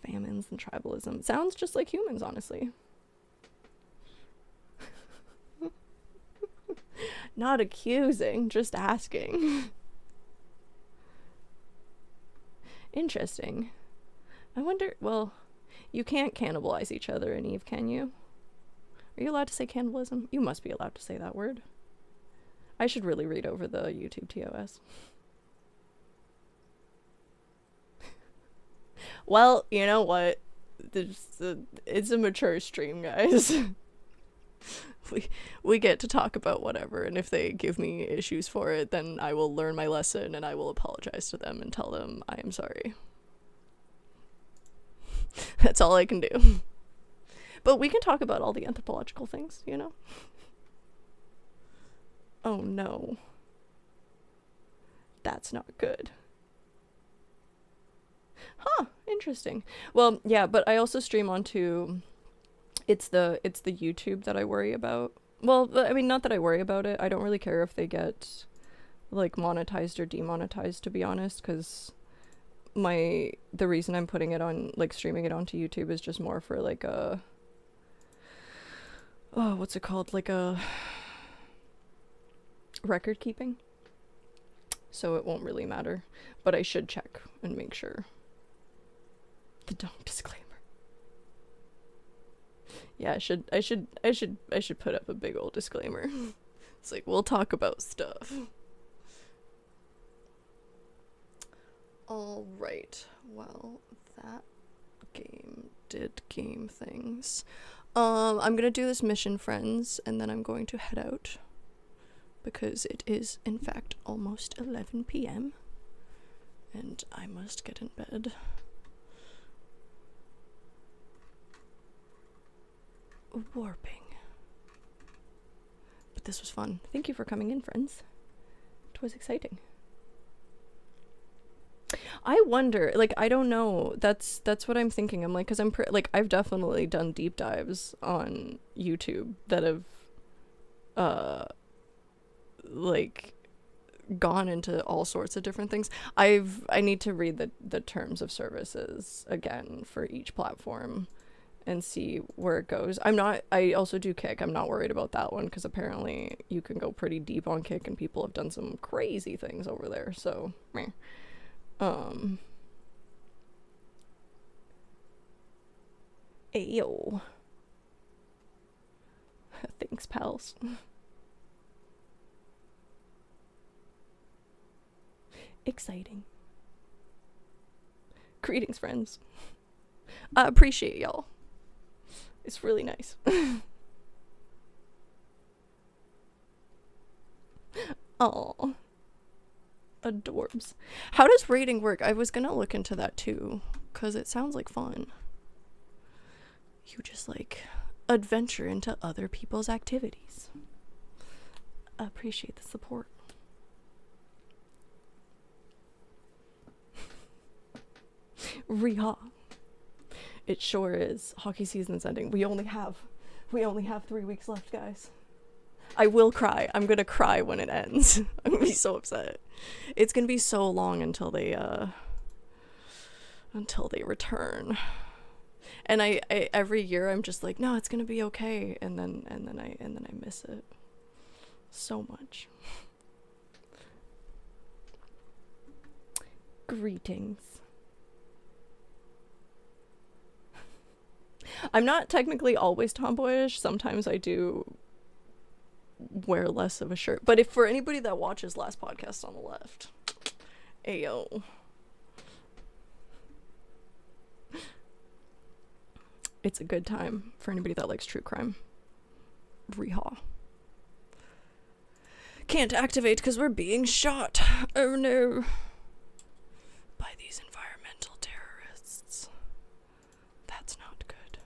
famines and tribalism. Sounds just like humans, honestly. Not accusing, just asking. Interesting. I wonder, well, you can't cannibalize each other in Eve, can you? Are you allowed to say cannibalism? You must be allowed to say that word. I should really read over the YouTube TOS. Well, you know what? It's a mature stream, guys. We get to talk about whatever, and if they give me issues for it, then I will learn my lesson and I will apologize to them and tell them I am sorry. That's all I can do. But we can talk about all the anthropological things, you know? Oh no. That's not good. Huh, interesting. Well, yeah, but I also stream onto... It's the YouTube that I worry about. Well, I mean, not that I worry about it. I don't really care if they get like monetized or demonetized, to be honest, because the reason I'm putting it on, like streaming it onto YouTube, is just more for like what's it called? Like a record keeping. So it won't really matter, but I should check and make sure. The don't disclaimer. Yeah, I should put up a big old disclaimer. It's like, we'll talk about stuff. All right. Well, that game did game things. I'm gonna do this mission, friends, and then I'm going to head out because it is, in fact, almost 11 p.m. and I must get in bed. Warping. But this was fun. Thank you for coming in, friends. It was exciting. I wonder, like, I don't know. That's what I'm thinking. I'm like, because like, I've definitely done deep dives on YouTube that have, uh, like, gone into all sorts of different things. I need to read the terms of services again for each platform and see where it goes. I also do Kick. I'm not worried about that one because apparently you can go pretty deep on Kick and people have done some crazy things over there. So, meh. Ayo. Thanks, pals. Exciting. Greetings, friends. I appreciate y'all. It's really nice. Oh, adorbs. How does rating work? I was gonna look into that too, because it sounds like fun. You just like adventure into other people's activities. I appreciate the support. Reha. It sure is. Hockey season's ending. We only have 3 weeks left, guys. I will cry. I'm gonna cry when it ends. I'm gonna be so upset. It's gonna be so long until they return. And I every year I'm just like, no, it's gonna be okay, and then I miss it so much. Greetings. I'm not technically always tomboyish. Sometimes I do wear less of a shirt. But if for anybody that watches Last Podcast on the Left, ayo. It's a good time for anybody that likes true crime. Reha. Can't activate because we're being shot. Oh no. By these environmental terrorists. That's not good.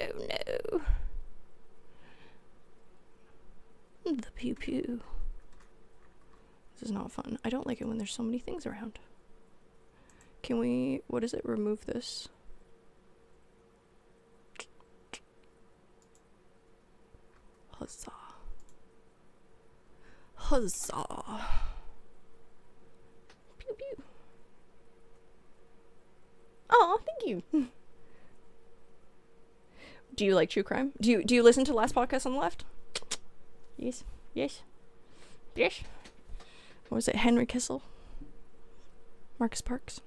Oh no. The pew pew. This is not fun. I don't like it when there's so many things around. Can we, what is it? Remove this. Huzzah. Huzzah. Pew pew. Oh, thank you. Do you like true crime? Do you listen to Last Podcast on the Left? Yes. Yes. Yes. What was it? Henry Kissel? Marcus Parks?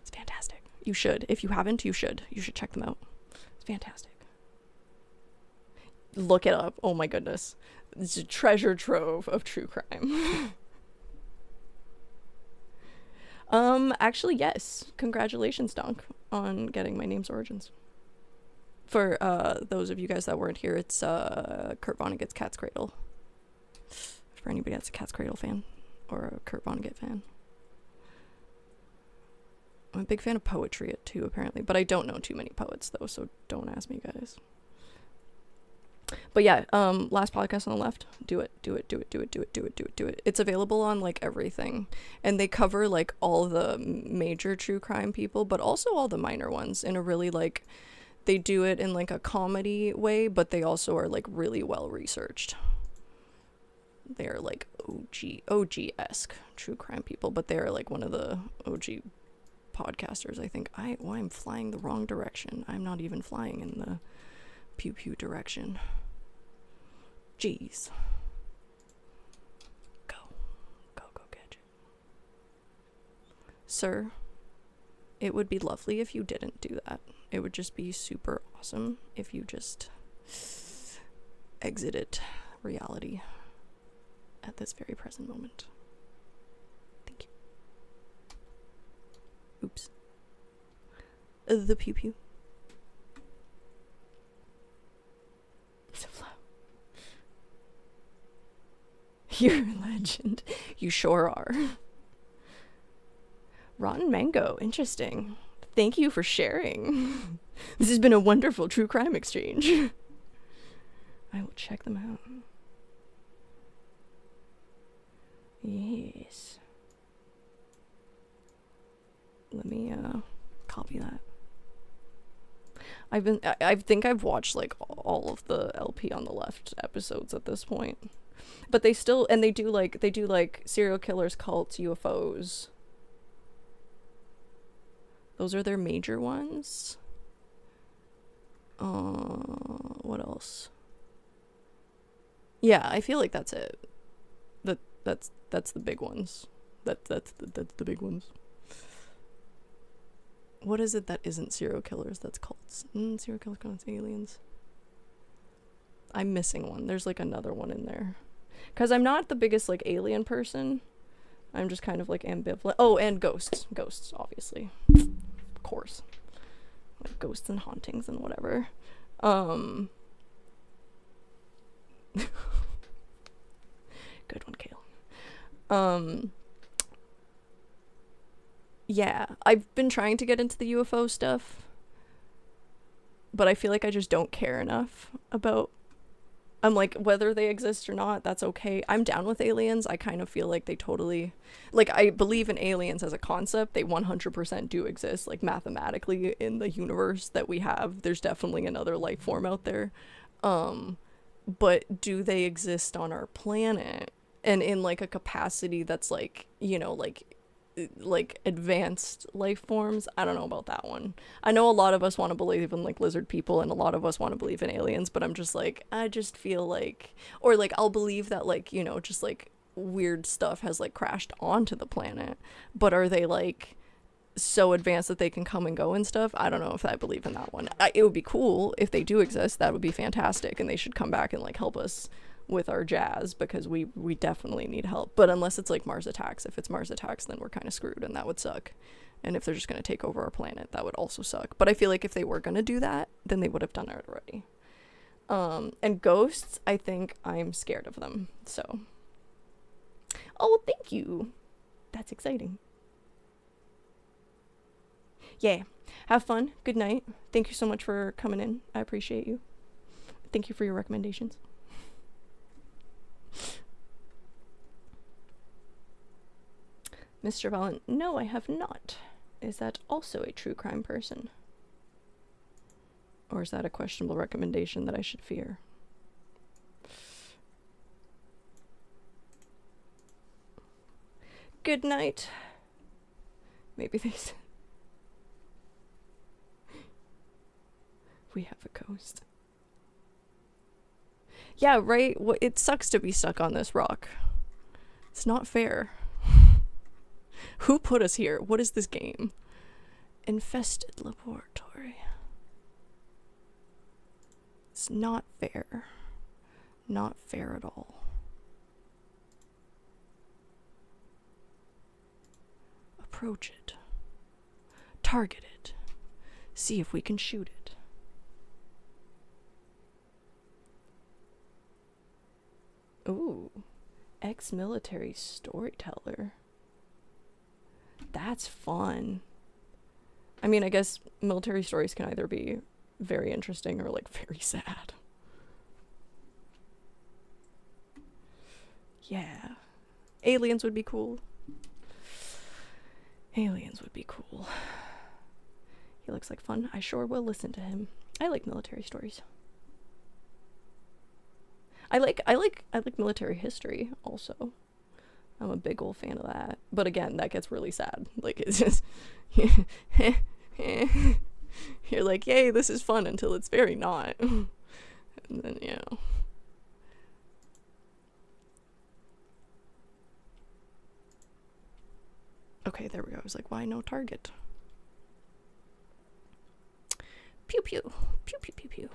It's fantastic. You should. If you haven't, you should. You should check them out. It's fantastic. Look it up. Oh my goodness. It's a treasure trove of true crime. Actually, yes. Congratulations, Donk, on getting my name's origins. For those of you guys that weren't here, it's Kurt Vonnegut's Cat's Cradle. For anybody that's a Cat's Cradle fan or a Kurt Vonnegut fan. I'm a big fan of poetry too, apparently, but I don't know too many poets though, so don't ask me, guys. But yeah, Last Podcast on the Left, do it. It's available on like everything, and they cover like all the major true crime people, but also all the minor ones in a really like, they do it in like a comedy way, but they also are like really well researched. They're like OG-esque true crime people, but they're like one of the OG podcasters, I think. I'm flying the wrong direction. I'm not even flying in the pew pew direction. Jeez. Go catch it. Sir, it would be lovely if you didn't do that. It would just be super awesome if you just exited reality at this very present moment. Thank you. Oops. The pew pew. So low. You're a legend. You sure are. Rotten Mango. Interesting. Thank you for sharing. This has been a wonderful true crime exchange. I will check them out. this. Let me copy that. I think I've watched like all of the LP on the Left episodes at this point. But they still, and they do like serial killers, cults, UFOs. Those are their major ones. What else? Yeah, I feel like that's it. That's the big ones. That's the big ones. What is it that isn't serial killers? That's cults. Serial killers, cults, aliens. I'm missing one. There's like another one in there. Because I'm not the biggest like alien person. I'm just kind of like ambivalent. Oh, and ghosts. Ghosts, obviously. Of course. Like ghosts and hauntings and whatever. Good one, Kale. Yeah, I've been trying to get into the UFO stuff, but I feel like I just don't care enough about, I'm like, whether they exist or not, that's okay. I'm down with aliens. I kind of feel like they totally, like, I believe in aliens as a concept. They 100% do exist, like, mathematically in the universe that we have. There's definitely another life form out there. But do they exist on our planet? And in, like, a capacity that's, like, you know, like advanced life forms? I don't know about that one. I know a lot of us want to believe in like lizard people and a lot of us want to believe in aliens, but I'm just like, I just feel like, or like I'll believe that like, you know, just like weird stuff has like crashed onto the planet, but are they like so advanced that they can come and go and stuff? I don't know if I believe in that one. It would be cool if they do exist. That would be fantastic, and they should come back and like help us with our jazz, because we definitely need help. But unless it's like Mars Attacks, if it's Mars Attacks, then we're kind of screwed, and that would suck. And if they're just going to take over our planet, that would also suck. But I feel like if they were going to do that, then they would have done it already. And ghosts, I think I'm scared of them. So, oh, thank you, that's exciting. Yeah, have fun. Good night. Thank you so much for coming in. I appreciate you. Thank you for your recommendations. Mr. Valen, no, I have not. Is that also a true crime person? Or is that a questionable recommendation that I should fear? Good night. Maybe they said we have a ghost. Yeah, right? Well, it sucks to be stuck on this rock. It's not fair. Who put us here? What is this game? Infested laboratory. It's not fair. Not fair at all. Approach it. Target it. See if we can shoot it. Ooh. Ex-military storyteller. That's fun. I mean, I guess military stories can either be very interesting or like very sad. Yeah. Aliens would be cool. Aliens would be cool. He looks like fun. I sure will listen to him. I like military stories. I like military history also. I'm a big old fan of that. But again, that gets really sad. Like, it's just you're like, yay, this is fun, until it's very not. And then, you know. Okay, there we go. I was like, why no target? Pew pew. Pew pew pew pew.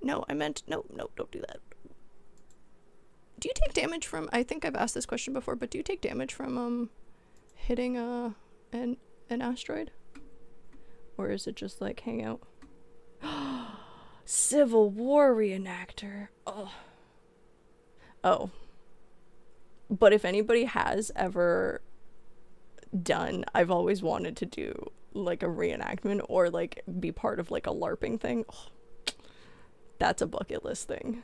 No, I meant, no, don't do that. Do you take damage from, I think I've asked this question before, but do you take damage from, hitting, an asteroid? Or is it just, like, hang out? Civil War reenactor. Oh. But if anybody has ever done, I've always wanted to do, like, a reenactment or, like, be part of, like, a LARPing thing. Oh, that's a bucket list thing.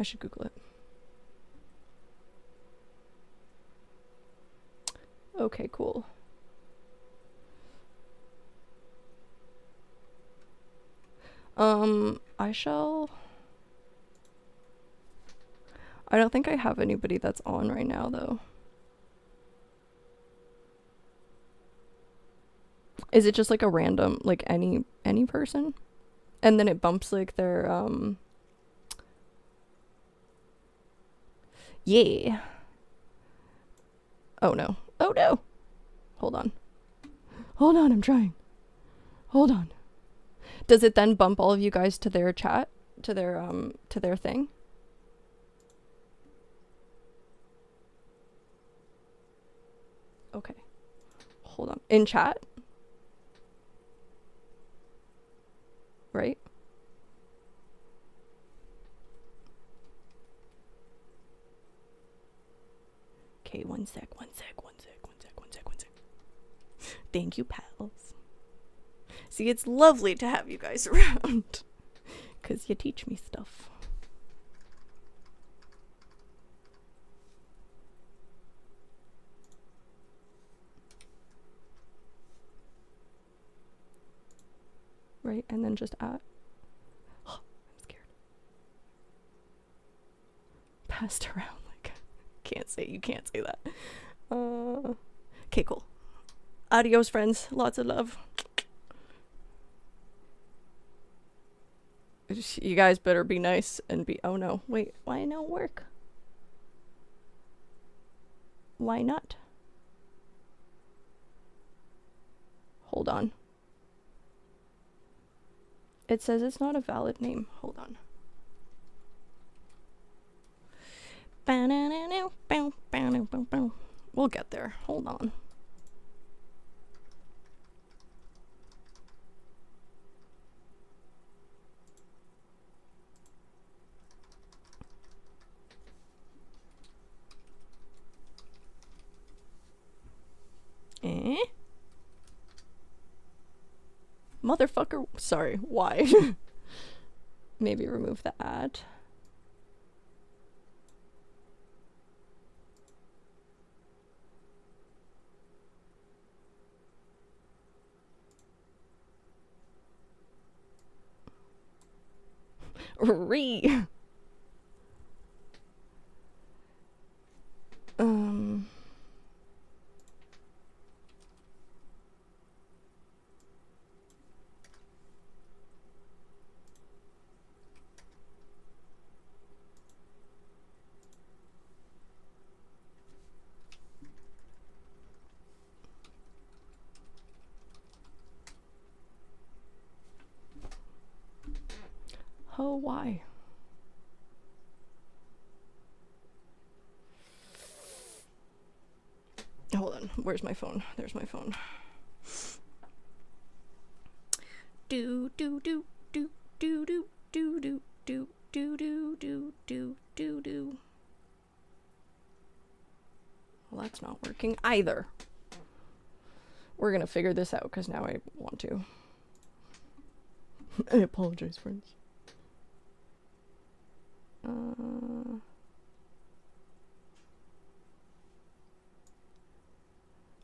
I should Google it. Okay, cool. I don't think I have anybody that's on right now, though. Is it just like a random, like any person? And then it bumps like their, yeah. Oh no. Oh no. Hold on. Hold on, I'm trying. Hold on. Does it then bump all of you guys to their chat? To their thing? Okay. Hold on. In chat? Right? Okay, one sec. Thank you, pals. See, it's lovely to have you guys around. Because you teach me stuff. Right, and then just at. Oh, I'm scared. Passed around like you can't say that. Okay, cool. Adios, friends. Lots of love. You guys better be nice and be. Oh no, wait, why no work? Why not? Hold on. It says it's not a valid name. Hold on. We'll get there. Hold on. Motherfucker. Sorry, why? Maybe remove the ad. Re. Oh, why? Hold on. Where's my phone? There's my phone. Do do do do do do do do do do do do do do do. Well, that's not working either. We're gonna figure this out because now I want to. I apologize, friends.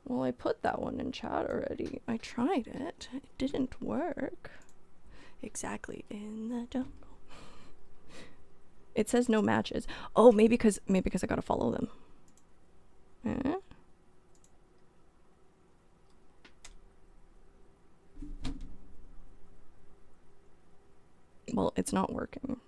Well, I put that one in chat already. I tried it. It didn't work. Exactly. In the jungle. It says no matches. Oh, maybe because I gotta follow them. Well, it's not working.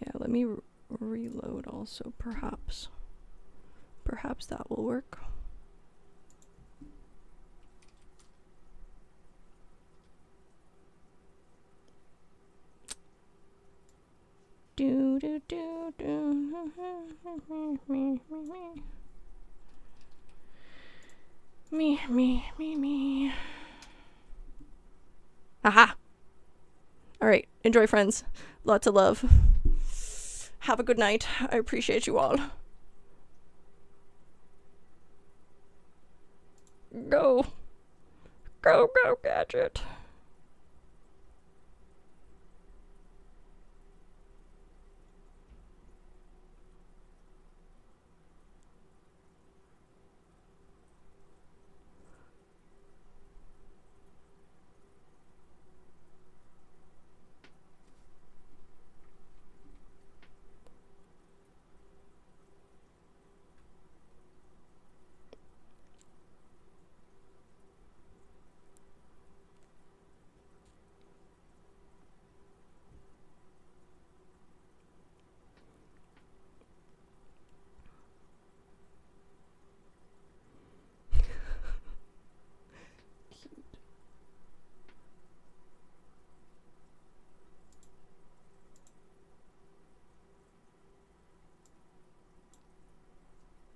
Yeah, let me reload also, perhaps. Perhaps that will work. Me. Aha. All right. Enjoy, friends. Lots of love. Have a good night. I appreciate you all. Go. Go, Gadget.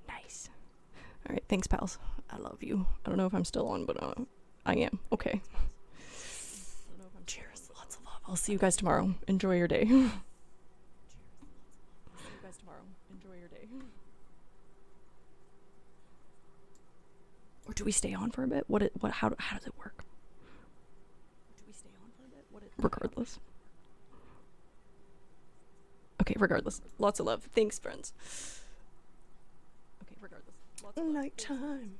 Nice. All right, thanks, pals. I love you. I don't know if I'm still on, but I am. Okay. Cheers. Lots of love. I'll see you guys tomorrow. Enjoy your day. Cheers. See you guys tomorrow. Enjoy your day. Or do we stay on for a bit? How does it work? Do we stay on for a bit? Regardless. Okay, regardless. Lots of love. Thanks, friends. Okay, regardless. Lots of love. Nighttime.